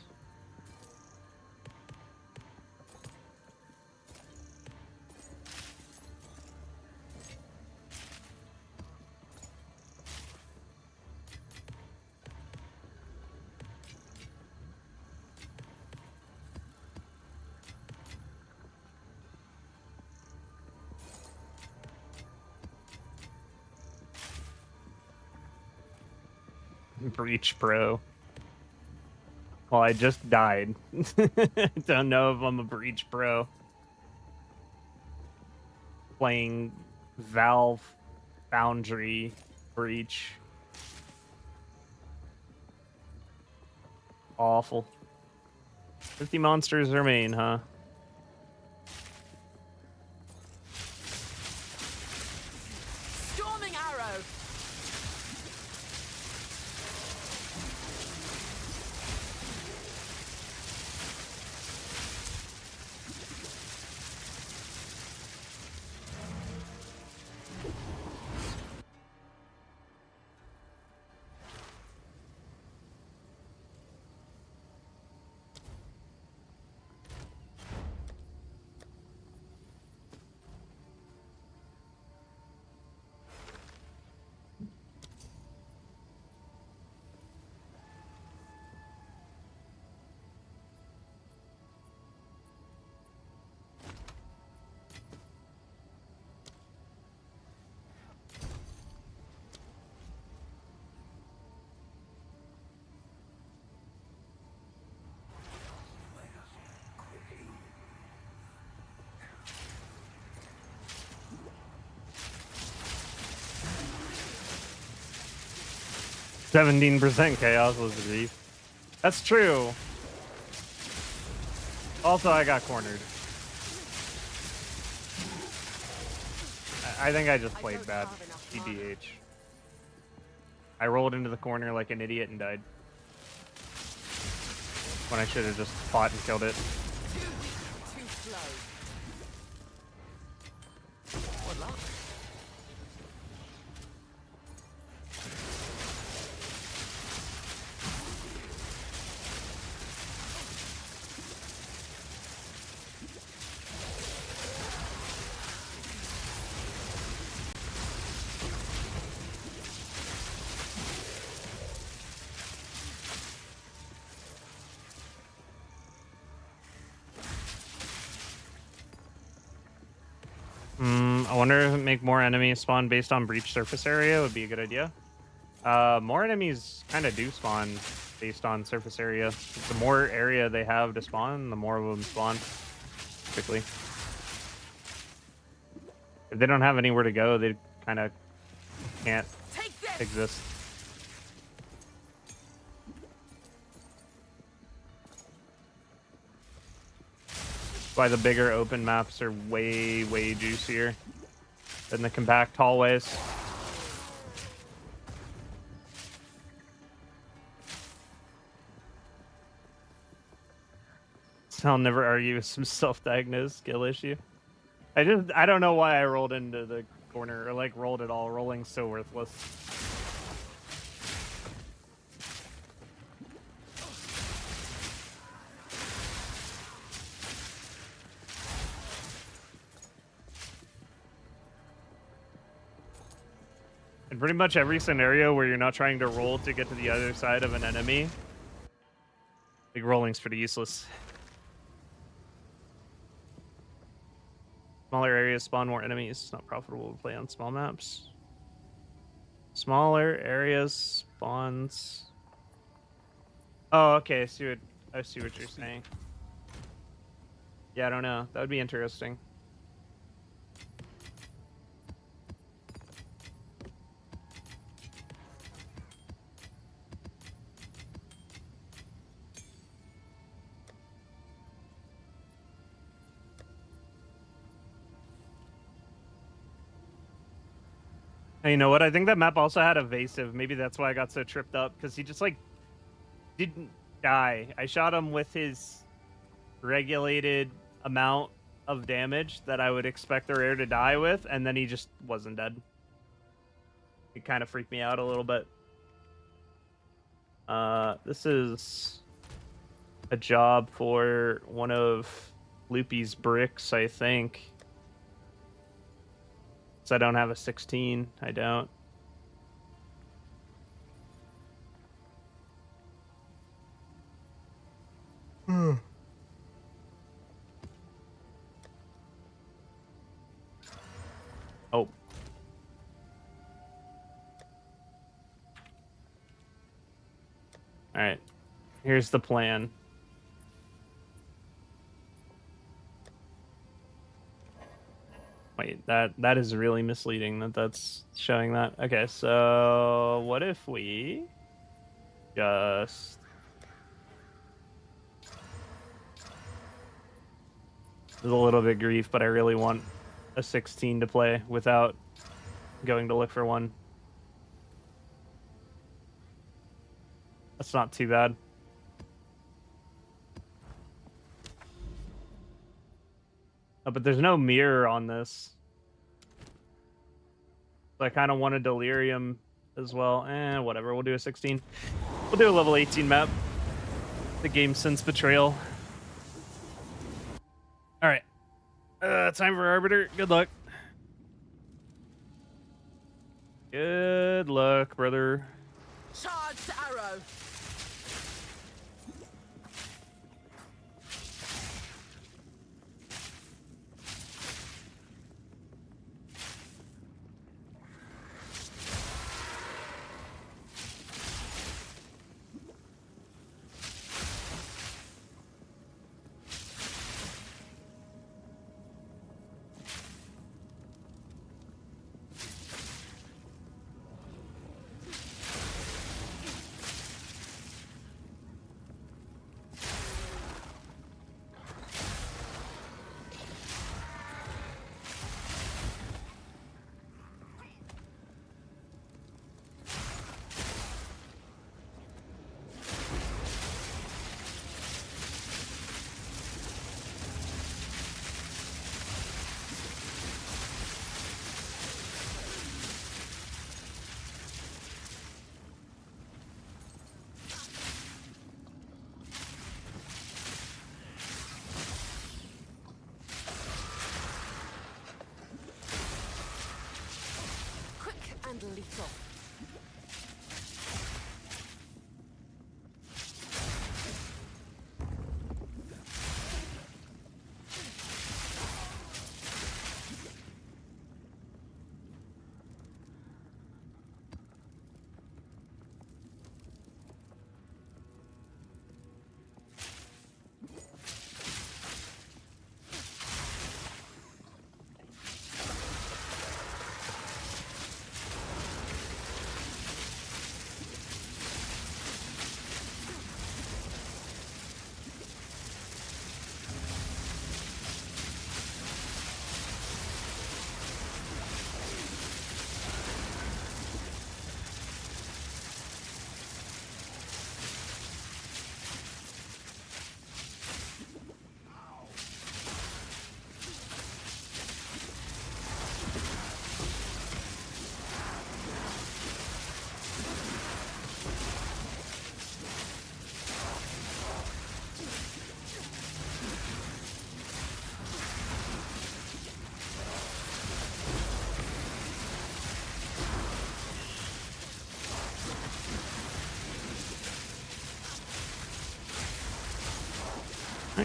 Breach Pro. Well, I just died. Don't know if I'm a Breach Pro. Playing Valve Foundry Breach. Awful. 50 monsters remain, huh? Storming arrow. %17 chaos was grief. That's true. Also, I got cornered. I think I just played bad. TBH. I rolled into the corner like an idiot and died. When I should have just fought and killed it. Too weak, too slow. What luck? I wonder if it make more enemies spawn based on breach surface area would be a good idea. More enemies kind of do spawn based on surface area. The more area they have to spawn, the more of them spawn. Typically, if they don't have anywhere to go, they kind of can't exist. Why the bigger open maps are way, way juicier than the compact hallways. So I'll never argue with some self-diagnosed skill issue. I don't know why I rolled into the corner or like rolled at all. Rolling's so worthless. In pretty much every scenario where you're not trying to roll to get to the other side of an enemy, like rolling's pretty useless. Smaller areas spawn more enemies. It's not profitable to play on small maps. Smaller areas spawns. Oh, okay. I see what you're saying. Yeah, I don't know. That would be interesting. And you know what? I think that map also had evasive. Maybe that's why I got so tripped up, because he just like didn't die. I shot him with his regulated amount of damage that I would expect a rare to die with, and then he just wasn't dead. It kind of freaked me out a little bit. This is a job for one of Loopy's bricks, I think. So I don't have a 16. I don't. Oh. All right. Here's the plan. Wait, that is really misleading that that's showing that. Okay, so what if we just... There's a little bit grief, but I really want a 16 to play without going to look for one. That's not too bad. Oh, but there's no mirror on this. So I kind of wanted Delirium as well. Whatever. We'll do a 16. We'll do a level 18 map. The game since Betrayal. All right. Time for Arbiter. Good luck. Good luck, brother. Charged arrow. And lethal.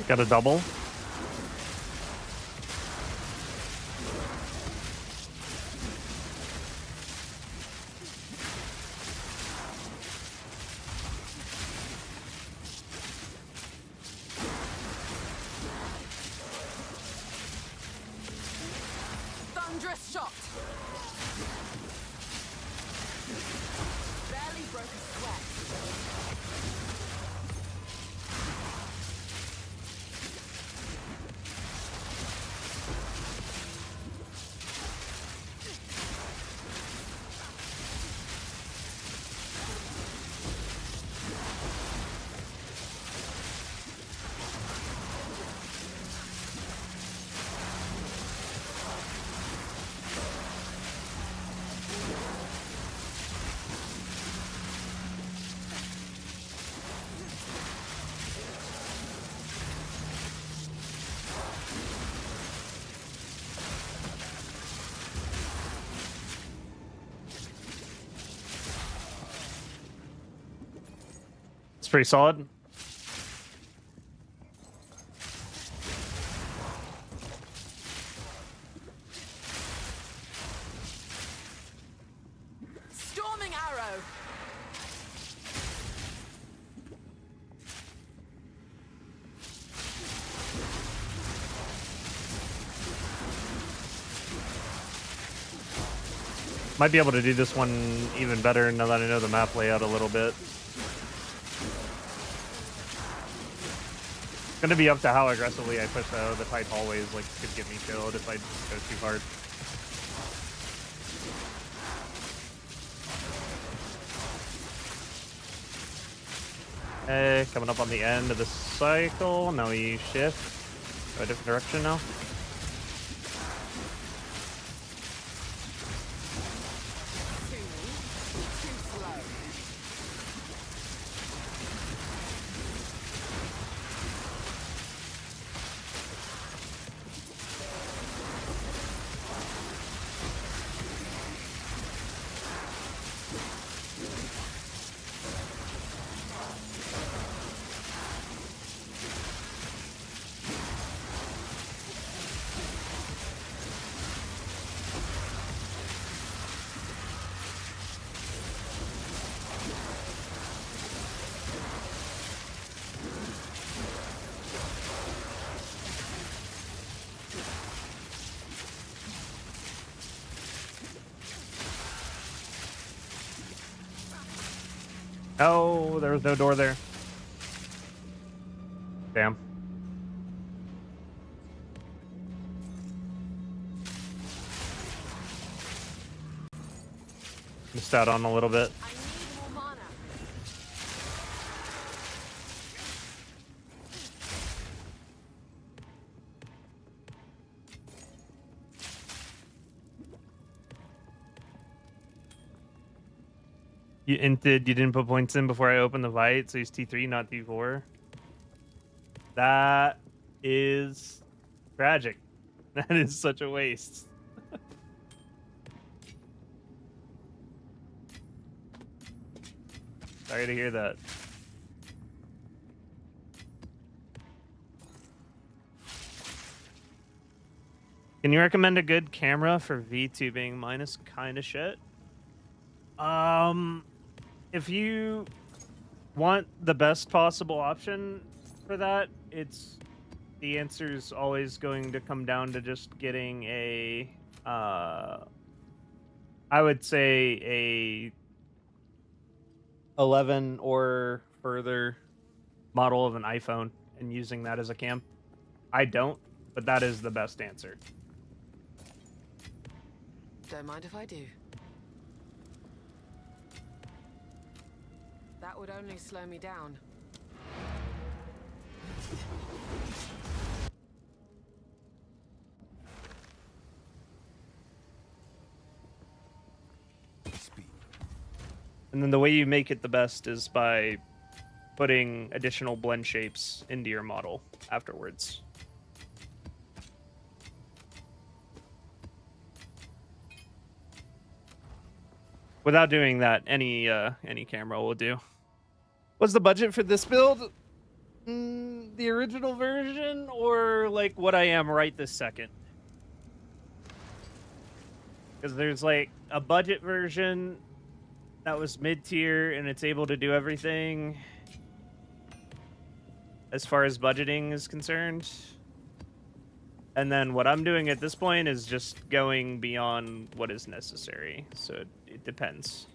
Got a double. Thunderous shot. Barely broke a sweat. pretty solid. Storming arrow. Might be able to do this one even better now that I know the map layout a little bit. It's gonna be up to how aggressively I push out. The tight hallways like could get me killed if I go too hard. Okay, coming up on the end of the cycle. Now we shift. Go a different direction now. Oh, there was no door there. Damn. Missed out on a little bit. I need more mana. You didn't put points in before I opened the fight, so he's T3, not T4. That is tragic. That is such a waste. Sorry to hear that. Can you recommend a good camera for VTubing? Mine is kind of shit. If you want the best possible option for that, the answer is always going to come down to just getting a, I would say a 11 or further model of an iPhone and using that as a cam. I don't, but that is the best answer. Don't mind if I do. That would only slow me down. And then the way you make it the best is by putting additional blend shapes into your model afterwards. Without doing that, any camera will do. What's the budget for this build? The original version, or like what I am right this second? Because there's like a budget version that was mid-tier and it's able to do everything as far as budgeting is concerned. And then what I'm doing at this point is just going beyond what is necessary. So it depends.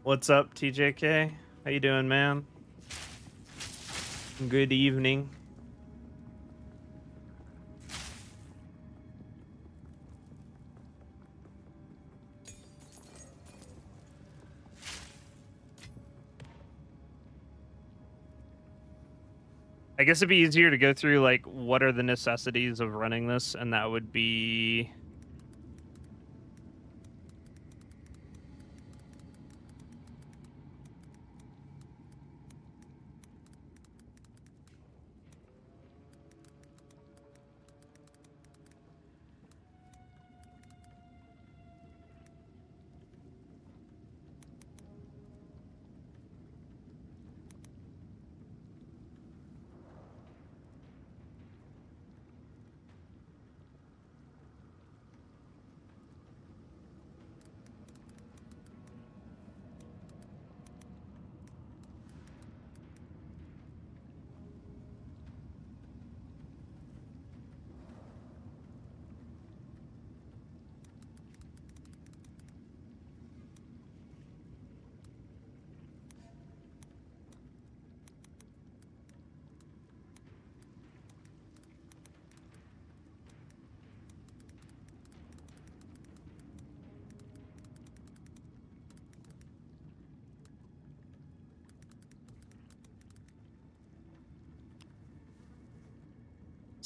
What's up, TJK? How you doing, man? Good evening. I guess it'd be easier to go through, like, what are the necessities of running this, and that would be...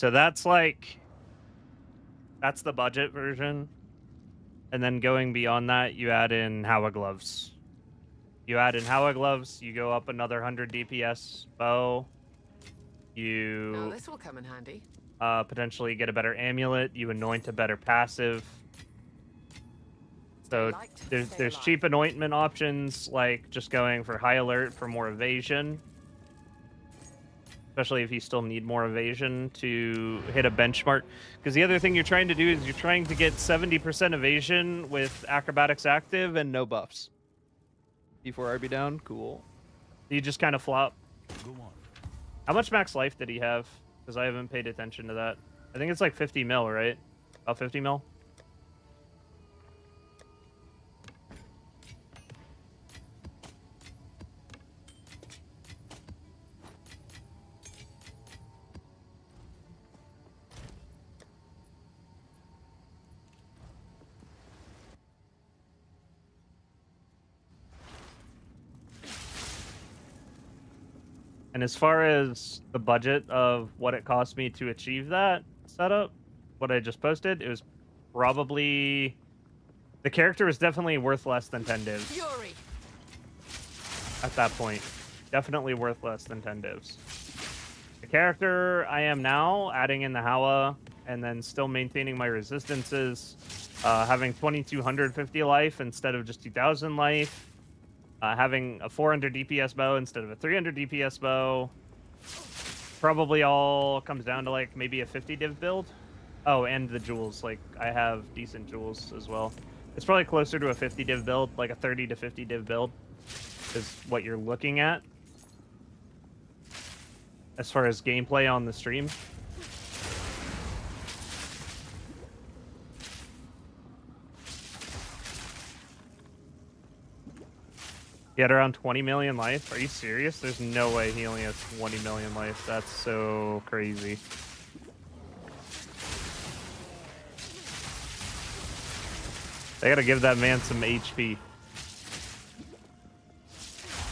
So that's like, that's the budget version. And then going beyond that, you add in Howa Gloves. You add in Howa Gloves, you go up another 100 DPS bow. Now You this will come in handy. potentially get a better amulet. You anoint a better passive. So there's cheap anointment options, like just going for high alert for more evasion. Especially if you still need more evasion to hit a benchmark. Because the other thing you're trying to do is you're trying to get 70% evasion with acrobatics active and no buffs. Before RB down, cool. You just kind of flop. Go on. How much max life did he have? Because I haven't paid attention to that. I think it's like 50 mil, right? About 50 mil? And as far as the budget of what it cost me to achieve that setup, what I just posted, it was probably... The character was definitely worth less than 10 divs. Fury. At that point. Definitely worth less than 10 divs. The character I am now, adding in the Howa, and then still maintaining my resistances, having 2250 life instead of just 2000 life, having a 400 DPS bow instead of a 300 DPS bow. Probably all comes down to like maybe a 50 div build. Oh, and the jewels. Like, I have decent jewels as well. It's probably closer to a 50 div build, like a 30 to 50 div build is what you're looking at. As far as gameplay on the stream. He had around 20 million life. Are you serious? There's no way he only has 20 million life. That's so crazy. They gotta give that man some HP.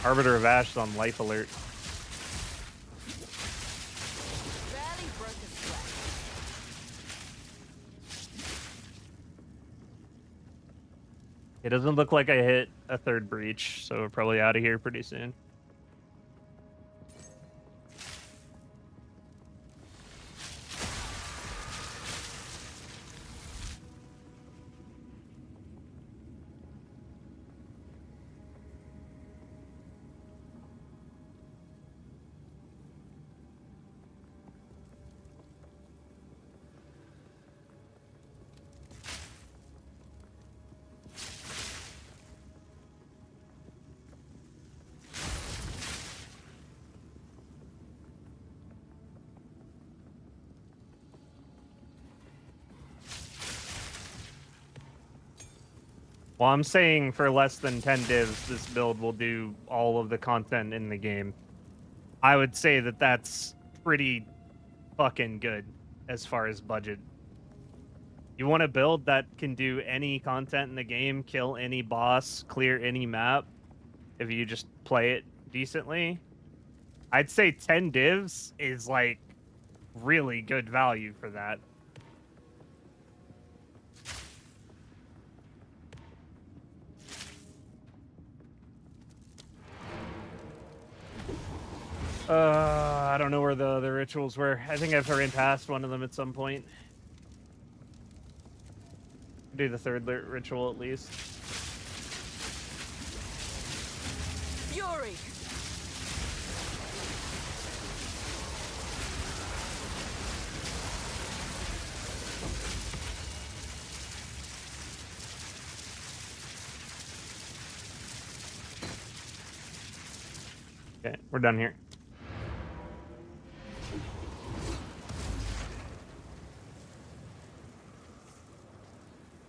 Arbiter of Ash is on life alert. Barely broke a sweat. It doesn't look like I hit a third breach, so we're probably out of here pretty soon. Well, I'm saying for less than 10 divs, this build will do all of the content in the game. I would say that that's pretty fucking good as far as budget. You want a build that can do any content in the game, kill any boss, clear any map, if you just play it decently. I'd say 10 divs is like really good value for that. I don't know where the other rituals were. I think I've ran past one of them at some point. Do the third ritual at least. Fury. Okay, we're done here.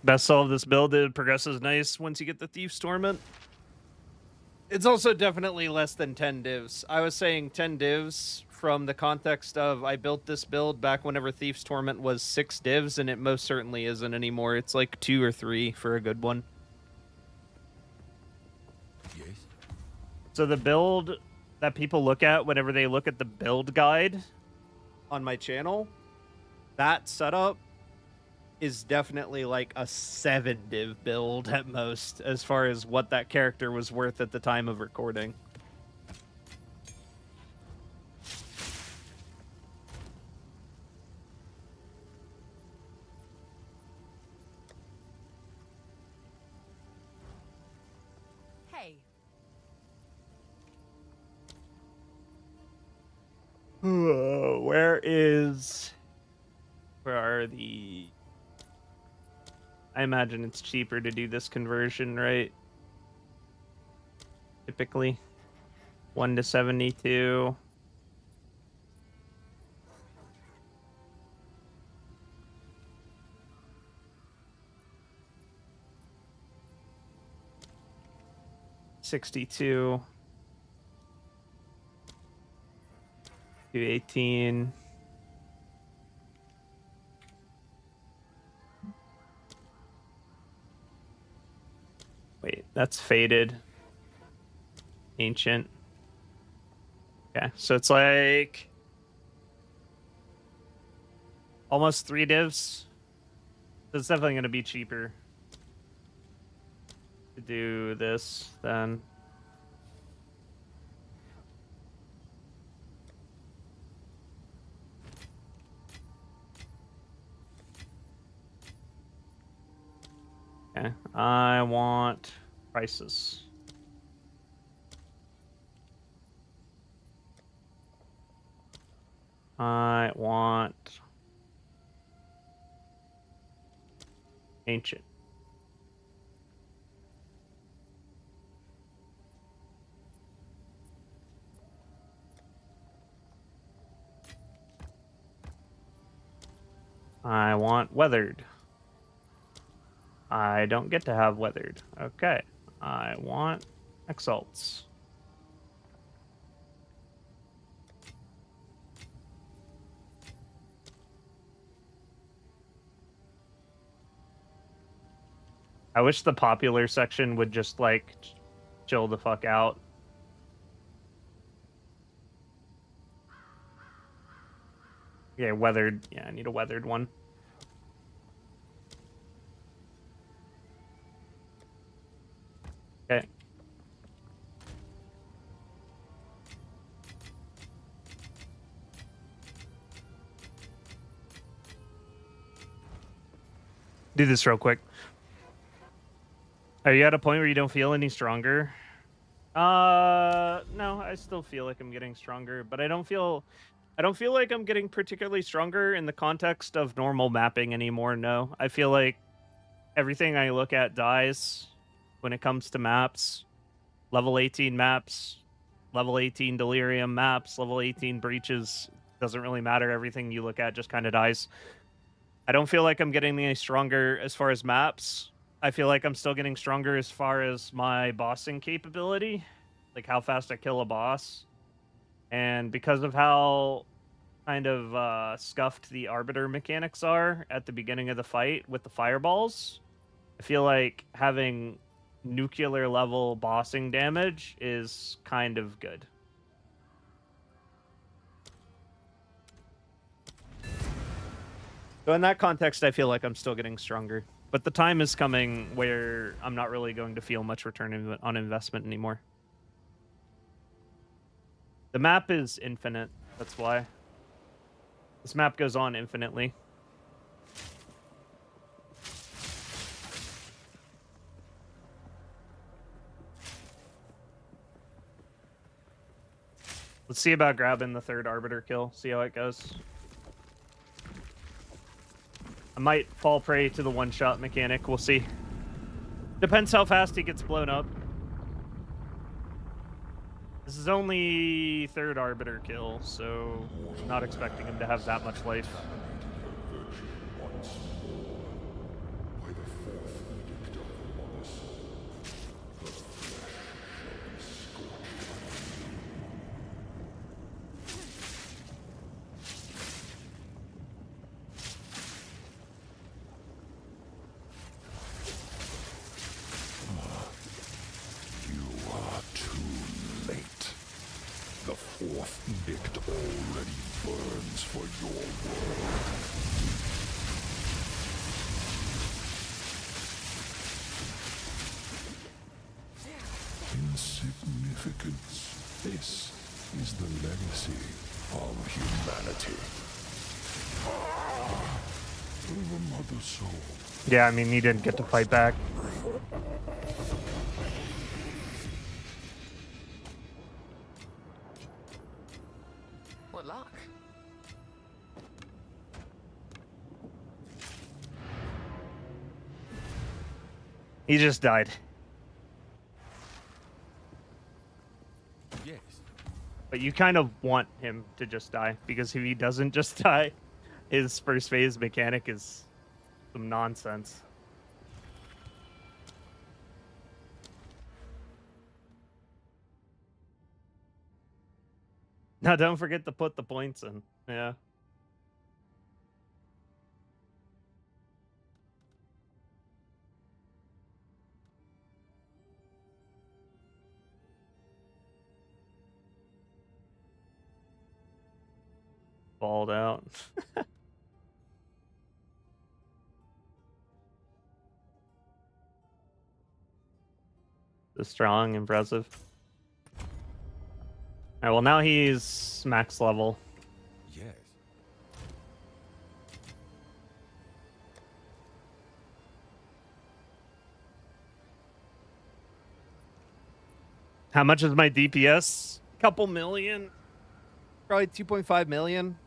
Best solve this build, it progresses nice once you get the Thief's Torment. It's also definitely less than 10 divs. I was saying 10 divs from the context of I built this build back whenever Thief's Torment was 6 divs, and it most certainly isn't anymore. It's like 2 or 3 for a good one. Yes. So the build that people look at whenever they look at the build guide on my channel that setup is definitely like a 7 div build at most, as far as what that character was worth at the time of recording. Hey. Where are the... I imagine it's cheaper to do this conversion, right? Typically 1 to 72. $62 to 18. Wait, that's faded. Ancient. Okay, so it's like almost 3 divs. So it's definitely going to be cheaper to do this then. Okay, I want prices. I want ancient. I want weathered. I don't get to have weathered. Okay. I want exalts. I wish the popular section would just like chill the fuck out. Yeah, weathered. Yeah, I need a weathered one. Okay. Do this real quick. Are you at a point where you don't feel any stronger? No, I still feel like I'm getting stronger, but I don't feel like I'm getting particularly stronger in the context of normal mapping anymore. No, I feel like everything I look at dies when it comes to maps. Level 18 maps, level 18 delirium maps, level 18 breaches. Doesn't really matter. Everything you look at just kind of dies. I don't feel like I'm getting any stronger as far as maps. I feel like I'm still getting stronger as far as my bossing capability, like how fast I kill a boss. And because of how kind of scuffed the Arbiter mechanics are at the beginning of the fight with the fireballs, I feel like having nuclear level bossing damage is kind of good. So in that context, I feel like I'm still getting stronger. But the time is coming where I'm not really going to feel much return on investment anymore. The map is infinite. That's why. This map goes on infinitely. Let's see about grabbing the 3rd Arbiter kill. See how it goes. I might fall prey to the one-shot mechanic. We'll see. Depends how fast he gets blown up. This is only 3rd Arbiter kill, so I'm not expecting him to have that much life. The 4th edict already burns for your world. is the legacy of humanity. The mother soul. Yeah, I mean, he didn't get to fight back. What luck? He just died. Yes. But you kind of want him to just die, because if he doesn't just die, his first phase mechanic is some nonsense. Now, don't forget to put the points in. Yeah. Balled out. The strong, impressive. All right, well, now he's max level. Yes. How much is my DPS? Couple million. Probably 2.5 million.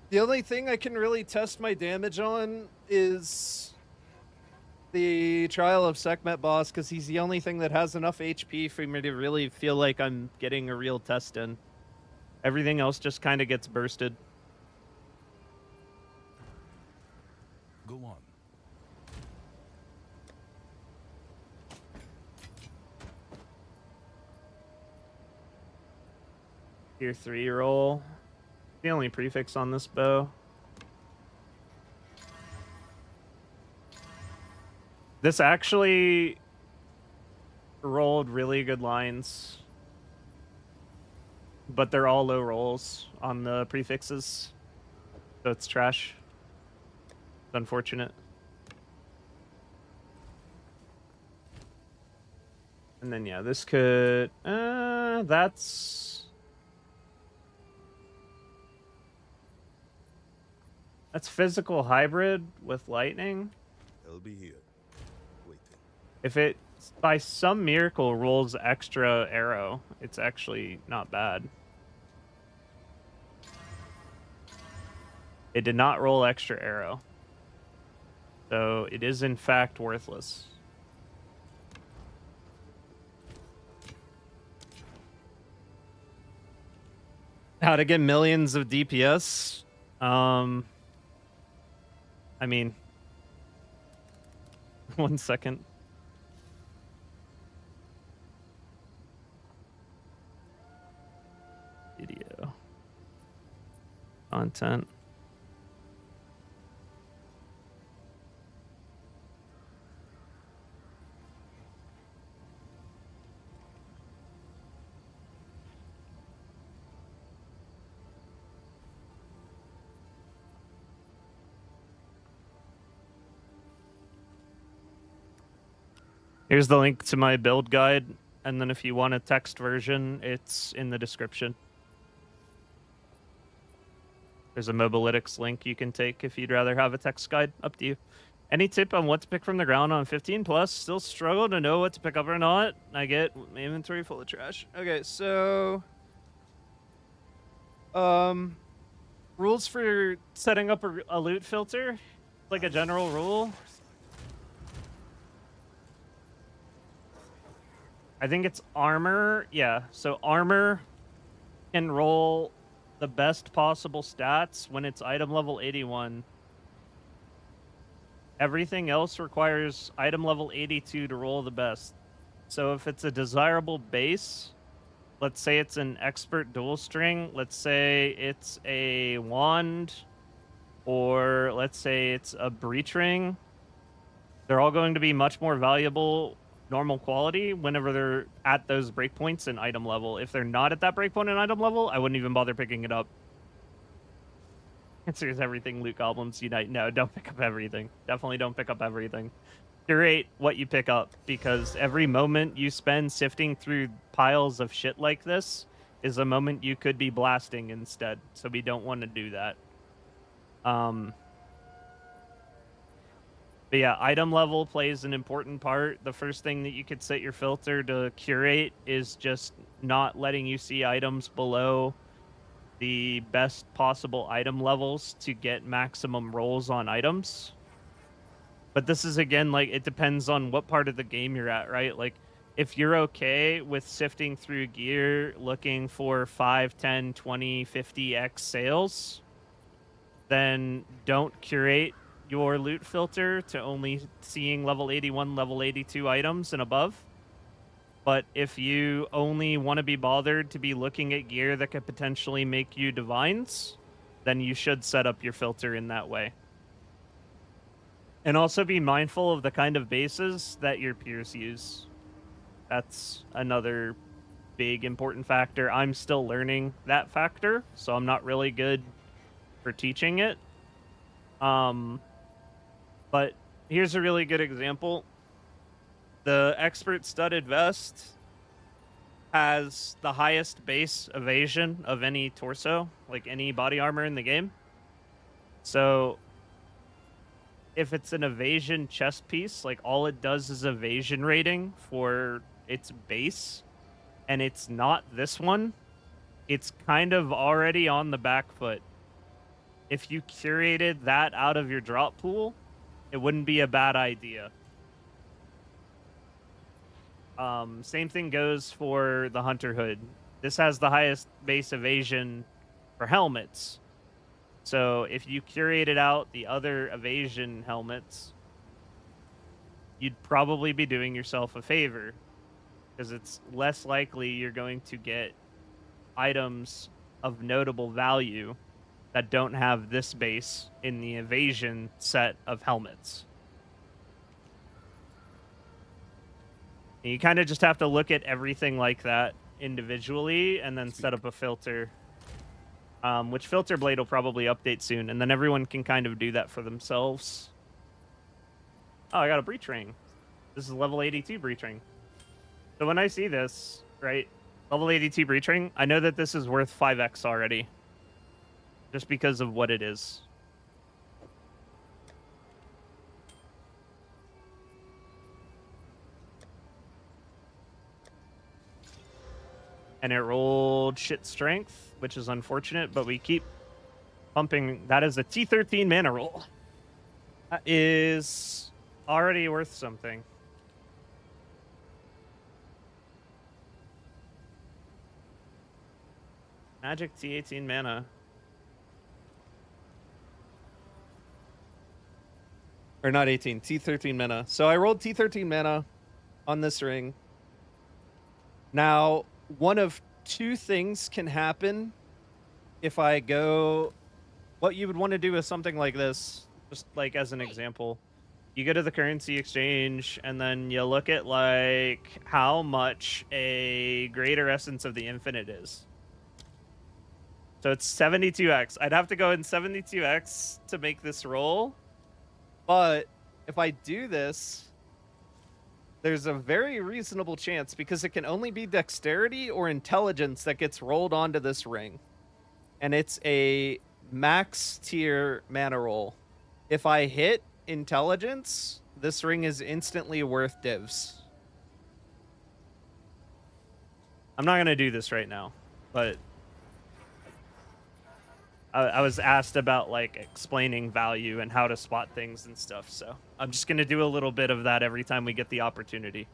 The only thing I can really test my damage on is the Trial of Sekhmet boss, because he's the only thing that has enough HP for me to really feel like I'm getting a real test in. Everything else just kind of gets bursted. Go on. Tier 3 roll. The only prefix on this bow. This actually rolled really good lines, but they're all low rolls on the prefixes, so it's trash. It's unfortunate. And then yeah, this could that's physical hybrid with lightning. I'll be here, waiting. If it by some miracle rolls extra arrow, it's actually not bad. It did not roll extra arrow, so it is in fact worthless. How to get millions of DPS? I mean, 1 second. Video. Content. Here's the link to my build guide, and then if you want a text version, it's in the description. There's a Mobalytics link you can take if you'd rather have a text guide. Up to you. Any tip on what to pick from the ground on 15 plus? Still struggle to know what to pick up or not. I get my inventory full of trash. Okay, so rules for setting up a loot filter, like a general rule. I think it's armor. Yeah, so armor can roll the best possible stats when it's item level 81. Everything else requires item level 82 to roll the best. So if it's a desirable base, let's say it's an expert dual string, let's say it's a wand, or let's say it's a breach ring, they're all going to be much more valuable normal quality whenever they're at those breakpoints in item level. If they're not at that breakpoint in item level, I wouldn't even bother picking it up. Answers everything. Loot goblins unite. No, don't pick up everything. Definitely don't pick up everything. curate what you pick up, because every moment you spend sifting through piles of shit like this is a moment you could be blasting instead. So we don't want to do that. But yeah, item level plays an important part. The first thing that you could set your filter to curate is just not letting you see items below the best possible item levels to get maximum rolls on items. But this is, again, like, it depends on what part of the game you're at, right? Like, if you're okay with sifting through gear, looking for 5, 10, 20, 50x sales, then don't curate your loot filter to only seeing level 81, level 82 items and above. But if you only want to be bothered to be looking at gear that could potentially make you divines, then you should set up your filter in that way. And also be mindful of the kind of bases that your peers use. That's another big important factor. I'm still learning that factor, so I'm not really good for teaching it. But here's a really good example. The expert studded vest has the highest base evasion of any torso, like any body armor in the game. So if it's an evasion chest piece, like, all it does is evasion rating for its base, and it's not this one, it's kind of already on the back foot. If you curated that out of your drop pool, it wouldn't be a bad idea. Same thing goes for the Hunter Hood. This has the highest base evasion for helmets. So if you curated out the other evasion helmets, you'd probably be doing yourself a favor, because it's less likely you're going to get items of notable value that don't have this base in the evasion set of helmets. And you kind of just have to look at everything like that individually and then set up a filter, which filter blade will probably update soon, and then everyone can kind of do that for themselves. Oh, I got a breach ring. This is level 82 breach ring. So when I see this, right, level 82 breach ring, I know that this is worth 5x already, just because of what it is. And it rolled shit strength, which is unfortunate, but we keep pumping. That is a T13 mana roll. That is already worth something. Magic T18 mana. Or not 18, T13 mana. So I rolled T13 mana on this ring. Now, one of two things can happen if I go... What you would want to do is something like this, just like as an example. You go to the currency exchange, and then you look at, like, how much a Greater Essence of the Infinite is. So it's 72x. I'd have to go in 72x to make this roll. But if I do this, there's a very reasonable chance, because it can only be dexterity or intelligence that gets rolled onto this ring. And it's a max tier mana roll. If I hit intelligence, this ring is instantly worth divs. I'm not going to do this right now, but I was asked about, like, explaining value and how to spot things and stuff, so I'm just going to do a little bit of that every time we get the opportunity.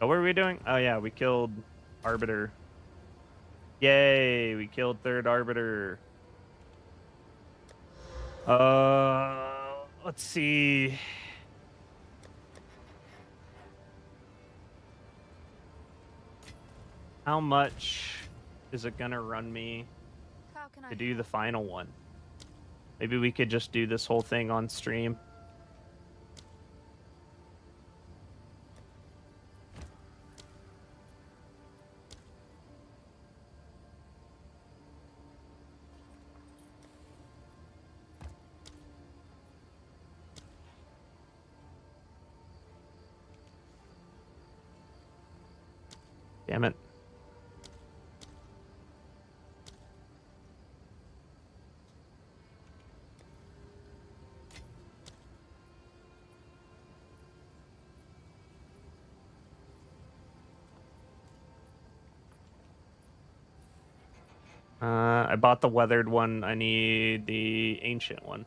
Oh, what are we doing? Oh, yeah, we killed Arbiter. Yay, we killed third Arbiter. Let's see... How much is it gonna run me to do the final one? Maybe we could just do this whole thing on stream. Damn it. I bought the weathered one. I need the ancient one.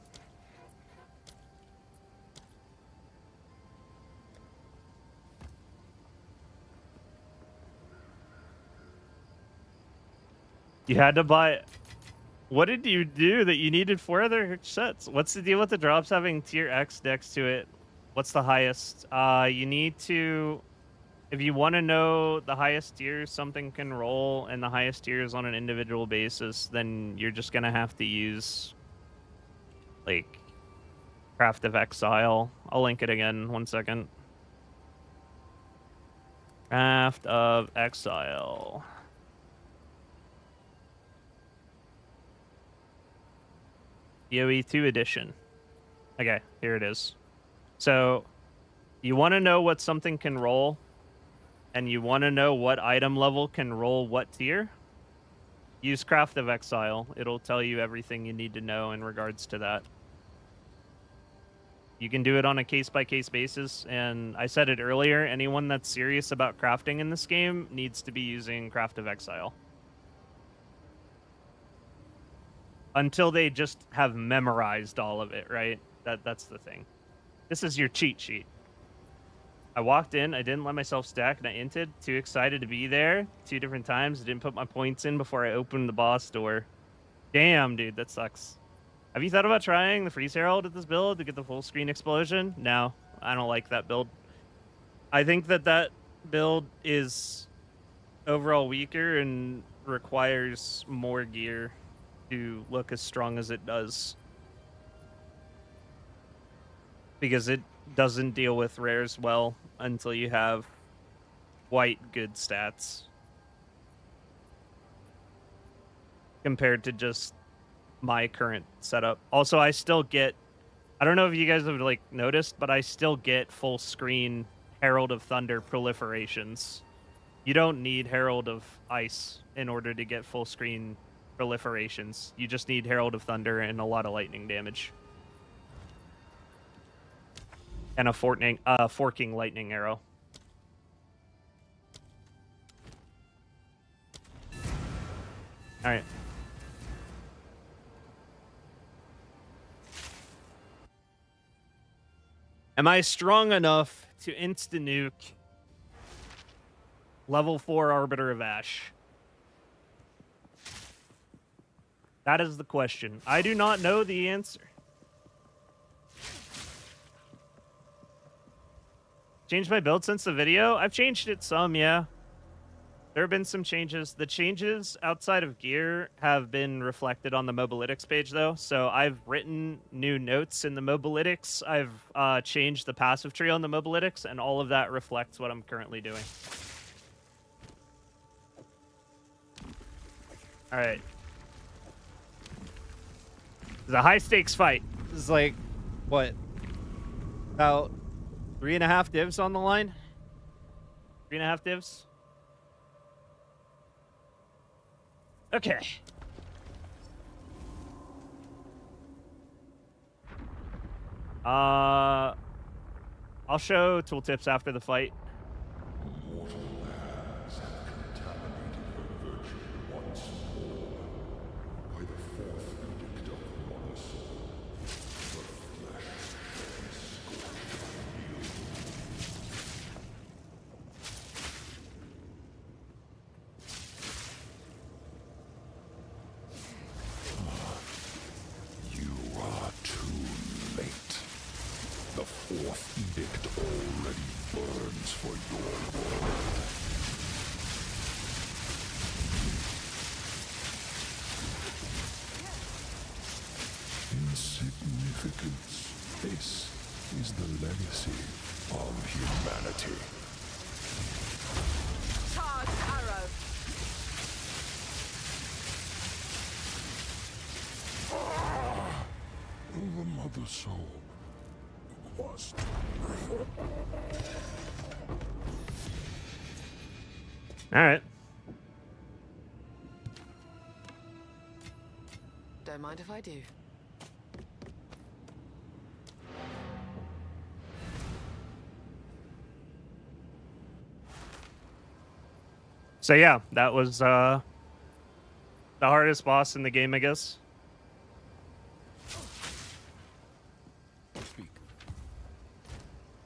You had to buy... What did you do that you needed 4 other sets? What's the deal with the drops having tier X next to it? What's the highest? You need to... If you want to know the highest tier something can roll and the highest tier is on an individual basis, then you're just going to have to use, like, Craft of Exile. I'll link it again. 1 second. Craft of Exile. PoE 2 edition. Okay, here it is. So, you want to know what something can roll, and you want to know what item level can roll what tier? Use Craft of Exile. It'll tell you everything you need to know in regards to that. You can do it on a case-by-case basis, and I said it earlier, anyone that's serious about crafting in this game needs to be using Craft of Exile. Until they just have memorized all of it, right? That's the thing. This is your cheat sheet. I walked in, I didn't let myself stack, and I inted. Too excited to be there 2 different times. I didn't put my points in before I opened the boss door. Damn, dude, that sucks. Have you thought about trying the Freeze Herald with this build to get the full screen explosion? No, I don't like that build. I think that build is overall weaker and requires more gear to look as strong as it does. Because it doesn't deal with rares well until you have quite good stats. Compared to just my current setup. Also, I still get... I don't know if you guys have like noticed, but I still get full screen Herald of Thunder proliferations. You don't need Herald of Ice in order to get full screen proliferations. You just need Herald of Thunder and a lot of lightning damage. And a forking lightning arrow. Alright. Am I strong enough to insta-nuke level 4 Arbiter of Ash? That is the question. I do not know the answer. Changed my build since the video? I've changed it some, yeah. There have been some changes. The changes outside of gear have been reflected on the Mobalytics page, though. So I've written new notes in the Mobalytics. I've changed the passive tree on the Mobalytics, and all of that reflects what I'm currently doing. All right. This is a high-stakes fight. This is like, what? About 3.5 divs on the line? 3.5 divs? Okay. I'll show tooltips after the fight. Mortal lands have contaminated her virtue once more by the 4th edict of Monosol. The flesh shall be scorched anew. You are too late. The 4th edict already burns for your world. Insignificance. This is the legacy of humanity. Charge arrow. The Mother Soul was... All right. Don't mind if I do. So yeah, that was the hardest boss in the game, I guess. Speak.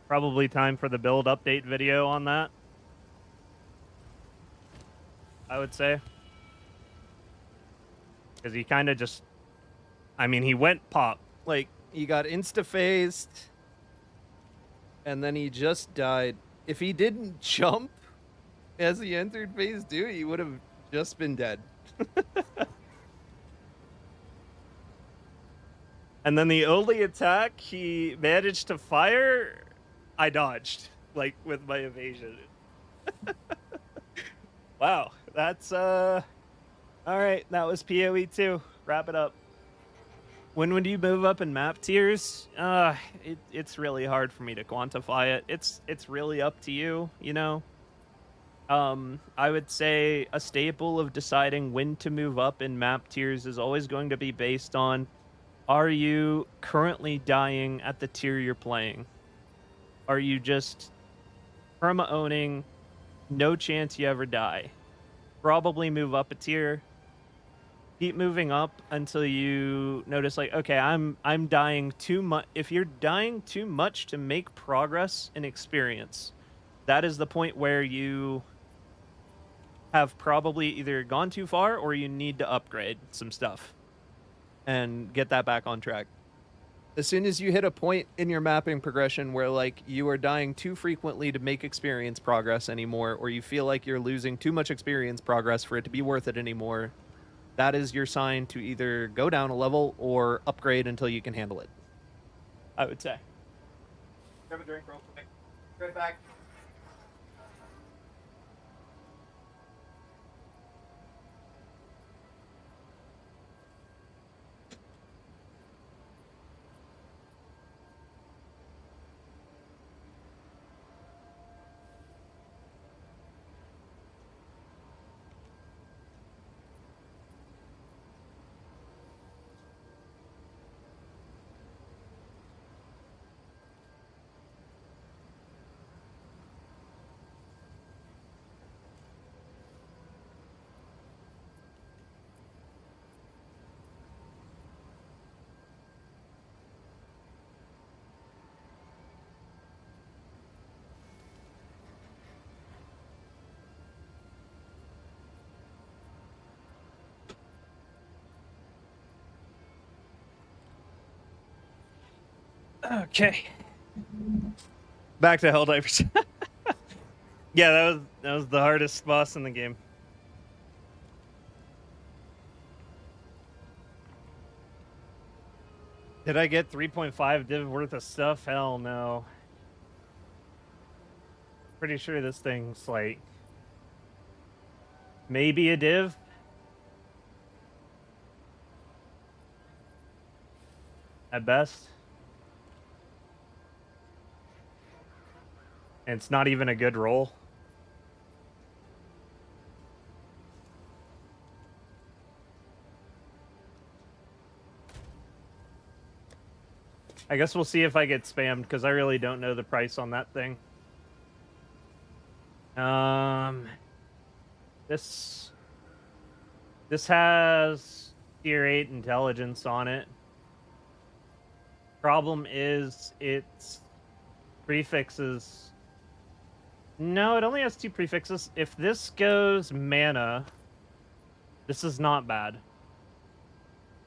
Probably time for the build update video on that, I would say. Because he kind of just, I mean, he went pop. Like, he got insta-phased, and then he just died. If he didn't jump as he entered phase 2, he would have just been dead. And then the only attack he managed to fire, I dodged, like, with my evasion. Wow, that's, all right, that was PoE 2. Wrap it up. When would you move up in map tiers? It's really hard for me to quantify it. It's really up to you, you know? I would say a staple of deciding when to move up in map tiers is always going to be based on, are you currently dying at the tier you're playing? Are you just perma-owning, no chance you ever die? Probably move up a tier. Keep moving up until you notice, like, okay, I'm dying too much. If you're dying too much to make progress in experience, that is the point where you have probably either gone too far or you need to upgrade some stuff and get that back on track. As soon as you hit a point in your mapping progression where, like, you are dying too frequently to make experience progress anymore, or you feel like you're losing too much experience progress for it to be worth it anymore, that is your sign to either go down a level or upgrade until you can handle it, I would say. Grab a drink real quick. Right back. Okay. Back to Helldivers. Yeah, that was the hardest boss in the game. Did I get 3.5 div worth of stuff? Hell no. Pretty sure this thing's like maybe a div. At best. And it's not even a good roll. I guess we'll see if I get spammed, because I really don't know the price on that thing. This has tier 8 intelligence on it. Problem is its prefixes. No, it only has 2 prefixes. If this goes mana, this is not bad.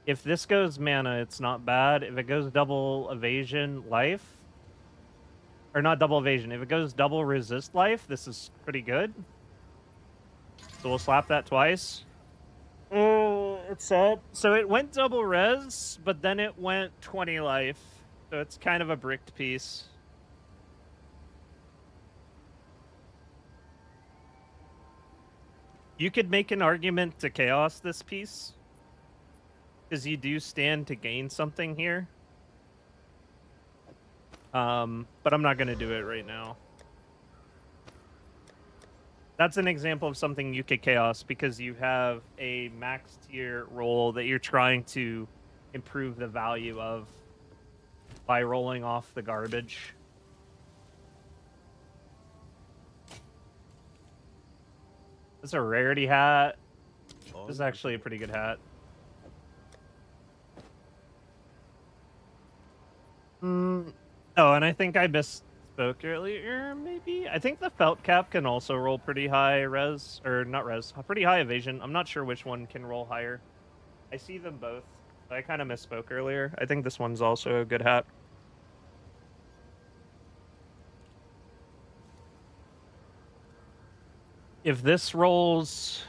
If this goes mana, it's not bad. If it goes double evasion life, or not double evasion, if it goes double resist life, this is pretty good. So we'll slap that twice. Oh, it's sad. So it went double res, but then it went 20 life. So it's kind of a bricked piece. You could make an argument to chaos this piece, because you do stand to gain something here. But I'm not going to do it right now. That's an example of something UK Chaos because you have a max tier roll that you're trying to improve the value of by rolling off the garbage. This is a rarity hat. This is actually a pretty good hat. Oh, and I think I misspoke earlier, maybe? I think the felt cap can also roll pretty high res, or not res, pretty high evasion. I'm not sure which one can roll higher. I see them both. I kind of misspoke earlier. I think this one's also a good hat. If this rolls...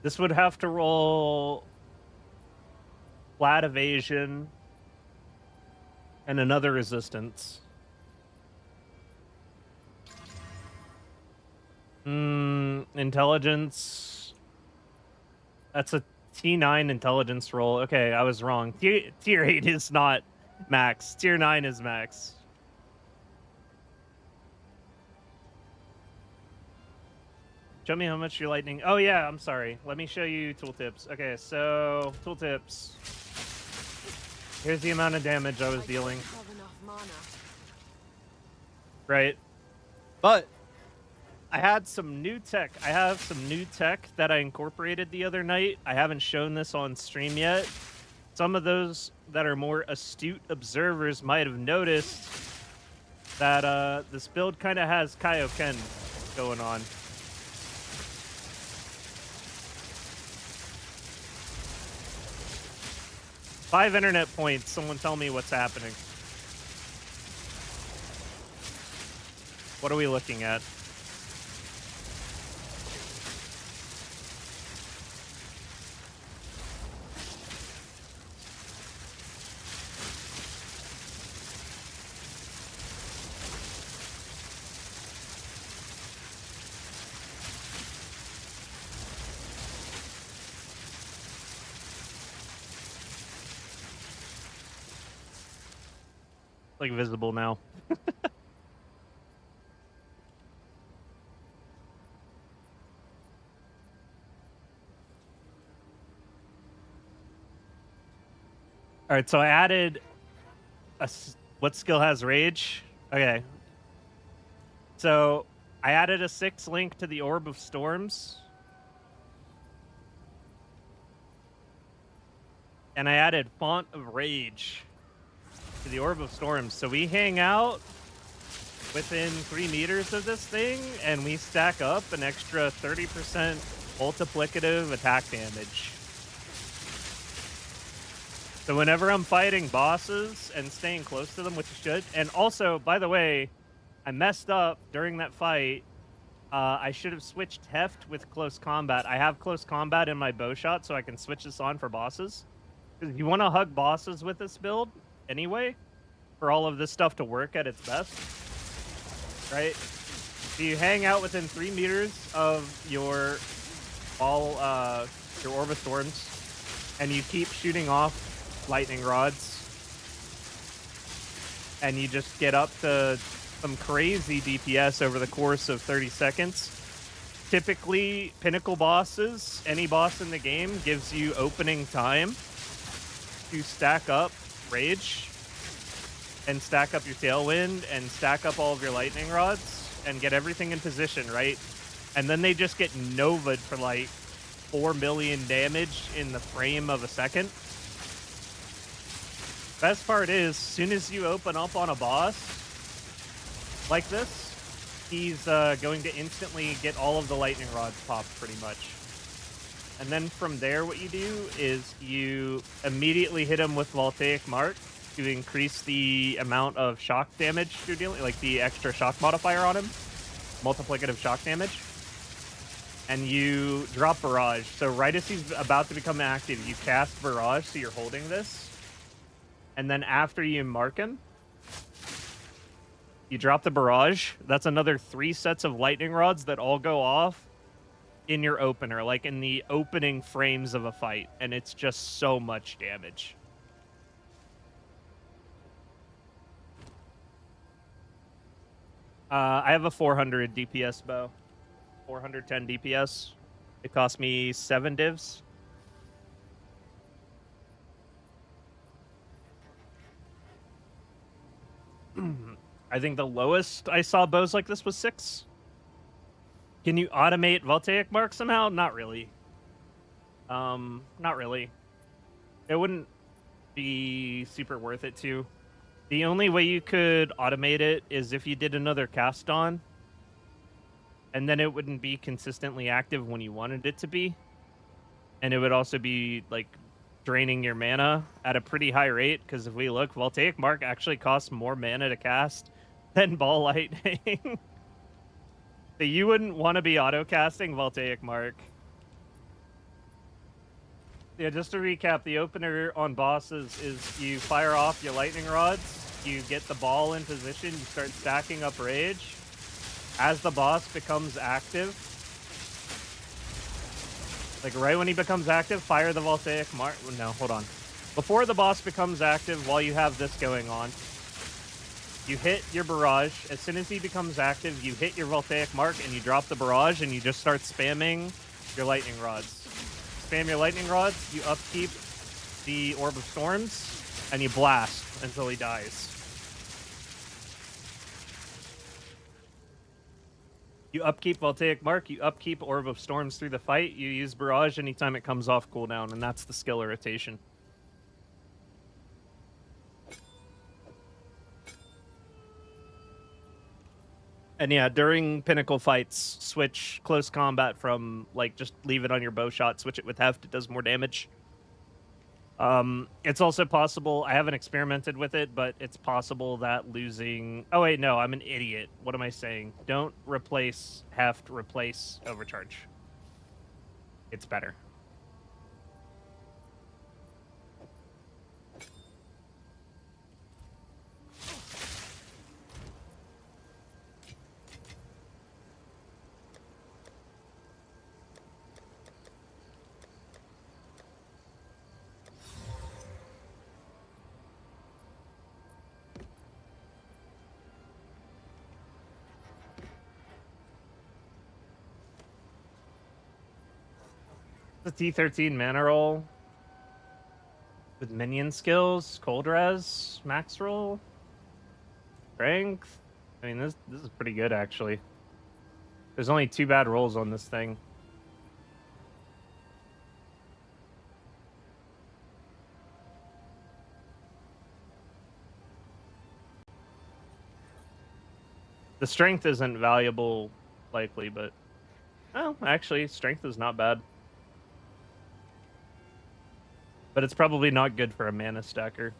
This would have to roll flat evasion and another resistance. Intelligence. That's a T9 intelligence roll. Okay, I was wrong. Tier 8 is not max. Tier 9 is max. Show me how much your lightning... Oh, yeah, I'm sorry. Let me show you tooltips. Okay, so... Tooltips. Here's the amount of damage I was dealing. Right. But I had some new tech. I have some new tech that I incorporated the other night. I haven't shown this on stream yet. Some of those that are more astute observers might have noticed that this build kind of has Kaioken going on. 5 internet points. Someone tell me what's happening. What are we looking at? Like visible now. All right, so I added what skill has rage? Okay. So I added a 6 link to the Orb of Storms. And I added Font of Rage to the Orb of Storms. So we hang out within 3 meters of this thing, and we stack up an extra 30% multiplicative attack damage. So whenever I'm fighting bosses and staying close to them, which you should, and also, by the way, I messed up during that fight. I should have switched heft with close combat. I have close combat in my bow shot, so I can switch this on for bosses. Because if you want to hug bosses with this build, anyway, for all of this stuff to work at its best, right? So you hang out within 3 meters of your Orb of Storms, and you keep shooting off lightning rods, and you just get up to some crazy DPS over the course of 30 seconds. Typically, pinnacle bosses, any boss in the game, gives you opening time to stack up rage and stack up your tailwind and stack up all of your lightning rods and get everything in position, right? And then they just get nova'd for like 4 million damage in the frame of a second. Best part is, as soon as you open up on a boss like this, he's going to instantly get all of the lightning rods popped pretty much. And then from there, what you do is you immediately hit him with Voltaic Mark to increase the amount of shock damage you're dealing, like the extra shock modifier on him, multiplicative shock damage. And you drop Barrage. So right as he's about to become active, you cast Barrage, so you're holding this. And then after you mark him, you drop the Barrage. That's another 3 sets of lightning rods that all go off in your opener, like in the opening frames of a fight. And it's just so much damage. I have a 400 DPS bow. 410 DPS. It cost me 7 divs. I think the lowest I saw bows like this was 6. Can you automate Voltaic Mark somehow? Not really. Not really. It wouldn't be super worth it to. The only way you could automate it is if you did another cast on, and then it wouldn't be consistently active when you wanted it to be. And it would also be like draining your mana at a pretty high rate, because if we look, Voltaic Mark actually costs more mana to cast than Ball Lightning. So you wouldn't want to be auto-casting Voltaic Mark. Yeah, just to recap, the opener on bosses is you fire off your lightning rods, you get the ball in position, you start stacking up rage. As the boss becomes active, like right when he becomes active, fire the Voltaic Mark. No, hold on. Before the boss becomes active, while you have this going on, you hit your barrage. As soon as he becomes active, you hit your Voltaic Mark and you drop the barrage and you just start spamming your lightning rods. Spam your lightning rods, you upkeep the Orb of Storms, and you blast until he dies. You upkeep Voltaic Mark, you upkeep Orb of Storms through the fight, you use Barrage anytime it comes off cooldown, and that's the skill rotation. And yeah, during Pinnacle fights, switch close combat from, like, just leave it on your bow shot, switch it with Heft, it does more damage. It's also possible, I haven't experimented with it, but it's possible that losing... Oh wait, no, I'm an idiot. What am I saying? Don't replace Heft, replace Overcharge. It's better. The T13 mana roll with minion skills, cold res, max roll, strength. I mean, this is pretty good actually. There's only 2 bad rolls on this thing. The strength isn't valuable, likely, but oh, actually, strength is not bad. But it's probably not good for a mana stacker.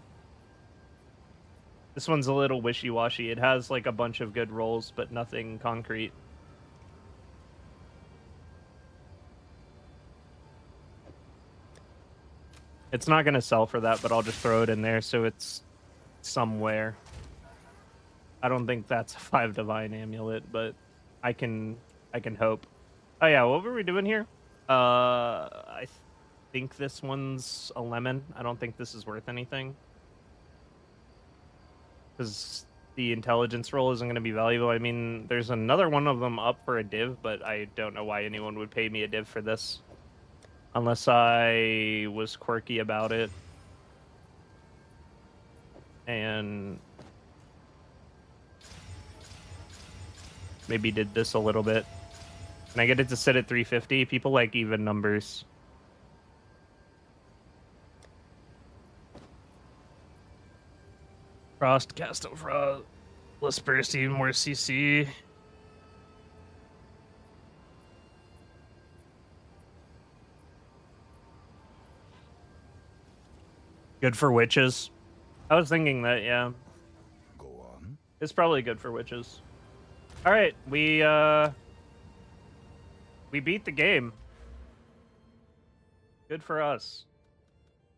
This one's a little wishy-washy. It has like a bunch of good rolls, but nothing concrete. It's not going to sell for that, but I'll just throw it in there so it's somewhere. I don't think that's a 5 Divine Amulet, but I can hope. Oh yeah, what were we doing here? I think this one's a lemon. I don't think this is worth anything. Because the intelligence roll isn't going to be valuable. I mean, there's another one of them up for a div, but I don't know why anyone would pay me a div for this. Unless I was quirky about it. And maybe did this a little bit. And I get it to sit at 350. People like even numbers. Frost, Castle Frost, Lispersty, more CC. Good for witches. I was thinking that, yeah. Go on. It's probably good for witches. All right, we beat the game. Good for us.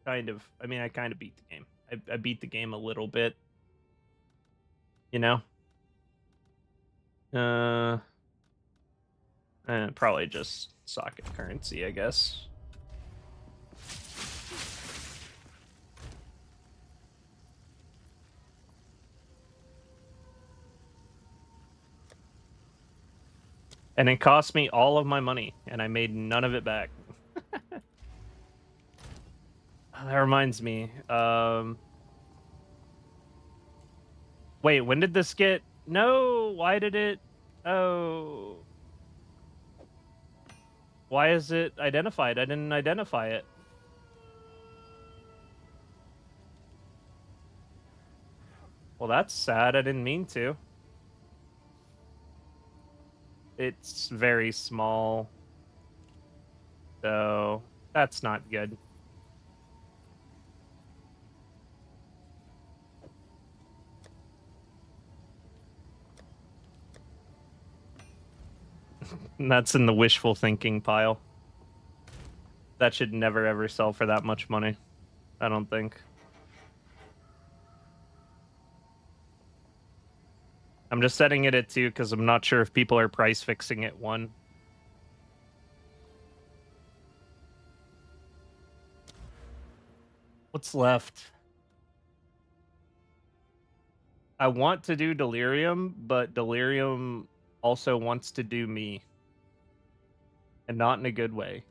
Kind of. I mean, I kind of beat the game. I beat the game a little bit. You know? Probably just socket currency, I guess. And it cost me all of my money, and I made none of it back. That reminds me. Wait, when did this get... No, why did it... Oh... Why is it identified? I didn't identify it. Well, that's sad. I didn't mean to. It's very small. So, that's not good. And that's in the wishful thinking pile. That should never ever sell for that much money. I don't think. I'm just setting it at 2 because I'm not sure if people are price fixing it 1. What's left? I want to do Delirium, but Delirium also wants to do me. And not in a good way.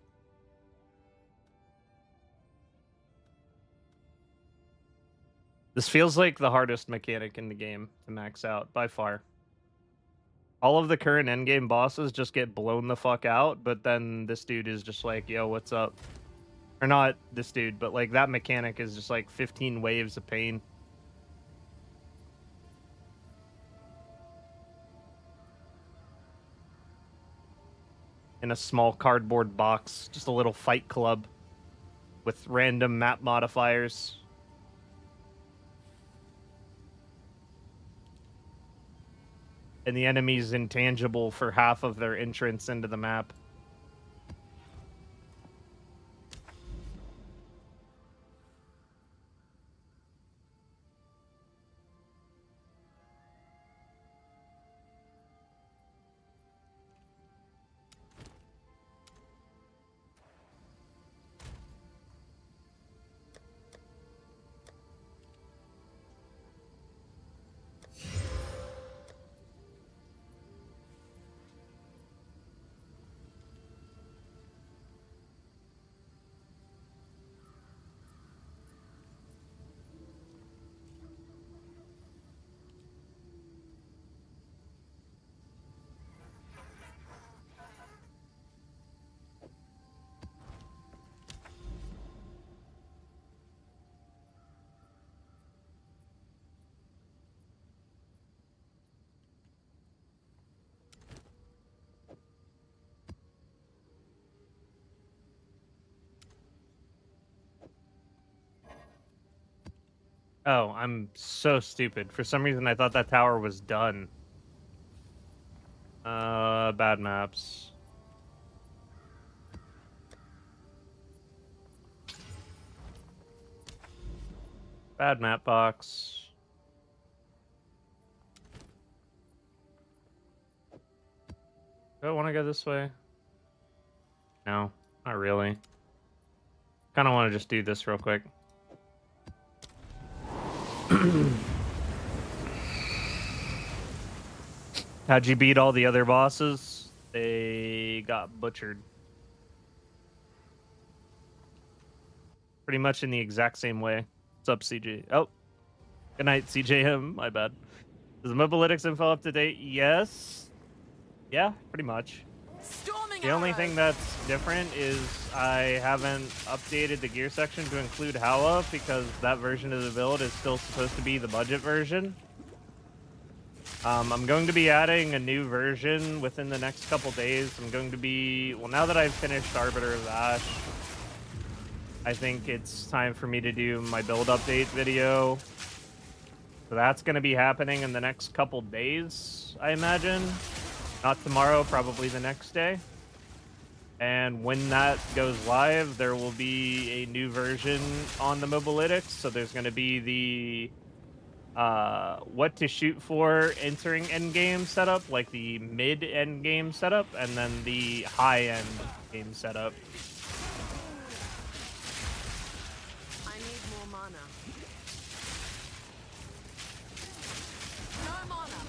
This feels like the hardest mechanic in the game to max out, by far. All of the current endgame bosses just get blown the fuck out, but then this dude is just like, yo, what's up? Or not this dude, but like that mechanic is just like 15 waves of pain. In a small cardboard box, just a little fight club with random map modifiers. And the enemy's intangible for half of their entrance into the map. Oh, I'm so stupid. For some reason, I thought that tower was done. Bad maps. Bad map box. Do I want to go this way? No, not really. Kind of want to just do this real quick. How'd you beat all the other bosses? They got butchered. Pretty much in the exact same way. What's up, CJ? Oh, good night, CJM. My bad. Is the Mobalytics info up to date? Yes. Yeah, pretty much. Storming The only arrows. thing that's different is I haven't updated the gear section to include Howa because that version of the build is still supposed to be the budget version. I'm going to be adding a new version within the next couple days. I'm going to be... Well, now that I've finished Arbiter of Ash, I think it's time for me to do my build update video. So that's going to be happening in the next couple days, I imagine. Not tomorrow, probably the next day. And when that goes live, there will be a new version on the Mobalytics. So there's going to be the what to shoot for entering endgame setup, like the mid endgame setup, and then the high end game setup. I need more mana. No mana.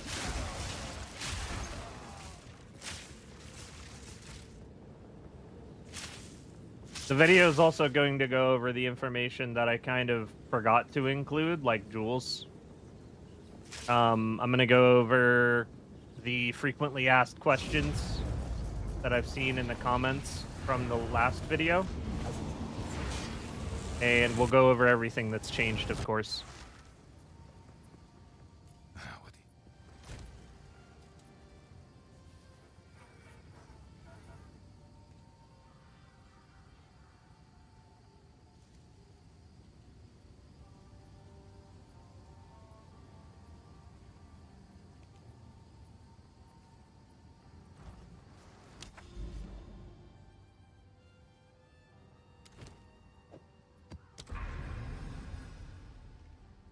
The video is also going to go over the information that I kind of forgot to include, like jewels. I'm going to go over the frequently asked questions that I've seen in the comments from the last video. And we'll go over everything that's changed, of course.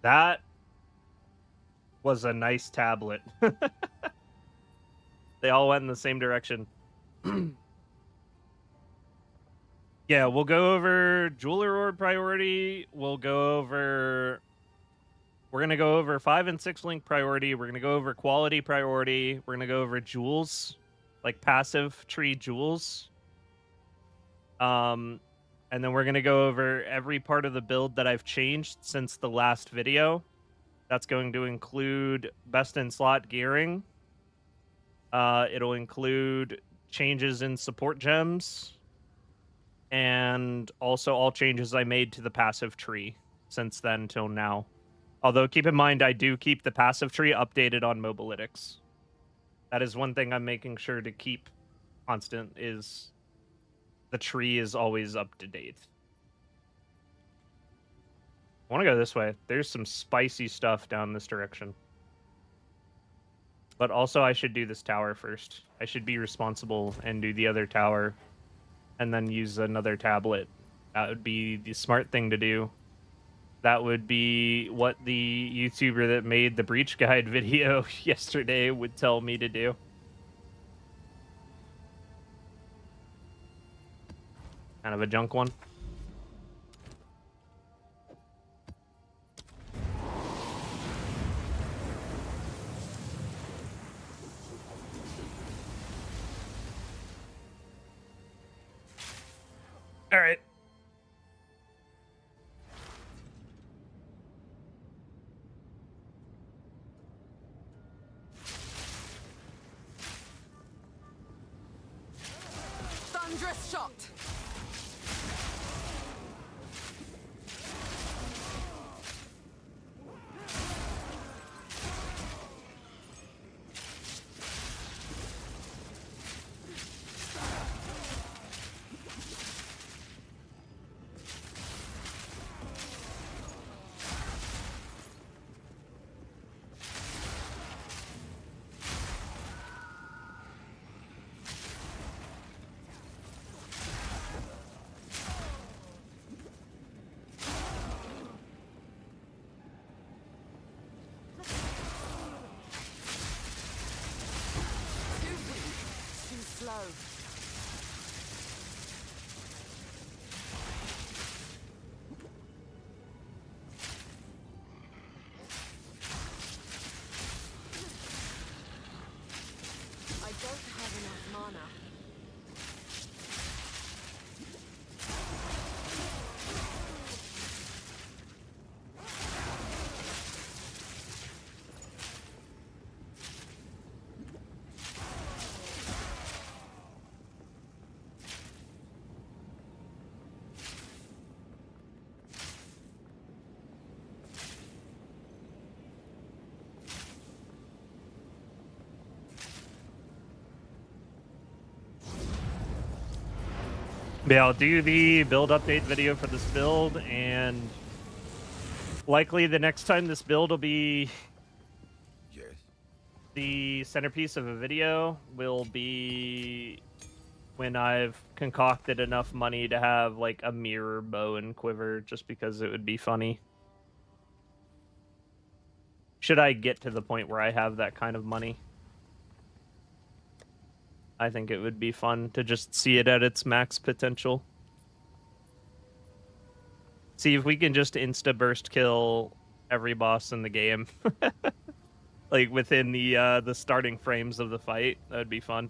That was a nice tablet. They all went in the same direction. Yeah, we'll go over Jeweler Orb priority. We're going to go over 5 and 6 link priority. We're going to go over quality priority. We're going to go over jewels, like passive tree jewels. And then we're going to go over every part of the build that I've changed since the last video. That's going to include best in slot gearing. It'll include changes in support gems. And also all changes I made to the passive tree since then till now. Although keep in mind, I do keep the passive tree updated on Mobalytics. That is one thing I'm making sure to keep constant, is the tree is always up to date. I want to go this way. There's some spicy stuff down this direction. But also I should do this tower first. I should be responsible and do the other tower and then use another tablet. That would be the smart thing to do. That would be what the YouTuber that made the Breach Guide video yesterday would tell me to do. Kind of a junk one. All right. Thunderous shot. I don't have enough mana. Yeah, I'll do the build update video for this build, and likely the next time this build will be the centerpiece of a video will be when I've concocted enough money to have like a mirror bow and quiver, just because it would be funny. Should I get to the point where I have that kind of money, I think it would be fun to just see it at its max potential. See if we can just insta-burst kill every boss in the game. Like within the starting frames of the fight. That would be fun.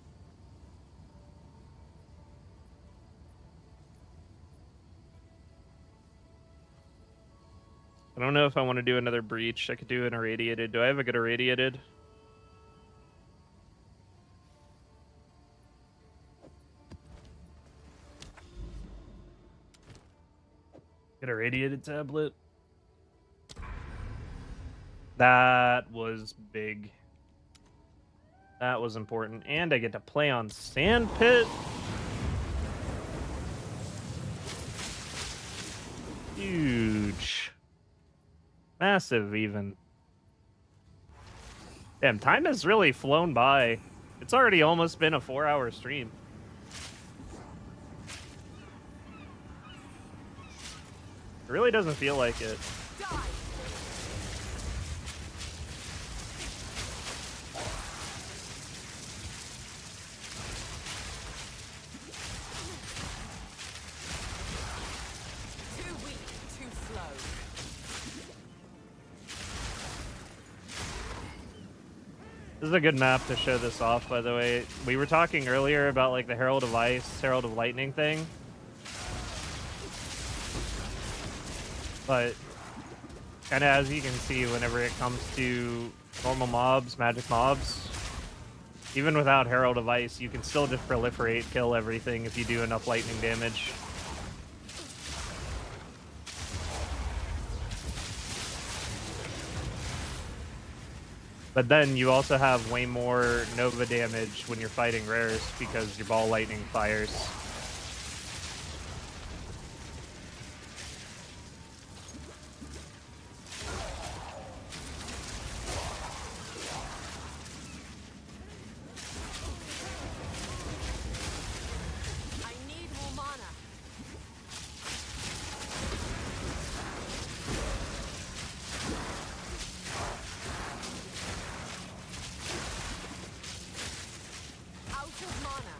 I don't know if I want to do another breach. I could do an irradiated. Do I have a good irradiated? Get a radiated tablet. That was big. That was important. And I get to play on Sandpit. Huge. Massive, even. Damn, time has really flown by. It's already almost been a 4-hour stream. It really doesn't feel like it. Die. 'Too weak, too slow. This is a good map to show this off, by the way. We were talking earlier about like the Herald of Ice, Herald of Lightning thing. But kind of as you can see, whenever it comes to normal mobs, magic mobs, even without Herald of Ice, you can still just proliferate, kill everything if you do enough lightning damage. But then you also have way more Nova damage when you're fighting rares because your ball lightning fires. I need more mana. Out of mana.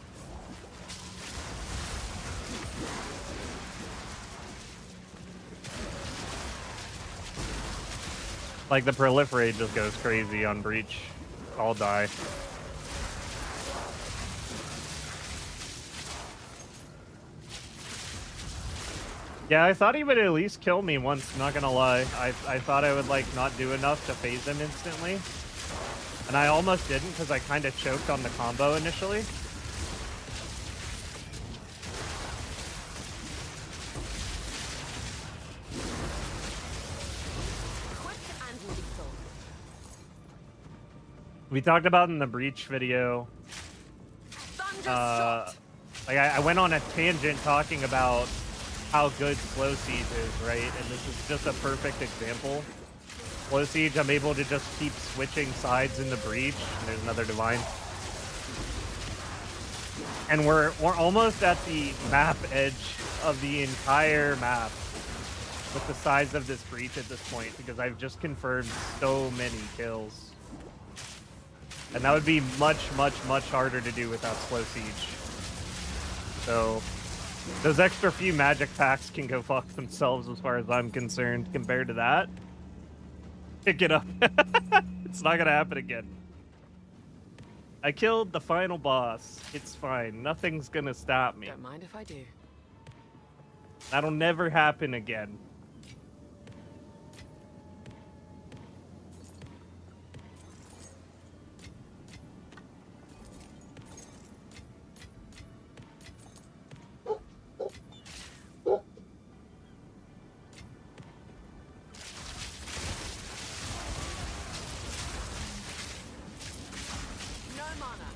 Like the proliferate just goes crazy on breach. I'll die. Yeah, I thought he would at least kill me once, not gonna lie. I thought I would like not do enough to phase him instantly. And I almost didn't because I kind of choked on the combo initially. Quick and lethal. We talked about in the breach video. Thundershot. Like I went on a tangent talking about how good slow siege is, right? And this is just a perfect example. Slow siege, I'm able to just keep switching sides in the breach. And there's another divine. And we're almost at the map edge of the entire map with the size of this breach at this point because I've just confirmed so many kills. And that would be much, much, much harder to do without slow siege. So those extra few magic packs can go fuck themselves as far as I'm concerned compared to that. Pick it up. It's not gonna happen again. I killed the final boss. It's fine. Nothing's gonna stop me. Don't mind if I do. That'll never happen again. No mana.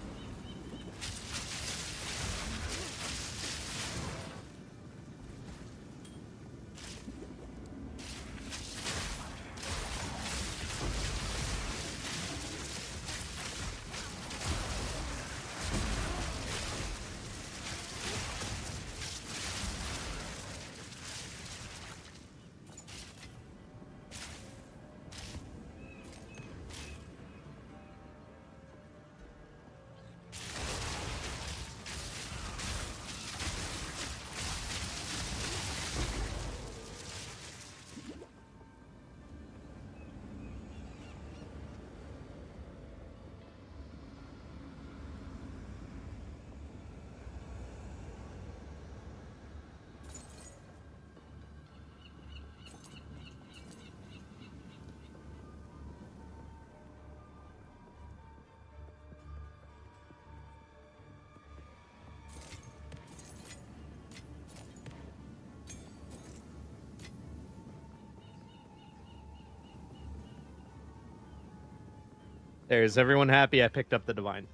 There's everyone happy I picked up the divine.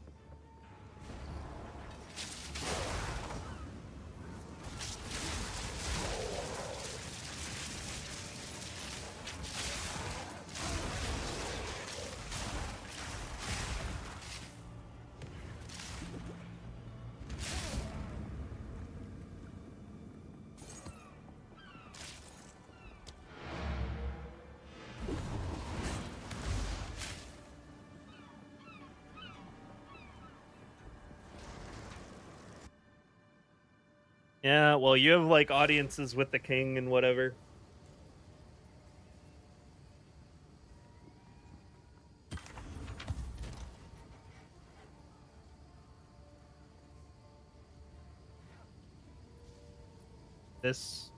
Yeah, well, you have like audiences with the king and whatever. This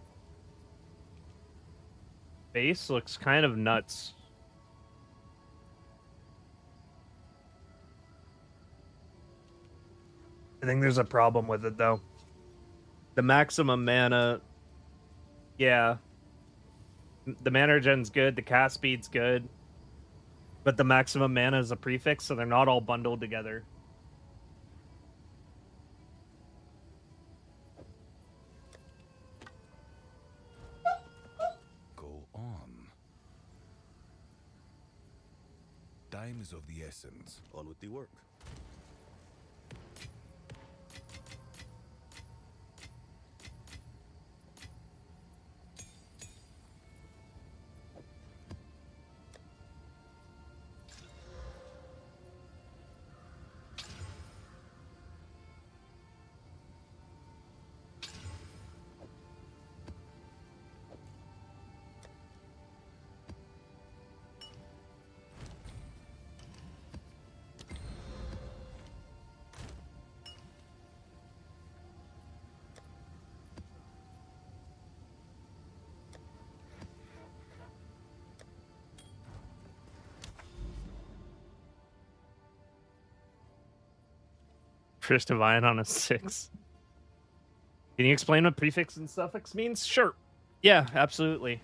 base looks kind of nuts. I think there's a problem with it though. The maximum mana, yeah. The mana regen's good, the cast speed's good, but the maximum mana is a prefix, so they're not all bundled together. Go on. Time is of the essence. On with the work. First divine on a 6. Can you explain what prefix and suffix means? Sure. Yeah, absolutely.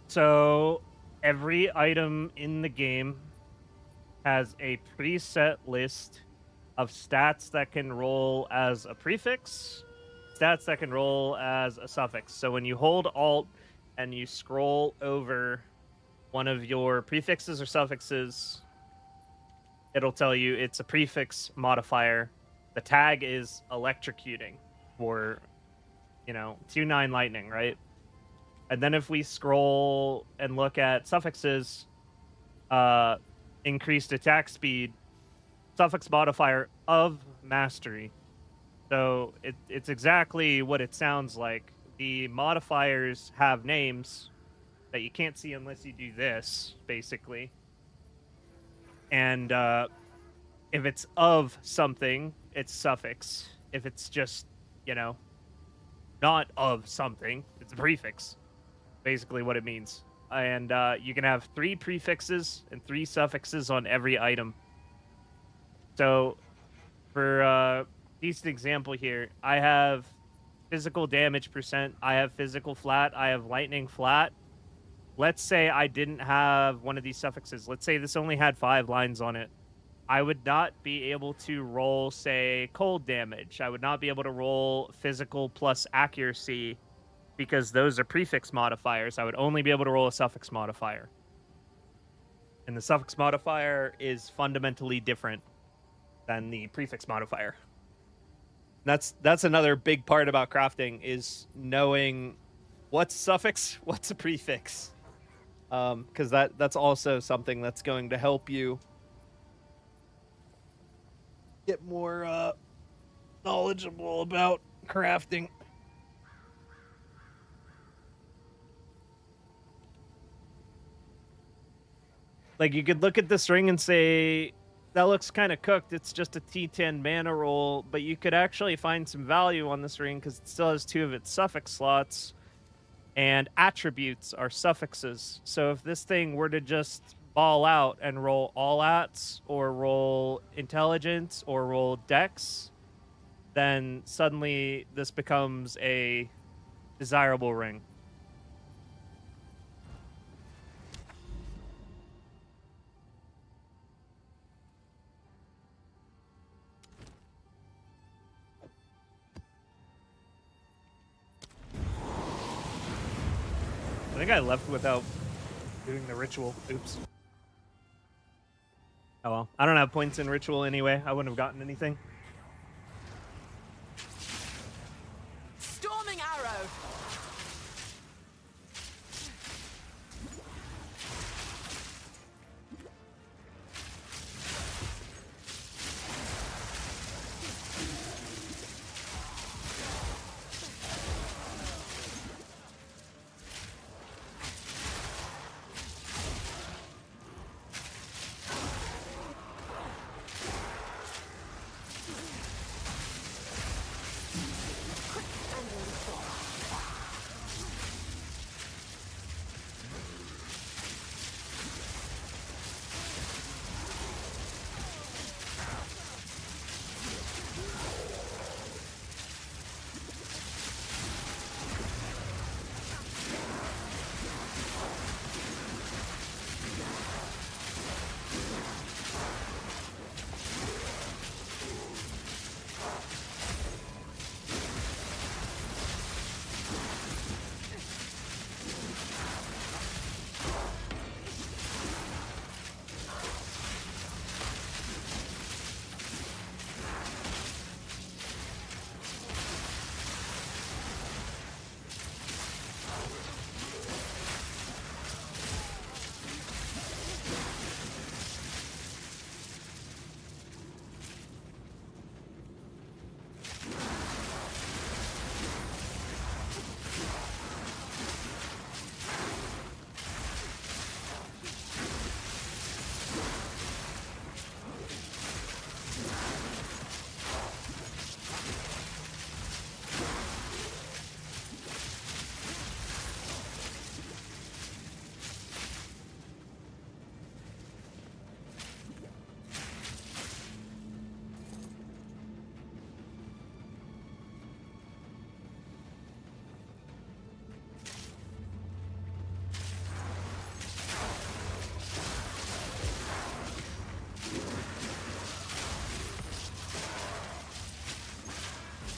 So every item in the game has a preset list of stats that can roll as a prefix, stats that can roll as a suffix. So when you hold Alt and you scroll over one of your prefixes or suffixes, it'll tell you it's a prefix modifier. The tag is electrocuting for, 2/9 lightning, right? And then if we scroll and look at suffixes, increased attack speed, suffix modifier of mastery. So it's exactly what it sounds like. The modifiers have names that you can't see unless you do this, basically. And if it's of something, it's suffix. If it's just, not of something, it's a prefix. Basically what it means. And you can have 3 prefixes and 3 suffixes on every item. So for a decent example here, I have physical damage %, I have physical flat, I have lightning flat. Let's say I didn't have one of these suffixes. Let's say this only had 5 lines on it. I would not be able to roll, say, cold damage. I would not be able to roll physical plus accuracy because those are prefix modifiers. I would only be able to roll a suffix modifier. And the suffix modifier is fundamentally different than the prefix modifier. That's another big part about crafting, is knowing what's suffix, what's a prefix. Because that's also something that's going to help you get more knowledgeable about crafting. Like, you could look at this ring and say, that looks kind of cooked. It's just a T10 mana roll, but you could actually find some value on this ring because it still has 2 of its suffix slots, and attributes are suffixes. So if this thing were to just ball out and roll all ats, or roll intelligence, or roll dex, then suddenly this becomes a desirable ring. I think I left without doing the ritual. Oops. Oh well. I don't have points in ritual anyway. I wouldn't have gotten anything. Storming arrow.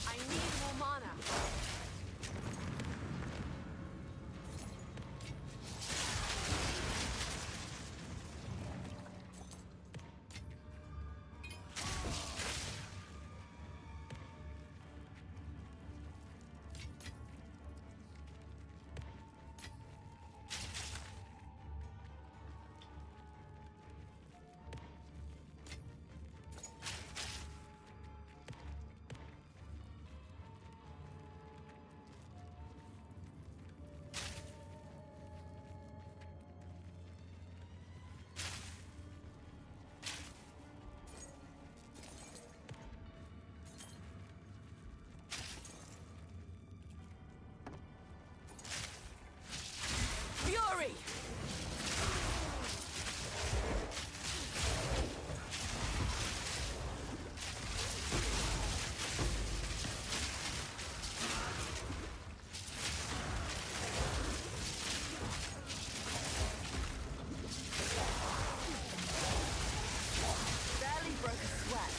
I need more mana. Fury! Barely broke a sweat.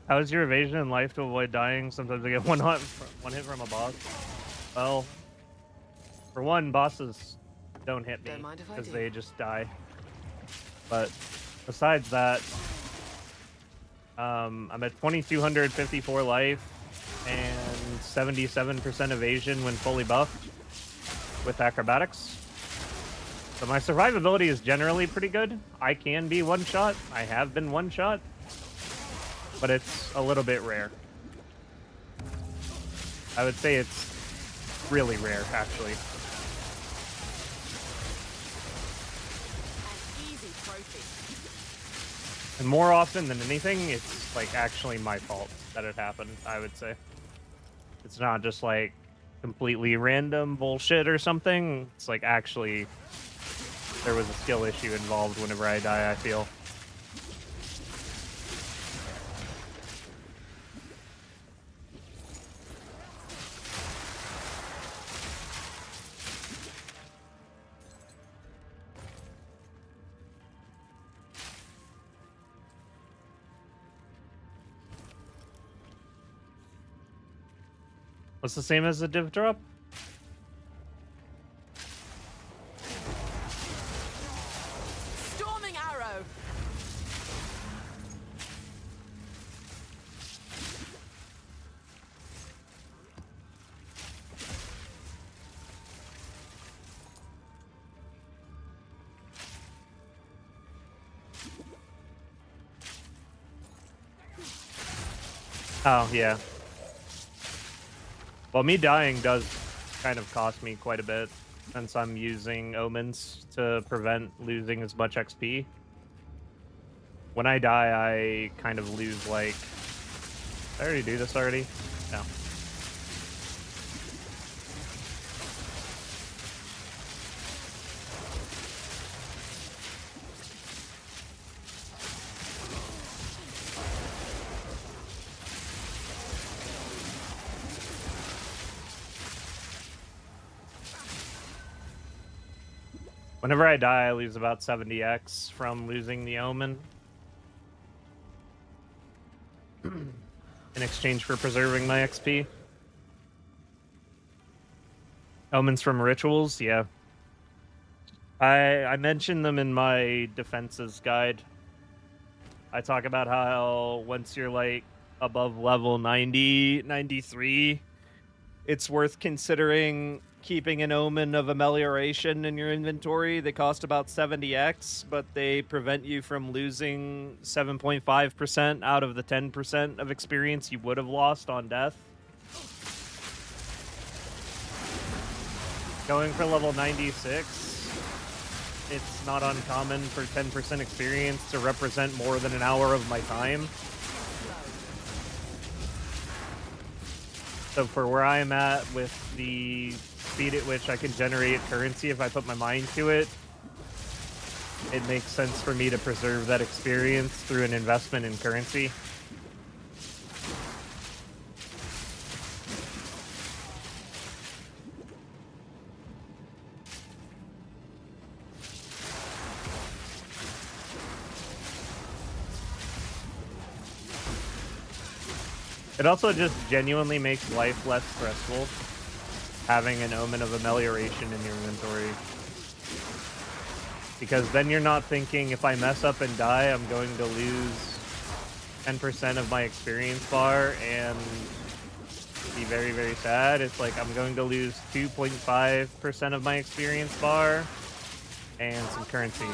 How is your evasion in life to avoid dying? Sometimes I get one hit from a boss. Well, for one, bosses don't hit me Don't mind if I because do. they just die. But besides that, I'm at 2,254 life and 77% evasion when fully buffed. with acrobatics. So my survivability is generally pretty good. I can be one-shot. I have been one-shot. But it's a little bit rare. I would say it's really rare, actually. An easy trophy. And more often than anything, it's like actually my fault that it happened, I would say. It's not just like completely random bullshit or something. It's like actually there was a skill issue involved whenever I die, I feel. What's the same as the div drop? Storming arrow. Oh, yeah. Well, me dying does kind of cost me quite a bit, since I'm using omens to prevent losing as much XP. When I die, I kind of lose, like... Did I already do this already? No. Whenever I die, I lose about 70x from losing the omen. In exchange for preserving my XP. Omens from rituals, yeah. I mentioned them in my defenses guide. I talk about how once you're like above level 90, 93, it's worth considering keeping an omen of amelioration in your inventory. They cost about 70x, but they prevent you from losing 7.5% out of the 10% of experience you would have lost on death. Going for level 96, it's not uncommon for 10% experience to represent more than an hour of my time. So for where I'm at with the speed at which I can generate currency if I put my mind to it, it makes sense for me to preserve that experience through an investment in currency. It also just genuinely makes life less stressful, having an omen of amelioration in your inventory. Because then you're not thinking, if I mess up and die, I'm going to lose 10% of my experience bar and be very, very sad. It's like, I'm going to lose 2.5% of my experience bar and some currency.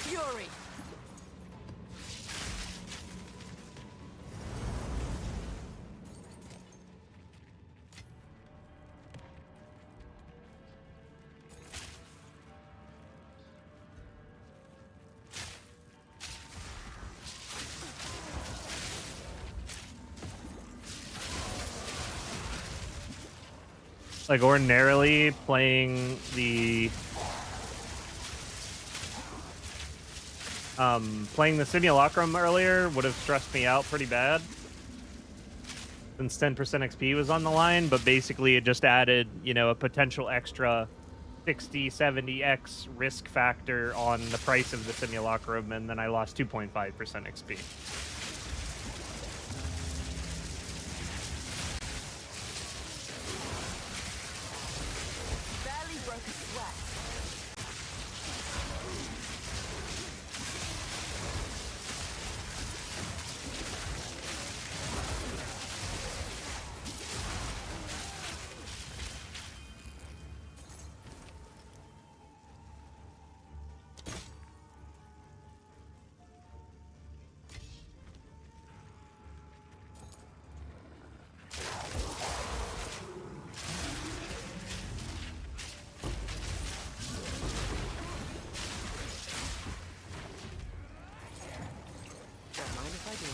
Fury. Like, ordinarily, playing the simulacrum earlier would have stressed me out pretty bad, since 10% XP was on the line, but basically it just added, you know, a potential extra 60, 70x risk factor on the price of the simulacrum, and then I lost 2.5% XP. Barely broke a sweat. Don't mind if I do.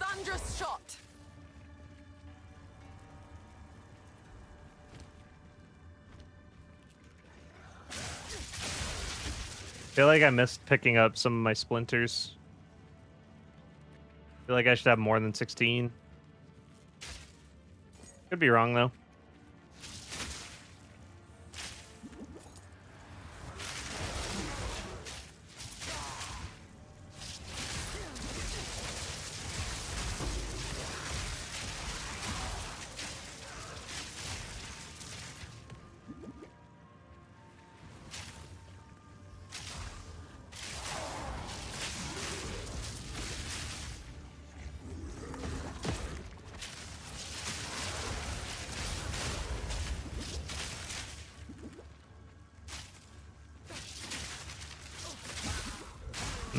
Thunderous shot. I feel like I missed picking up some of my splinters. I feel like I should have more than 16. Could be wrong, though.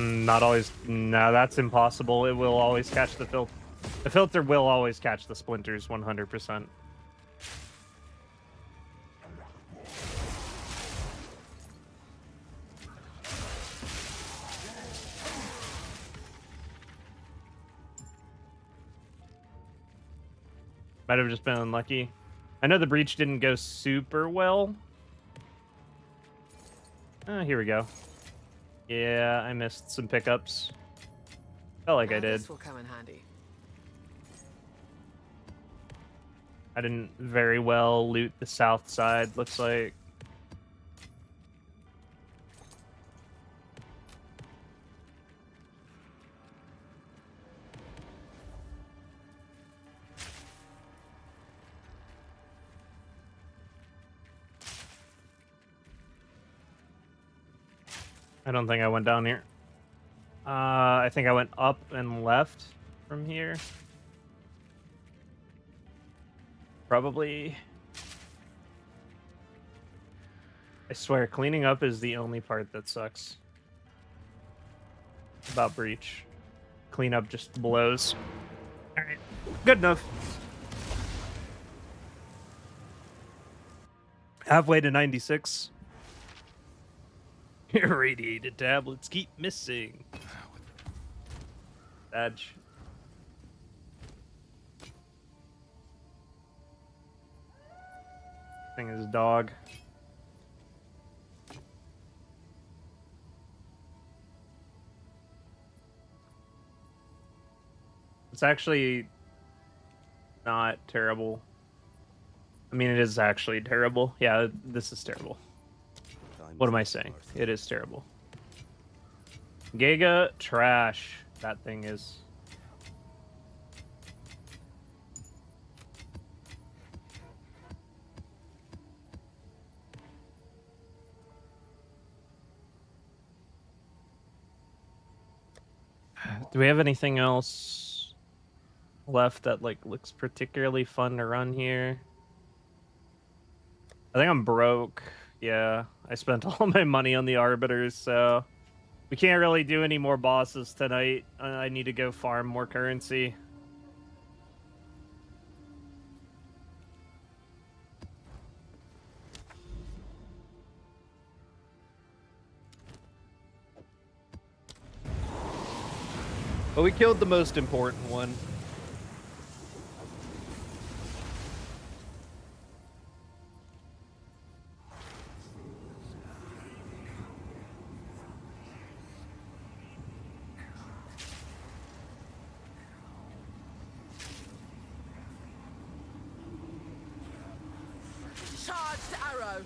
Not always. No, that's impossible. It will always catch the filter. The filter will always catch the splinters 100%. Might have just been unlucky. I know the breach didn't go super well. Here we go. Yeah, I missed some pickups. Felt like I did. This will come in handy. I didn't very well loot the south side, looks like. I don't think I went down here. I think I went up and left from here. Probably. I swear, cleaning up is the only part that sucks about Breach. Cleanup just blows. Alright, good enough. Halfway to 96. Irradiated tablets keep missing. Badge. Thing is dog. It's actually not terrible. I mean, it is actually terrible. Yeah, this is terrible. What am I saying? It is terrible. Giga trash. That thing is. Do we have anything else left that like looks particularly fun to run here? I think I'm broke. Yeah, I spent all my money on the Arbiters, so we can't really do any more bosses tonight. I need to go farm more currency. But we killed the most important one. First arrow.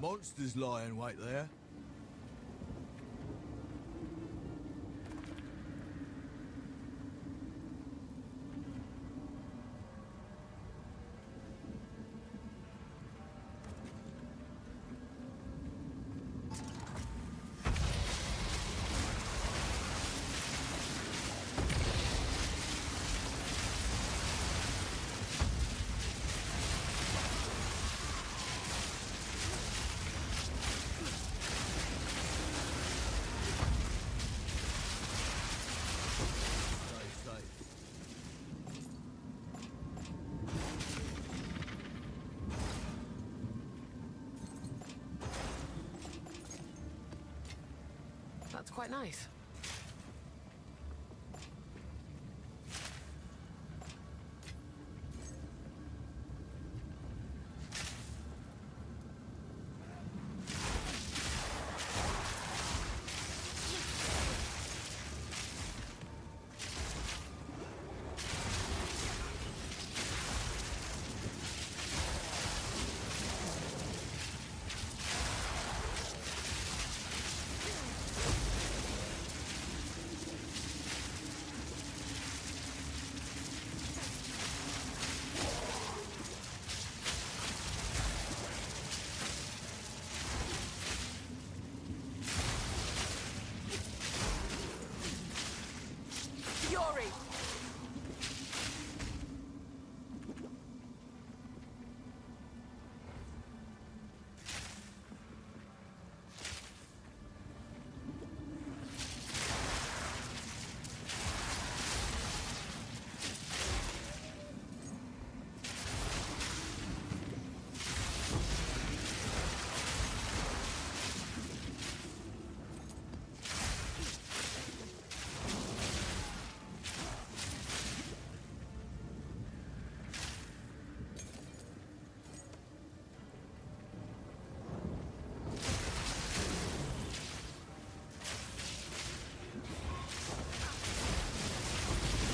Monsters lie in wait there. That's quite nice. Fury!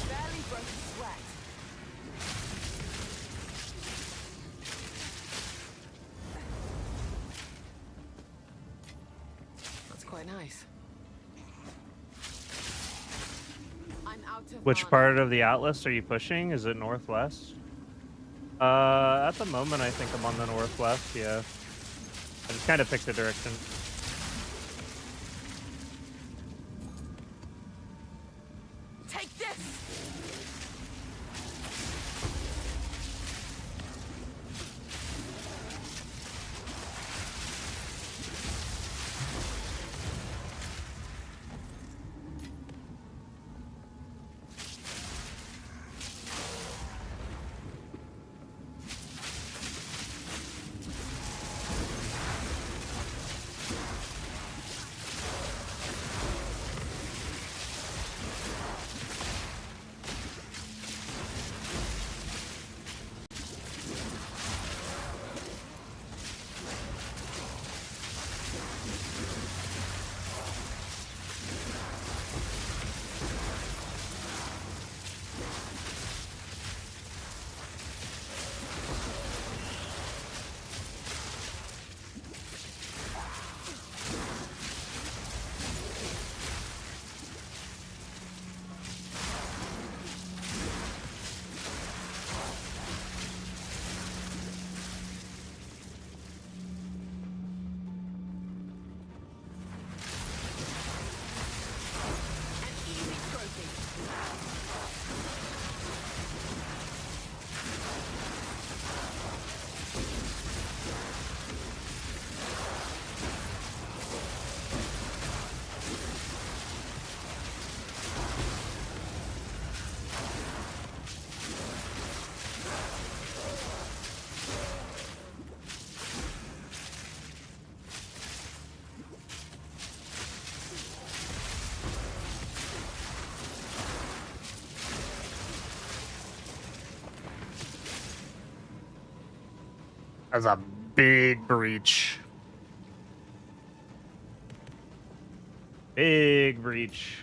Barely broke a sweat. That's quite nice. I'm out of Which mana. part of the Atlas are you pushing? Is it northwest? At the moment, I think I'm on the northwest, yeah. I just kind of picked a direction. Take this! That's a big breach. Big breach.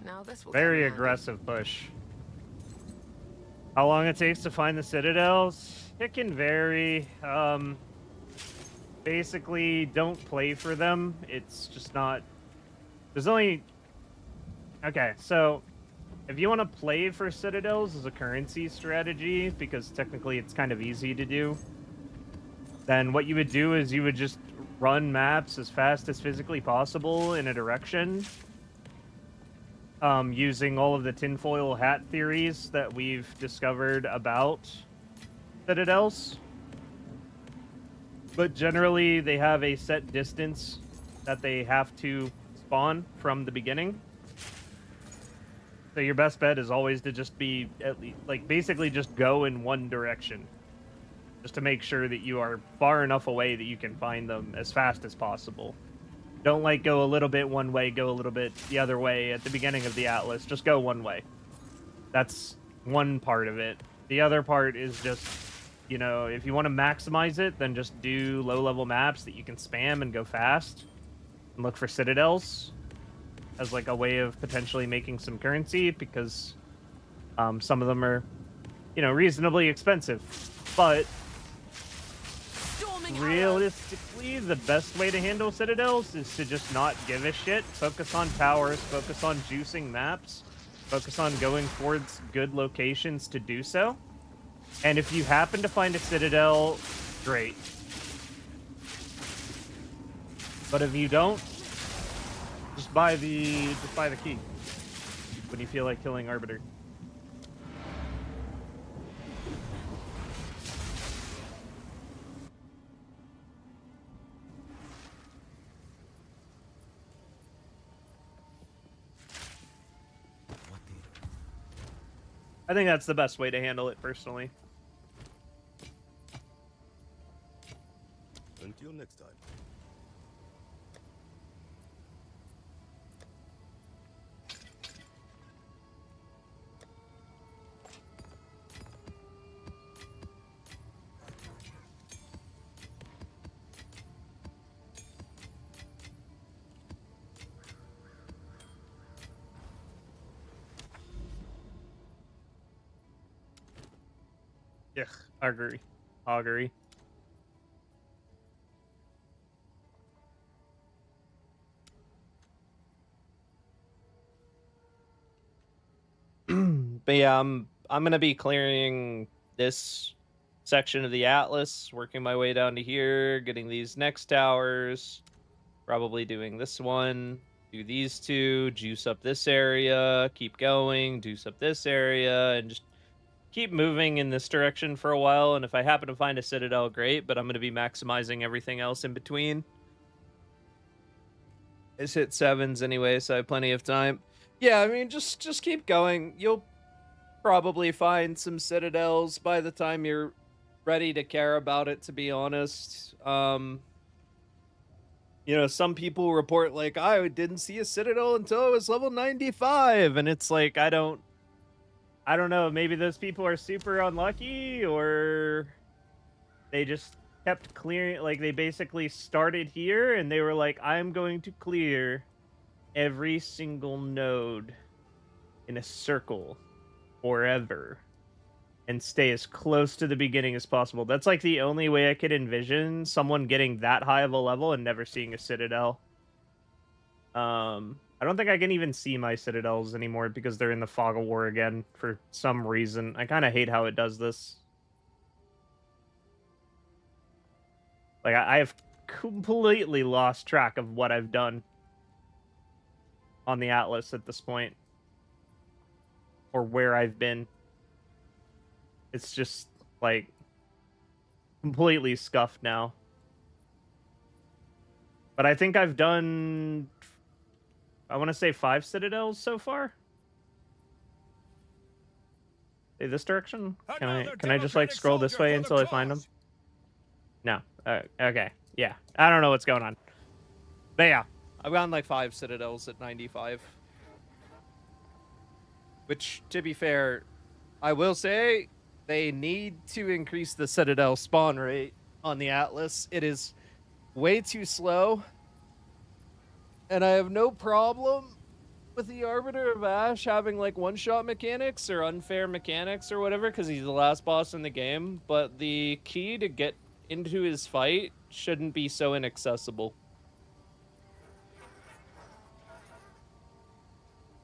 Now this will Very come in handy. aggressive push. How long it takes to find the citadels? It can vary. Basically, don't play for them. It's just not... There's only... Okay, so... If you want to play for citadels as a currency strategy, because technically it's kind of easy to do, then what you would do is you would just run maps as fast as physically possible in a direction, using all of the tinfoil hat theories that we've discovered about citadels. But generally, they have a set distance that they have to spawn from the beginning. So your best bet is always to just be, at least, like, basically just go in one direction. Just to make sure that you are far enough away that you can find them as fast as possible. Don't, like, go a little bit one way, go a little bit the other way at the beginning of the Atlas. Just go one way. That's one part of it. The other part is just, you know, if you want to maximize it, then just do low-level maps that you can spam and go fast. And look for citadels as, like, a way of potentially making some currency, because some of them are, you know, reasonably expensive. But realistically, the best way to handle citadels is to just not give a shit. Focus on towers, focus on juicing maps, focus on going towards good locations to do so. And if you happen to find a citadel, great. But if you don't, just buy the key when you feel like killing Arbiter. I think that's the best way to handle it, personally. Until next time. Yeah, augury. But yeah, I'm gonna be clearing this section of the Atlas, working my way down to here, getting these next towers, probably doing this one, do these two, juice up this area, keep going, juice up this area, and just keep moving in this direction for a while. And if I happen to find a citadel, great, but I'm going to be maximizing everything else in between. It's hit 7s anyway, so I have plenty of time. Yeah, I mean, just keep going. You'll probably find some citadels by the time you're ready to care about it, to be honest. You know, some people report, like, I didn't see a citadel until I was level 95, and it's like, I don't know, maybe those people are super unlucky, or they just kept clearing, like, they basically started here, and they were like, I'm going to clear every single node in a circle forever and stay as close to the beginning as possible. That's, like, the only way I could envision someone getting that high of a level and never seeing a citadel. I don't think I can even see my citadels anymore because they're in the fog of war again for some reason. I kind of hate how it does this. Like, I have completely lost track of what I've done on the Atlas at this point. Or where I've been. It's just, like, completely scuffed now. But I think I've done, I want to say 5 citadels so far. Hey, this direction? Can I just, like, scroll this way until I find them? No. Okay. Yeah. I don't know what's going on. But yeah, I've gotten like 5 citadels at 95. Which, to be fair, I will say they need to increase the citadel spawn rate on the Atlas. It is way too slow. And I have no problem with the Arbiter of Ash having like one-shot mechanics or unfair mechanics or whatever, because he's the last boss in the game. But the key to get into his fight shouldn't be so inaccessible.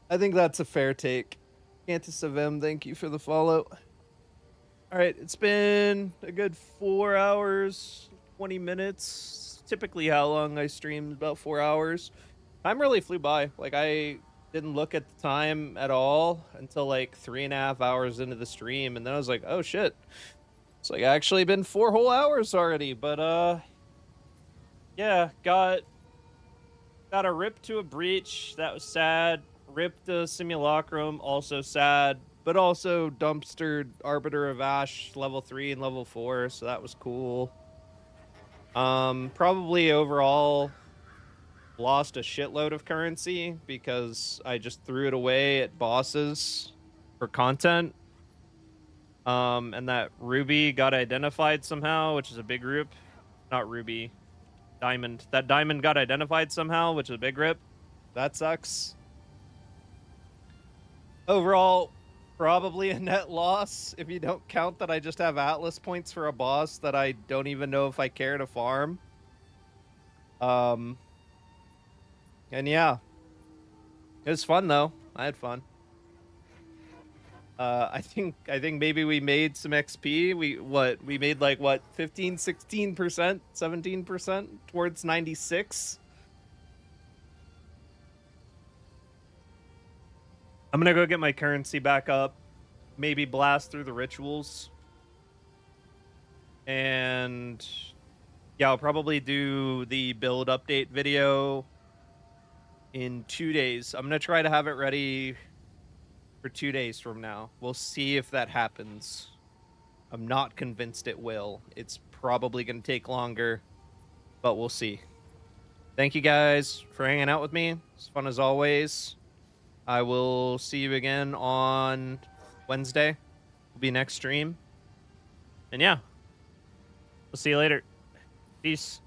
I think that's a fair take. Cantus of M, thank you for the follow. All right, it's been a good 4 hours, 20 minutes. Typically how long I stream, about 4 hours. Time really flew by. Like, I didn't look at the time at all until like 3.5 hours into the stream, and then I was like, oh shit. It's like actually been 4 whole hours already. But yeah, got a rip to a breach. That was sad. Ripped a simulacrum, also sad. But also dumpstered Arbiter of Ash level 3 and level 4, so that was cool. Probably overall lost a shitload of currency because I just threw it away at bosses for content. And that Ruby got identified somehow, which is a big rip. Not Ruby, Diamond. That Diamond got identified somehow, which is a big rip. That sucks. Overall, probably a net loss if you don't count that I just have Atlas points for a boss that I don't even know if I care to farm. And yeah, it was fun though. I had fun. I think maybe we made some XP. We made like what 15, 16%, 17% towards 96. I'm gonna go get my currency back up, maybe blast through the rituals. And yeah, I'll probably do the build update video in 2 days. I'm gonna try to have it ready for 2 days from now. We'll see if that happens. I'm not convinced it will. It's probably gonna take longer, but we'll see. Thank you guys for hanging out with me. It's fun as always. I will see you again on Wednesday. Will be next stream. And yeah, we'll see you later. Peace.